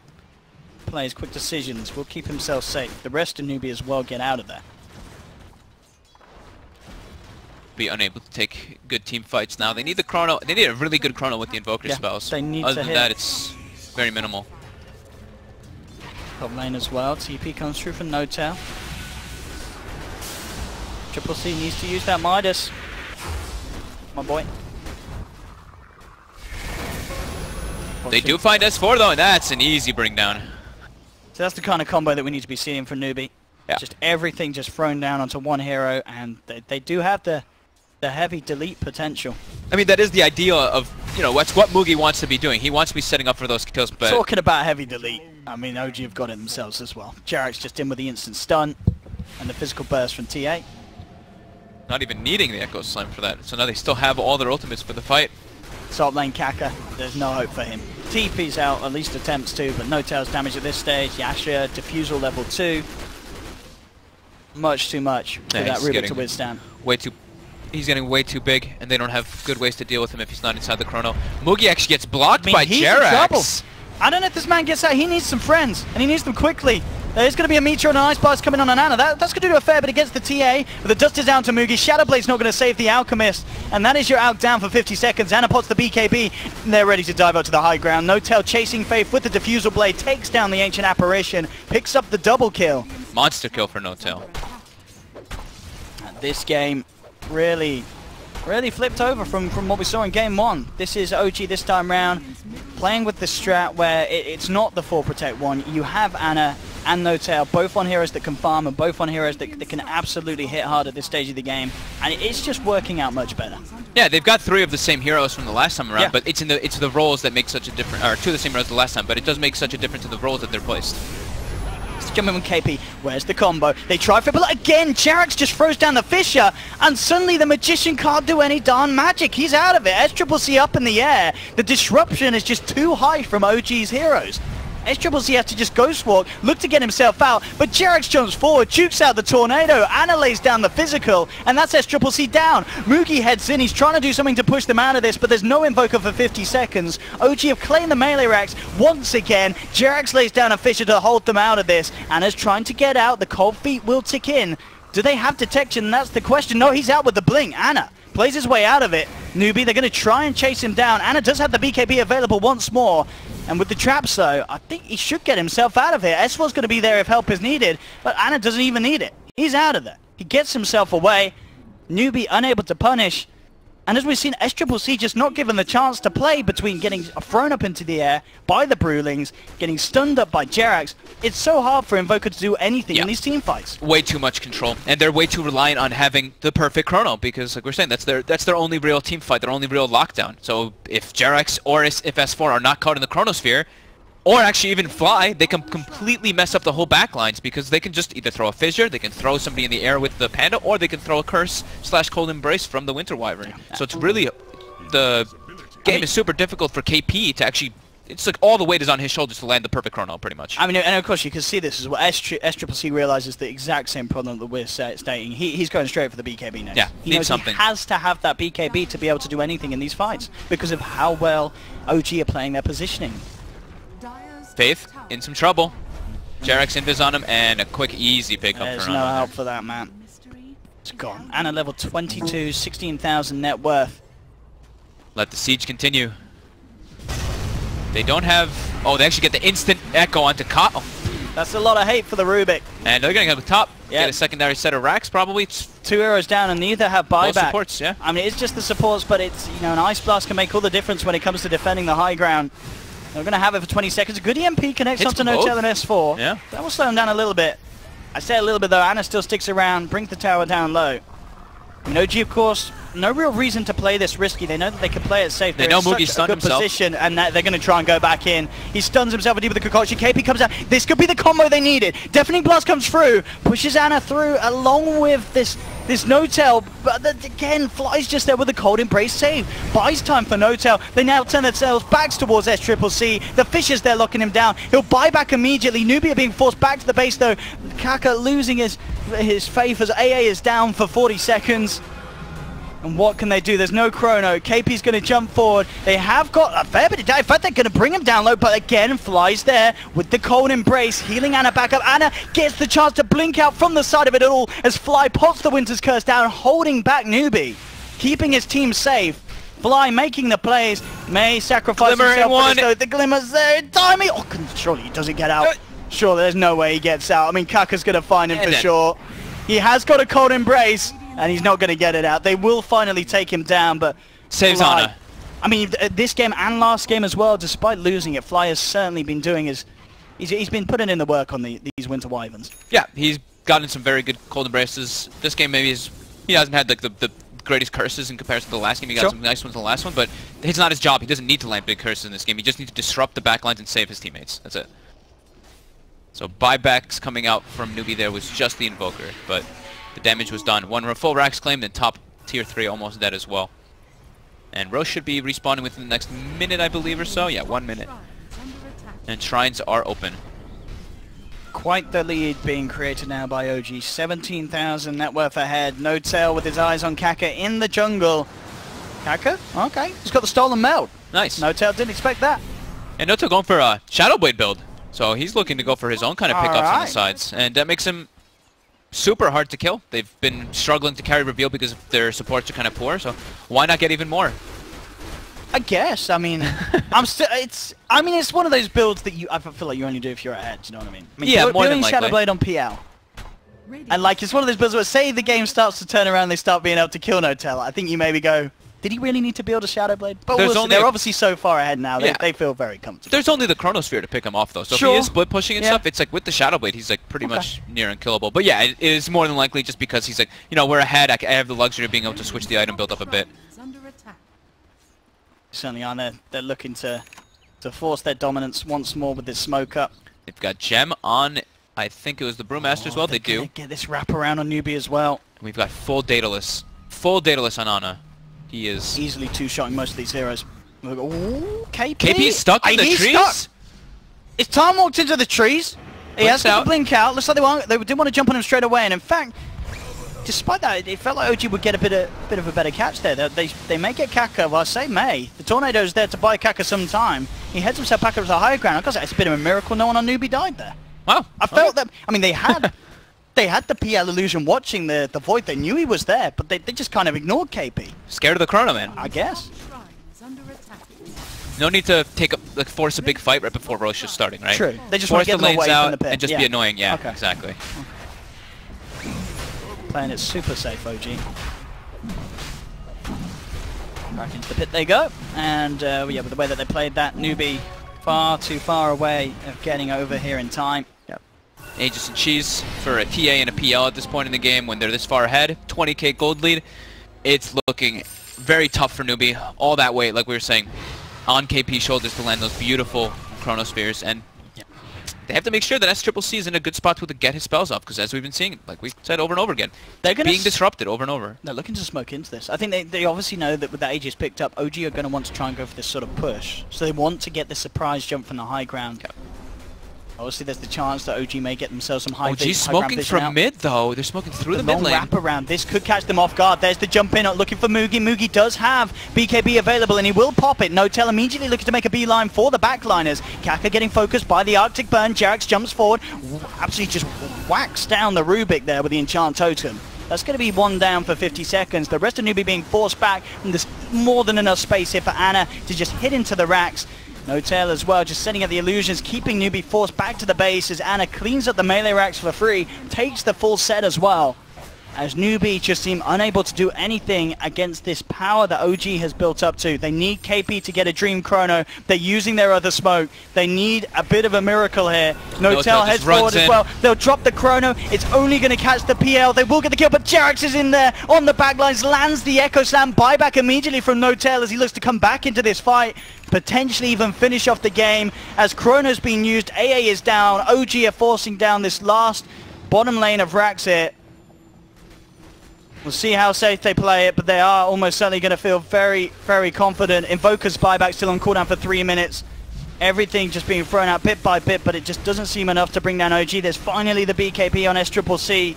plays, quick decisions, will keep himself safe. The rest of NewBee as well get out of there. Be unable to take good team fights now. They need the Chrono. They need a really good Chrono with the Invoker spells. They need Other to than hit. that, it's very minimal. Top lane as well. TP comes through from No Tail. Triple C needs to use that Midas. My boy. They do find S4 though, and that's an easy bring down. So that's the kind of combo that we need to be seeing from NewBee. Yeah. Just everything just thrown down onto one hero, and they do have the heavy delete potential. I mean, that is the idea of, you know, that's what Moogie wants to be doing. He wants to be setting up for those kills, but... Talking about heavy delete, I mean, OG have got it themselves as well. Jerax just in with the instant stun and the physical burst from TA. not even needing the Echo Slam for that. So now they still have all their ultimates for the fight. Top lane Kaka, there's no hope for him. TP's out, at least attempts to, but no tails damage at this stage. Yashia, Diffusal level 2. Much too much for that Rubik to withstand. He's getting way too big, and they don't have good ways to deal with him if he's not inside the chrono. Mugi actually gets blocked by Jerax. I don't know if this man gets out. He needs some friends, and he needs them quickly. There's going to be a meteor and an ice blast coming on Ana. That's going to do a fair bit against the TA, but the dust is down to Mugi. Shadowblade's not going to save the Alchemist, and that is your Alch down for 50 seconds. Ana pots the BKB, and they're ready to dive up to the high ground. No-Tail chasing Faith with the Diffusal Blade, takes down the Ancient Apparition, picks up the double kill. Monster kill for No-Tail. This game really flipped over from what we saw in game 1. This is OG this time round, playing with the strat where it's not the 4 protect 1. You have Ana and No-Tail, both on heroes that can farm and both on heroes that can absolutely hit hard at this stage of the game, and it's just working out much better. Yeah, they've got 3 of the same heroes from the last time around, but it's the roles that make such a difference, or 2 of the same heroes the last time, but it does make such a difference in the roles that they're placed. Jumping with KP, where's the combo? They try for it, but again, Jerax just throws down the Fissure, and suddenly the Magician can't do any darn magic. He's out of it. SCCC up in the air. The disruption is just too high from OG's heroes. SCCC has to just ghost walk, look to get himself out, but Jerax jumps forward, jukes out the tornado, Ana lays down the physical, and that's SCCC down. Mugi heads in, he's trying to do something to push them out of this, but there's no invoker for 50 seconds. OG have claimed the melee racks once again. Jerax lays down a Fissure to hold them out of this. Ana's trying to get out, the cold feet will tick in. Do they have detection? That's the question. No, he's out with the blink. Ana plays his way out of it. NewBee, they're going to try and chase him down. Ana does have the BKB available once more. And with the traps, though, I think he should get himself out of here. S4's going to be there if help is needed, but Ana doesn't even need it. He's out of there. He gets himself away. NewBee unable to punish. And as we've seen, SCCC just not given the chance to play between getting thrown up into the air by the Brewlings, getting stunned up by Jerax. It's so hard for Invoker to do anything in these team fights. Way too much control, and they're way too reliant on having the perfect chrono, because like we're saying, that's their only real team fight, their only real lockdown. So if Jerax or if S4 are not caught in the chronosphere, or actually even Fly, they can completely mess up the whole backlines, because they can just either throw a Fissure, they can throw somebody in the air with the Panda, or they can throw a Curse / Cold Embrace from the Winter Wyvern. So it's really, the game is super difficult for KP to actually, it's like all the weight is on his shoulders to land the perfect chrono, pretty much. I mean, and of course you can see this as well. SCCC realizes the exact same problem that we're stating. He's going straight for the BKB next. Yeah, he knows something. He has to have that BKB to be able to do anything in these fights, because of how well OG are playing their positioning. Faith in some trouble. Jerax invis on him, and a quick easy pick up. There's no help for that, man. It's gone. Ana level 22, 16,000 net worth. Let the siege continue. They don't have... Oh, they actually get the instant echo onto Kyle. That's a lot of hate for the Rubik. And they're going to go to the top. Get a secondary set of racks, probably. It's 2 arrows down, and neither have buyback. Both supports, yeah. I mean, it's just the supports, but it's, you know, an Ice Blast can make all the difference when it comes to defending the high ground. They're going to have it for 20 seconds. Good EMP connects onto No-Tail and S4. Yeah. That will slow him down a little bit. I say a little bit, though. Ana still sticks around, brings the tower down low. I mean, OG, of course, no real reason to play this risky. They know that they can play it safe. They know Mugi stunned himself. Position, and they're going to try and go back in. He stuns himself with the concoction. KP comes out. This could be the combo they needed. Deafening Blast comes through, pushes Ana through along with this No-Tail, but again, Fly's just there with the Cold Embrace save. Buys time for No-Tail. They now turn themselves backs towards SCCC. The Fissure's there locking him down. He'll buy back immediately. NewBee are being forced back to the base, though. Kaka losing his faith as AA is down for 40 seconds. And what can they do? There's no chrono. KP's going to jump forward. They have got a fair bit of damage. In fact, they're going to bring him down low, but again, Fly's there with the Cold Embrace, healing Ana back up. Ana gets the chance to blink out from the side of it all as Fly pops the Winter's Curse down, holding back NewBee, keeping his team safe. Fly making the plays, may sacrifice himself for this, though. The Glimmer's there in timing. Oh, surely he doesn't get out. Sure, there's no way he gets out. I mean, Kaka's going to find him for sure. He has got a Cold Embrace, and he's not going to get it out. They will finally take him down, but saves Ana. I mean, this game and last game as well, despite losing it, Fly has certainly been doing his... He's been putting in the work on these Winter Wyverns. Yeah, he's gotten some very good Cold Embraces. This game maybe is... He hasn't had like the greatest curses in comparison to the last game. He got some nice ones in the last one, but it's not his job. He doesn't need to land big curses in this game. He just needs to disrupt the backlines and save his teammates. That's it. So buybacks coming out from NewBee there was just the Invoker, but the damage was done. One full Rax claim, then top tier 3 almost dead as well. And Roche should be respawning within the next minute, I believe, or so. Yeah, 1 minute. And shrines are open. Quite the lead being created now by OG. 17,000 net worth ahead. No Tail with his eyes on Kaka in the jungle. Kaka? Okay. He's got the stolen meld. Nice. No Tail didn't expect that. And Noto going for a Shadow Blade build. So he's looking to go for his own kind of pickups on the Alright. sides. And that makes him super hard to kill. They've been struggling to carry reveal because their supports are kind of poor. So why not get even more? I guess. I mean, it's one of those builds that I feel like you only do if you're ahead. Do you know what I mean? Yeah, more than building likely. Shadowblade on PL. And like, it's one of those builds where say the game starts to turn around, they start being able to kill No Tail. I think you maybe go, did he really need to build a Shadowblade? But they're obviously so far ahead now. They feel very comfortable. There's only the Chronosphere to pick him off, though. So Sure. if he is split pushing and stuff, it's like with the Shadowblade, he's like pretty much near unkillable. But yeah, it is more than likely just because he's like, you know, we're ahead. I have the luxury of being able to switch the item build up a bit. Certainly are. They're looking to force their dominance once more with this smoke up. They've got Gem on, I think it was the Brewmaster as well. They do. Get this wrap around on NewBee as well. And we've got full Daedalus. Full Daedalus on Ana. He is Easily two-shotting most of these heroes. Ooh, KP. KP's stuck in the He's trees? stuck. His time walked into the trees. He has Blinks got out. to blink out. Looks like they didn't want to jump on him straight away. And in fact, despite that, it felt like OG would get a bit of a better catch there. They may get Kaka. Well, I say may. The Tornado's there to buy Kaka some time. He heads himself back up to the high ground. I've got to say, it's a bit of a miracle no one on NewBee died there. wow. I felt that. I mean, they had the PL illusion watching the void. They knew he was there, but they just kind of ignored KP. Scared of the Chrono, man. I guess. No need to force a big fight right before Roche is starting, right? True. They just force want to get the them lanes away from out the pit. and just be annoying. Yeah, exactly. Playing it super safe, OG. Back into the pit they go. And yeah, with the way that they played that, NewBee far too far away of getting over here in time. Yep. Aegis and Cheese for a TA and a PL at this point in the game when they're this far ahead. 20k gold lead. It's looking very tough for NewBee. All that weight, like we were saying, on KP's shoulders to land those beautiful Chronospheres. And they have to make sure that SCCC is in a good spot to get his spells off, because as we've been seeing, like we said over and over again, They're gonna being disrupted over and over. They're looking to smoke into this. I think they obviously know that with that Aegis picked up, OG are going to want to try and go for this sort of push. So they want to get this surprise jump from the high ground. Yep. Obviously, there's the chance that OG may get themselves some high OG's ground smoking vision from out. mid, though. They're smoking through the mid long lane. wrap around. This could catch them off guard. There's the jump in, looking for Mugi. Mugi does have BKB available, and he will pop it. No Tail immediately looking to make a beeline for the backliners. Kaka getting focused by the Arctic Burn. Jerax jumps forward, absolutely just whacks down the Rubik there with the Enchant Totem. That's going to be one down for 50 seconds. The rest of NewBee being forced back, and there's more than enough space here for Ana to just hit into the racks. No Tail as well, just setting up the illusions, keeping NewBee forced back to the base as Ana cleans up the melee racks for free, takes the full set as well. As NewBee just seem unable to do anything against this power that OG has built up to. They need KP to get a Dream Chrono. They're using their other smoke. They need a bit of a miracle here. No Tail heads forward as well. They'll drop the Chrono. It's only going to catch the PL. They will get the kill, but Jerax is in there on the backlines, lands the Echo Slam. Buyback immediately from No Tail as he looks to come back into this fight. Potentially even finish off the game as Chrono's being used. AA is down. OG are forcing down this last bottom lane of racks here. We'll see how safe they play it, but they are almost certainly going to feel very, very confident. Invoker's buyback still on cooldown for 3 minutes. Everything just being thrown out bit by bit, but it just doesn't seem enough to bring down OG. There's finally the BKB on SCCC,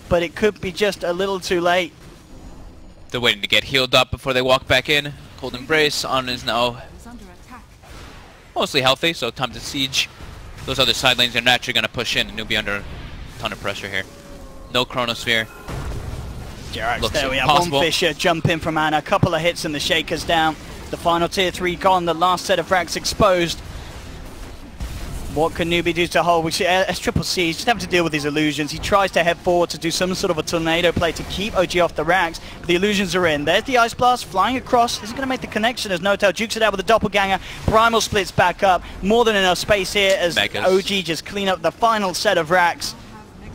but it could be just a little too late. They're waiting to get healed up before they walk back in. Cold Embrace on is now mostly healthy, so time to siege. Those other side lanes are naturally going to push in, and NewBee under a ton of pressure here. No Chronosphere. Jerax, Looks there we have impossible. one Fisher jump in from Ana, a couple of hits and the Shaker's down. The final tier 3 gone, the last set of racks exposed. What can NewBee do to hold? We see SCCC just having to deal with his illusions. He tries to head forward to do some sort of a tornado play to keep OG off the racks, but the illusions are in. There's the Ice Blast flying across. This is going to make the connection as No Tail jukes it out with a doppelganger. Primal splits back up. More than enough space here as Megas. OG just clean up the final set of racks.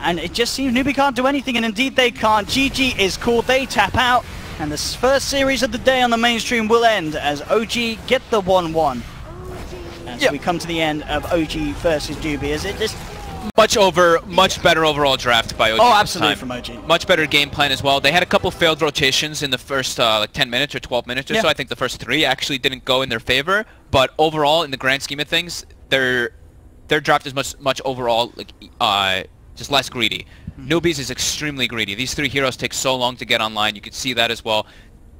And it just seems NewBee can't do anything, and indeed they can't. GG is called, they tap out, and the first series of the day on the mainstream will end as OG get the 1-1. As we come to the end of OG versus NewBee, as it just much better overall draft by OG. Oh, this absolutely time. from OG. Much better game plan as well. They had a couple failed rotations in the first like 10 minutes or 12 minutes or so. I think the first 3 actually didn't go in their favor. But overall, in the grand scheme of things, their draft is much overall like just less greedy. NewBee's is extremely greedy. These 3 heroes take so long to get online. You could see that as well.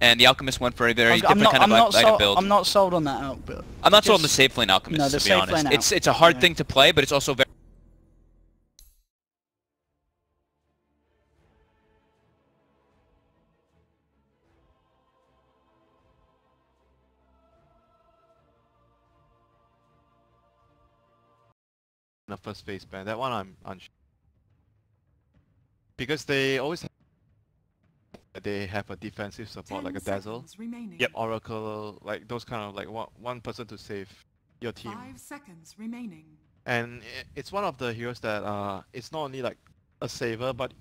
And the Alchemist went for a very different kind of item build. I'm not sold on that out build. I'm not sold on the safe lane Alchemist, no, the to be safe honest. lane It's a hard thing to play, but it's also very... The first phase ban. That one I'm unsure. Because they always have a defensive support like a Dazzle, Oracle, like those kind of like one person to save your team. 5 seconds remaining. And it's one of the heroes that it's not only like a saver, but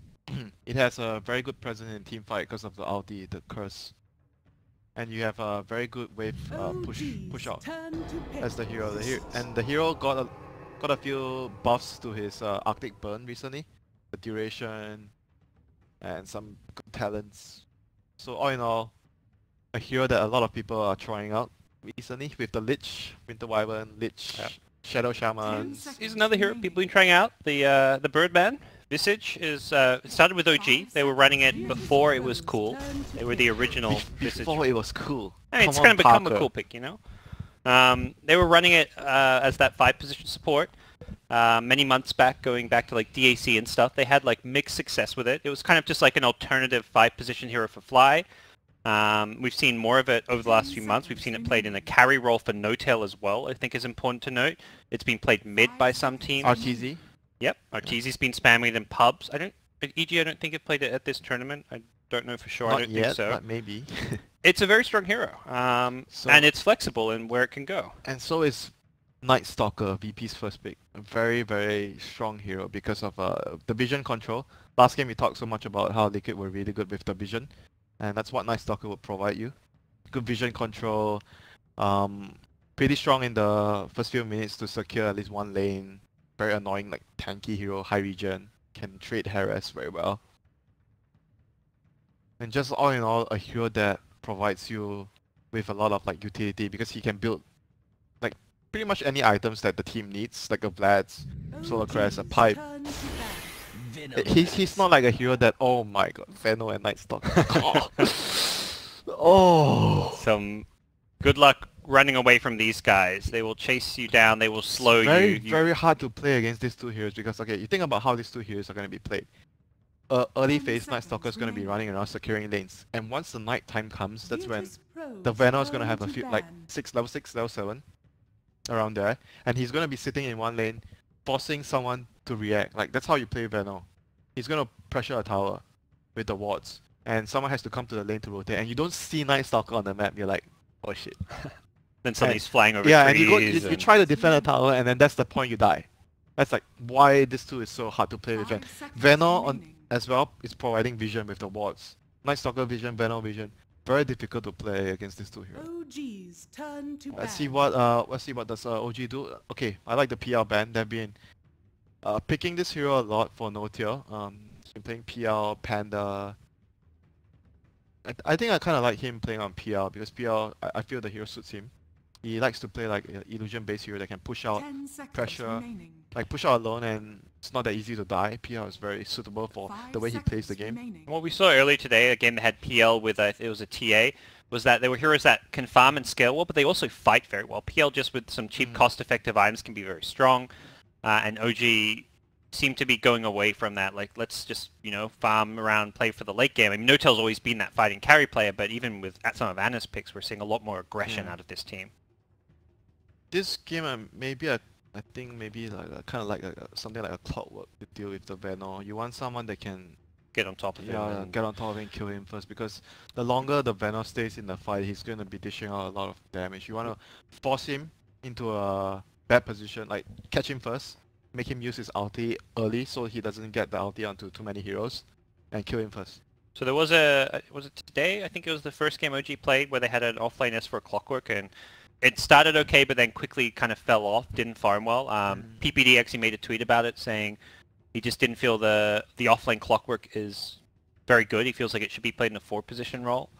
it has a very good presence in team fight because of the ulti, the curse. And you have a very good wave push out as the hero. The hero got a few buffs to his Arctic Burn recently, the duration and some good talents. So all in all, a hero that a lot of people are trying out recently with the Lich, Winter Wyvern, Lich, Shadow Shaman. Here's another hero people have been trying out, the Birdman. Visage is it started with OG. They were running it before it was cool. They were the original Visage. Before it was cool. I mean, it's going to become a cool pick, you know. They were running it as that 5 position support. Many months back, going back to like DAC and stuff, they had like mixed success with it. It was kind of just like an alternative 5 position hero for Fly. We've seen more of it over the last few months. We've seen it played in a carry role for No-Tail as well, I think is important to note. It's been played mid by some teams. RTZ? Yep, RTZ's been spamming it in pubs. I don't think it played it at this tournament. I don't know for sure. Not I don't yet, think so. but maybe. It's a very strong hero, and it's flexible in where it can go. And so is Night Stalker, VP's first pick. A very, very strong hero because of the vision control. Last game we talked so much about how Liquid were really good with the vision, and that's what Night Stalker would provide you. Good vision control, pretty strong in the first few minutes to secure at least one lane. Very annoying, like tanky hero, high regen, can trade harass very well. And just all in all, a hero that provides you with a lot of like utility because he can build like pretty much any items that the team needs, like a Vlad's, Solar Crest, a pipe. He's not like a hero that, oh my god, Veno and Night Stalker. Oh. Some good luck running away from these guys. They will chase you down, they will slow you. Very hard to play against these 2 heroes because, okay, you think about how these 2 heroes are going to be played. Early phase Night Stalker is going to be running around securing lanes, and once the night time comes, that's when the Veno is going to have a few, like level 6, level 7, around there, and he's going to be sitting in one lane, forcing someone to react. Like, that's how you play Veno. He's going to pressure a tower with the wards, and someone has to come to the lane to rotate, and you don't see Night Stalker on the map, you're like, oh shit. Then somebody's flying over yeah, trees. and you try to defend a tower, and then that's the point you die. That's like why this 2 is so hard to play with. Veno as well is providing vision with the wards. Night Stalker vision, Veno vision. Very difficult to play against these 2 heroes. OG's turn to Let's see what does OG do. Okay, I like the PL ban. They've been picking this hero a lot for No-Tail. He's been playing PL, Panda. I think I kind of like him playing on PL because PL, I feel the hero suits him. He likes to play like an illusion-based hero that can push out pressure, like push out alone, and it's not that easy to die. PL is very suitable for the way he plays the game. What we saw earlier today, a game that had PL with it was a TA, was that there were heroes that can farm and scale well, but they also fight very well. PL just with some cheap, cost-effective items can be very strong, and OG seem to be going away from that. Like, let's just, you know, farm around, play for the late game. I mean, No-Tail's always been that fighting carry player, but even with some of Anna's picks, we're seeing a lot more aggression out of this team. This game, I think maybe like kind of like something like a clockwork to deal with the Veno. You want someone that can get on top of him. Yeah, get on top of him and kill him first, because the longer the Veno stays in the fight, he's going to be dishing out a lot of damage. You want to force him into a bad position, like catch him first, make him use his ulti early so he doesn't get the ulti onto too many heroes, and kill him first. So there was it today? I think it was the first game OG played where they had an offlane S for Clockwork, and it started okay, but then quickly kind of fell off, didn't farm well. PPD actually made a tweet about it saying he just didn't feel the offlane clockwork is very good. He feels like it should be played in a 4-position role.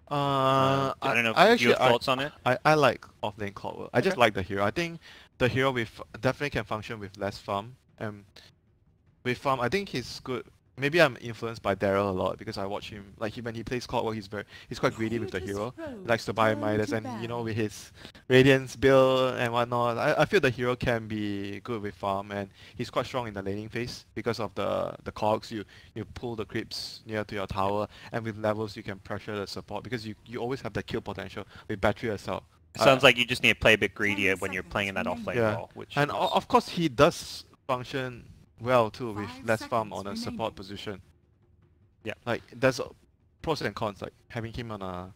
I don't know if you have thoughts on it. I like offlane clockwork. I just like the hero. I think the hero with definitely can function with less farm. And with farm, I think he's good. Maybe I'm influenced by Daryl a lot because I watch him. Like when he plays clockwork, he's quite greedy with the hero. He likes to buy Midas, and you know, with his Radiance build and whatnot, I feel the hero can be good with farm, and he's quite strong in the laning phase because of the cogs. You pull the creeps near to your tower, and with levels you can pressure the support because you always have the kill potential with battery yourself. Sounds like you just need to play a bit greedier when you're playing in that offlane role. And of course he does function well too with less farm on a support position. Yeah. Like there's pros and cons, like having him on a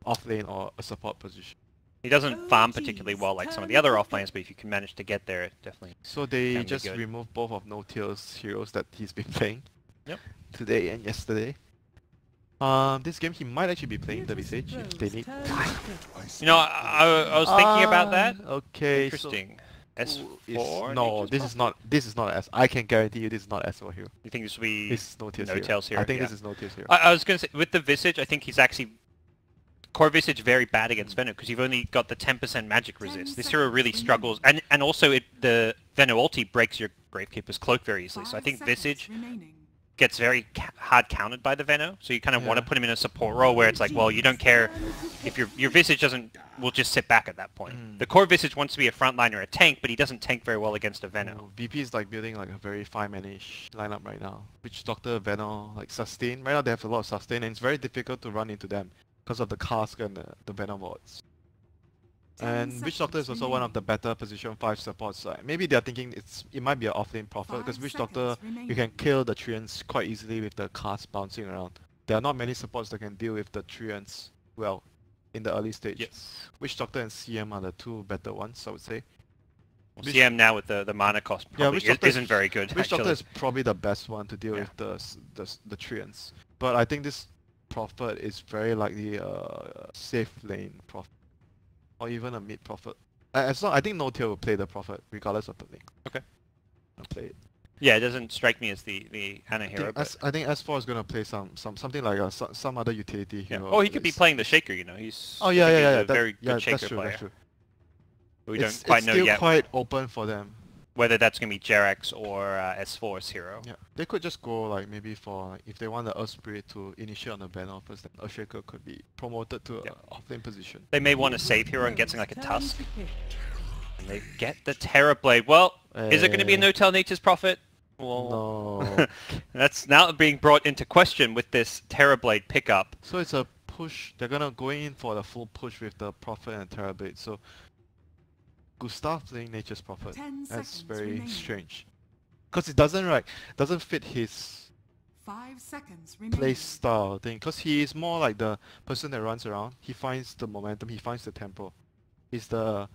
off lane or a support position. He doesn't farm particularly well like some of the other offlanes, but if you can manage to get there, it definitely. So they just removed both of No-Tail's heroes that he's been playing. Yep. Today and yesterday. This game he might actually be playing the Visage if they need. You know, I was thinking about that. Okay. Interesting. So S4? No, this is not. This is not S. I can guarantee you, this is not S4 hero. You think this will be This is No-Tail's No-Tail's hero? I think this is No-Tail's hero. I was going to say, with the Visage, I think he's actually core Visage very bad against Venom because you've only got the 10% magic resist. This hero really struggles, and also the Venom ulti breaks your Gravekeeper's cloak very easily. So I think Visage gets very hard countered by the Venom, so you kind of want to put him in a support role where it's like, well, you don't care if your Visage will just sit back at that point. The core Visage wants to be a frontliner, a tank, but he doesn't tank very well against a Venom. VP is like building like a very 5-man-ish lineup right now. Witch Doctor, Venom, like sustain. Right now they have a lot of sustain, and it's very difficult to run into them because of the cask and the Venom wards. And Witch Doctor is also one of the better position 5 supports. Maybe they're thinking it might be an offlane Prophet because Witch Doctor, you can kill the Treants quite easily with the cask bouncing around. There are not many supports that can deal with the Treants well in the early stage. Yes. Witch Doctor and CM are the two better ones, I would say. Well, CM now with the mana cost probably isn't very good. Witch Doctor is probably the best one to deal with the Treants. But I think this Prophet is very likely a safe lane Prophet. Or even a mid Prophet. I think No-Tail will play the Prophet regardless of the lane. Okay. I'll play it. Yeah, it doesn't strike me as the Ana hero. I think S4 is gonna play something like some other utility hero. Oh, he could be playing the Shaker, you know. He's a very good Shaker player. That's true. We don't quite know yet. It's still quite open for them. Whether that's gonna be Jerax or S4's hero. Yeah, they could just go like maybe for if they want the Earth Spirit to initiate on the banner first, then Earth Shaker could be promoted to an offlane position. They may want to save hero and get something like a Tusk. And they get the Terrorblade. Well, is it going to be a No-Tail Nature's Prophet? Well, no. That's now being brought into question with this Terrorblade pickup. So it's a push. They're gonna go in for the full push with the Prophet and Terrorblade. So Gustav playing Nature's Prophet. That's very strange. Because it doesn't fit his 5 seconds play style thing. Because he is more like the person that runs around. He finds the momentum, he finds the tempo. He's the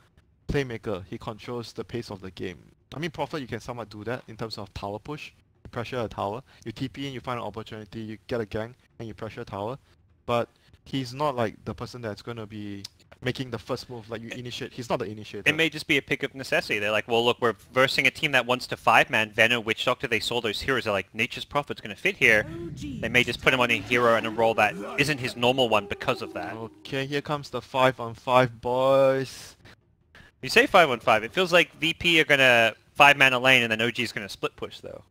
playmaker. He controls the pace of the game. I mean, Prophet, you can somewhat do that in terms of tower push. You pressure a tower. You TP in, you find an opportunity, you get a gank, and you pressure a tower. But he's not like the person that's going to be making the first move, like you initiate. He's not the initiator. It may just be a pick of necessity. They're like, well, look, we're versing a team that wants to 5-man. Venom, Witch Doctor, they saw those heroes. They're like, Nature's Prophet's going to fit here. They may just put him on a hero and a role that isn't his normal one because of that. Okay, here comes the 5-on-5, boys. You say 5-on-5. It feels like VP are going to 5-man a lane and then OG is going to split push, though.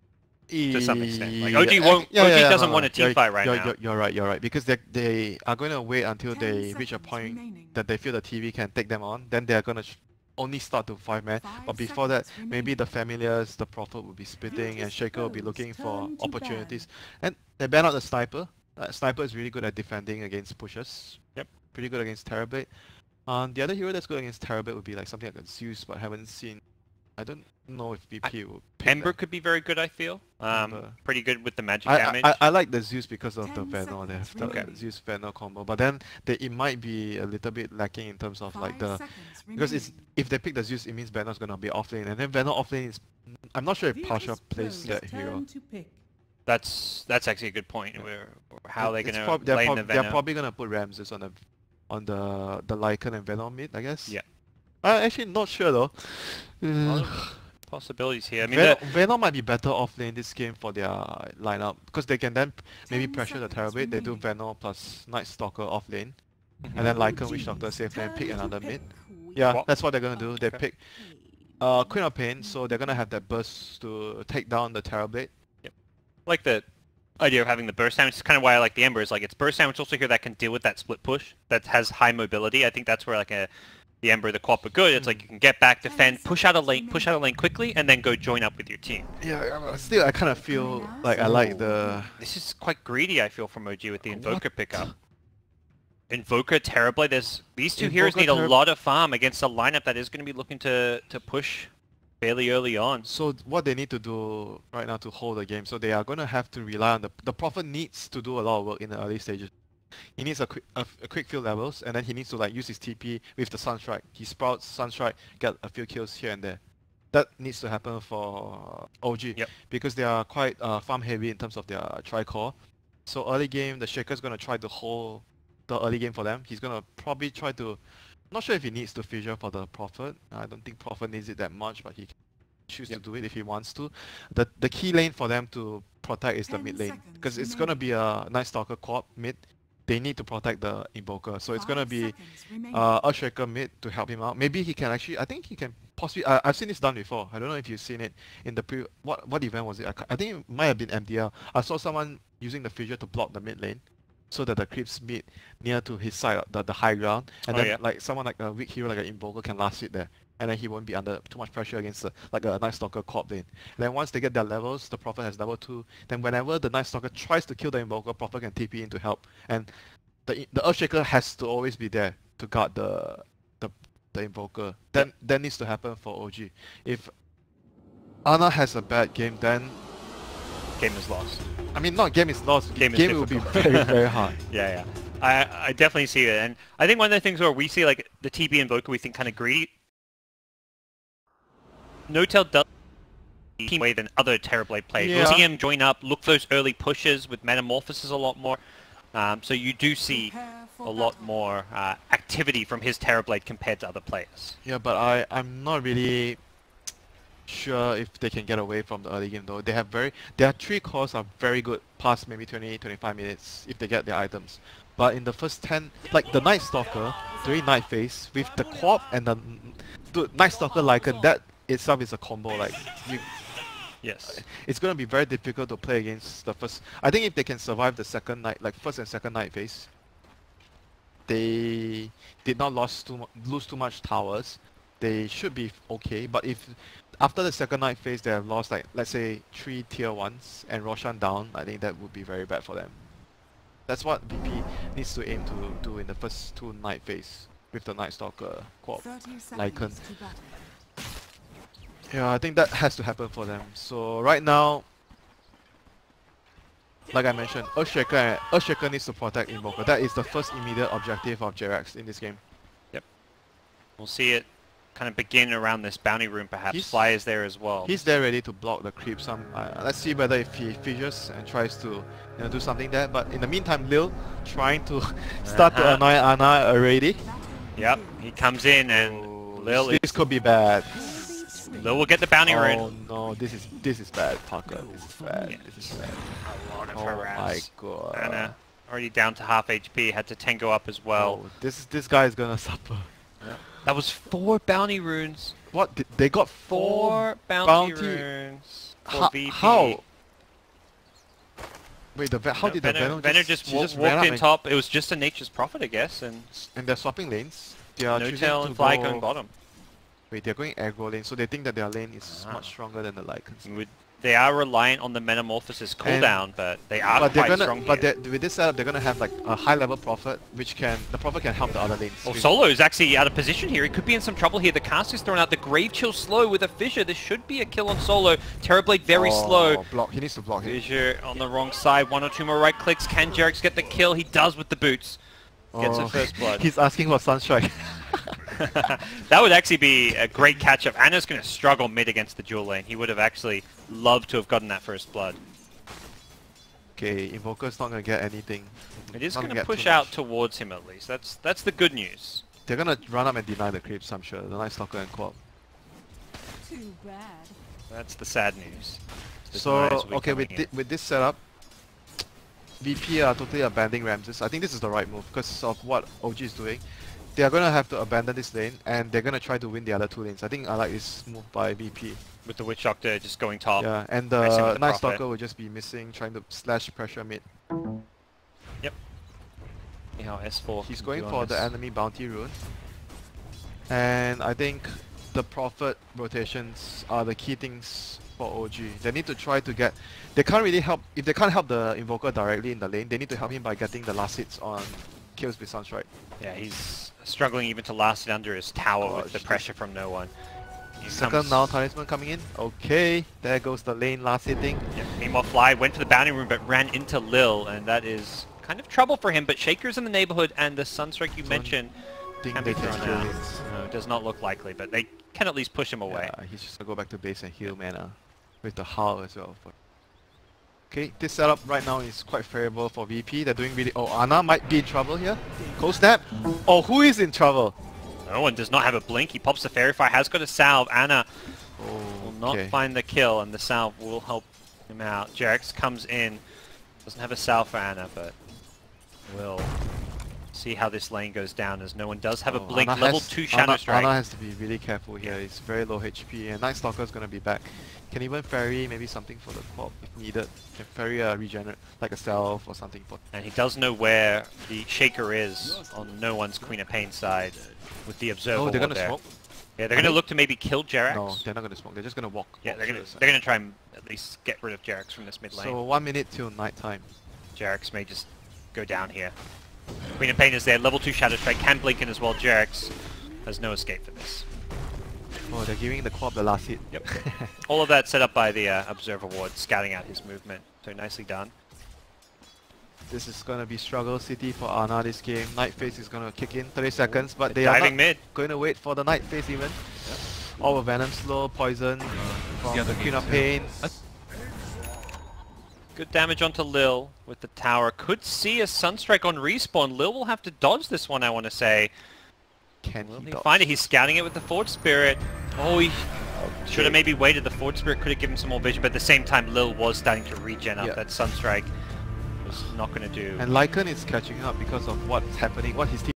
To some extent. Like, OG doesn't want a team fight right now. You're right. Because they are going to wait until they reach a point that they feel the TV can take them on. Then they're going to only start to 5-man. But before that, maybe the Familiars, the Prophet will be splitting and Shaker will be looking for opportunities. And they ban out the Sniper. Sniper is really good at defending against pushes. Yep. Pretty good against Terrorblade. The other hero that's good against Terrorblade would be like something like a Zeus, but I haven't seen. I don't know if VP will pick Ember that. could be very good, I feel. Pretty good with the magic damage. I like the Zeus because of the Venom. They have the Zeus Venom combo, but then it might be a little bit lacking in terms of like the because if they pick the Zeus, it means Venom's gonna be offlane, and then Venom offlane is. I'm not sure if Pasha plays that hero. That's actually a good point. Where how are they gonna lane the Venom? They're probably gonna put Ramses on a the Lycan and Venom mid, I guess. Yeah. Actually not sure though. A lot of possibilities here. I mean, Venom might be better off lane this game for their lineup because they can then maybe pressure the Terrorblade. They do Venom plus Night Stalker off lane, and then Lycan Witch Doctor safe lane, pick another mid. Yeah, that's what they're gonna do. They pick Queen of Pain, so they're gonna have that burst to take down the Terrorblade. Yep. Like the idea of having the burst damage is kind of why I like the Ember. Is like it's burst damage also here that can deal with that split push that has high mobility. I think that's where like the Ember, the Quap are good. It's like you can get back, defend, push out a lane quickly, and then go join up with your team. Yeah, still I kind of feel like I like the... This is quite greedy, I feel, from OG with the Invoker pickup. Invoker, Terrorblade, these two heroes need a lot of farm against a lineup that is going to be looking to push fairly early on. So what they need to do right now to hold the game, so they are going to have to rely on the Prophet needs to do a lot of work in the early stages. He needs a quick field levels, and then he needs to like use his TP with the Sunstrike. He sprouts Sunstrike, get a few kills here and there. That needs to happen for OG because they are quite farm heavy in terms of their tri-core. So early game, the Shaker's gonna try to hold the early game for them. He's gonna probably try to, not sure if he needs to fissure for the Prophet. I don't think Prophet needs it that much, but he can choose to do it if he wants to. The key lane for them to protect is the mid lane because it's gonna be a Night Stalker co-op mid. They need to protect the Invoker, so it's gonna be Earthshaker mid to help him out. Maybe he can actually, I think he can possibly, I've seen this done before. I don't know if you've seen it in the what event was it? I think it might have been MDL. I saw someone using the fissure to block the mid lane, so that the creeps meet near to his side, the high ground, and then like someone like a weak hero like an Invoker can last it there, and then he won't be under too much pressure against like a Night Stalker co-op lane. And then once they get their levels, the Prophet has level 2, then whenever the Night Stalker tries to kill the Invoker, Prophet can TP in to help. And the Earthshaker has to always be there to guard the Invoker. That needs to happen for OG. If Ana has a bad game, then game is lost. I mean, not game is lost. Game will be very, very hard. Yeah. I definitely see it, and I think one of the things where we see like the TP Invoker, we think kind of greedy. No-Tail does team way than other Terrorblade players. We'll see him join up, look for those early pushes with Metamorphosis a lot more. So you do see a lot more activity from his Terrorblade compared to other players. Yeah, but I'm not really sure if they can get away from the early game though. Their 3 cores are very good past maybe 20-25 minutes if they get their items. But in the first 10, like the Night Stalker during Night Phase with the Quap and the Night Stalker Lycan, that itself is a combo. Like it's gonna be very difficult to play against the first. I think if they can survive the second night, like first and second Night Phase, they did not lose too much towers. They should be okay. But if after the second Night Phase they have lost like let's say 3 tier 1s and Roshan down, I think that would be very bad for them. That's what VP needs to aim to do in the first 2 Night Phase with the Night Stalker Quap Lycan. Yeah, I think that has to happen for them. So right now, like I mentioned, Earthshaker needs to protect Invoker. That is the first immediate objective of JRX in this game. Yep. We'll see it kind of begin around this bounty room perhaps. Fly is there as well. He's there ready to block the creep. Let's see whether if he fissures and tries to do something there. But in the meantime, Lil trying to start to annoy Ana already. Yep, he comes in and Lil this could be bad. Lil will get the bounty rune. Oh no, this is bad, Parker. This is bad. This is bad. A lot of harass. My god. Ana already down to half HP, had to tango up as well. Oh, this guy is gonna suffer. That was 4 bounty runes. What? They got 4 bounty runes for VP. How? Wait, how did the Venom just walked in top? It was just a Nature's Prophet, I guess, and they're swapping lanes. They are No-Tail and Fly going bottom. Wait, they're going aggro lane, so they think that their lane is much stronger than the Lycans. They are reliant on the Metamorphosis cooldown, but they are quite strong But with this setup, they're gonna have like a high-level Prophet, the Prophet can help the other lanes. Oh, Solo is actually out of position here. He could be in some trouble here. The cast is thrown out. The Grave Chill slow with a Fissure. This should be a kill on Solo. Terrorblade very slow. Block. He needs to block it. Fissure on the wrong side. 1 or 2 more right clicks. Can JRX get the kill? He does with the boots. Gets a first blood. He's asking for Sunstrike. That would actually be a great catch-up. Ana's going to struggle mid against the dual lane. He would have actually loved to have gotten that first blood. okay. Invoker's not gonna get anything. It is Not going to get push too out much. towards him at least. That's the good news. They're gonna run up and deny the creeps, I'm sure. The Night Stalker and Co-op. Too bad. That's the sad news. The So deniers will be okay, coming in. with this setup, VP are totally abandoning Ramses. I think this is the right move because of what OG is doing. They are gonna have to abandon this lane and they're gonna try to win the other 2 lanes. I think I like this move by VP. With the Witch Doctor just going top. Yeah, and Messing with the the Night Prophet. Stalker will just be missing, trying to slash pressure mid. Yep. See how S4 He's can going do on for the this. enemy bounty rune. And I think the Prophet rotations are the key things for OG. They need to try to get... They can't really help... If they can't help the Invoker directly in the lane, they need to help him by getting the last hits on kills with Sunstrike. Yeah, he's struggling even to last it under his tower with the Gosh, pressure from no one. He Second comes- now Talisman coming in. Okay, there goes the lane last hitting. Yeah, meanwhile, Fly went to the bounty room but ran into Lil, and that is kind of trouble for him. But Shaker's in the neighborhood, and the Sunstrike you Don't mentioned Think can they be can thrown kill out. him. No, it does not look likely, but they can at least push him away. Yeah, he's just gonna go back to base and heal mana with the Howl as well. Okay, this setup right now is quite favorable for VP. They're doing really... Oh, Ana might be in trouble here. Cold Snap. Oh, who is in trouble? No one does not have a blink. He pops the Fairy Fire, has got a salve. Anna will not Okay. find the kill, and the salve will help him out. Jarex comes in, doesn't have a salve for Anna, but will see how this lane goes down, as no one does have a Oh, blink. Ana Level has- 2 Shadow Ana, Strike. Ana has to be really careful here. It's very low HP, and Night Stalker is gonna be back. Can even ferry maybe something for the pop if needed. Can ferry a regenerate, like a self or something for... And he does know where the Shaker is on no one's Queen of Pain side with the Observer Oh, they're Ward gonna there. smoke? Yeah, they're going to look to maybe kill Jarex. No, they're not gonna smoke. They're just gonna walk. Yeah, walk they're through going the to they're gonna try and at least get rid of Jarex from this mid lane. So 1 minute till night time. Jarex may just go down here. Queen of Pain is there, level 2 Shadow Strike, can blink in as well. Jarex has no escape for this. Oh, they're giving the co-op the last hit. Yep. All of that set up by the Observer Ward, scouting out his movement. So nicely done. This is gonna be struggle city for Ana this game. Night phase is gonna kick in 30 seconds, but they are Diving not mid. going to wait for the night phase even. All Venom slow, poison from the other Queen of game Pain. Good damage onto Lil with the tower. Could see a Sunstrike on respawn. Lil will have to dodge this one, I want to say. Can Will he he dodge? find it? He's scouting it with the Forge Spirit. Oh, he should have maybe waited. The Forge Spirit could have given some more vision, but at the same time, Lil was starting to regen up. Yeah. That Sunstrike was not going to do. And Lycan is catching up because of what's happening, what his team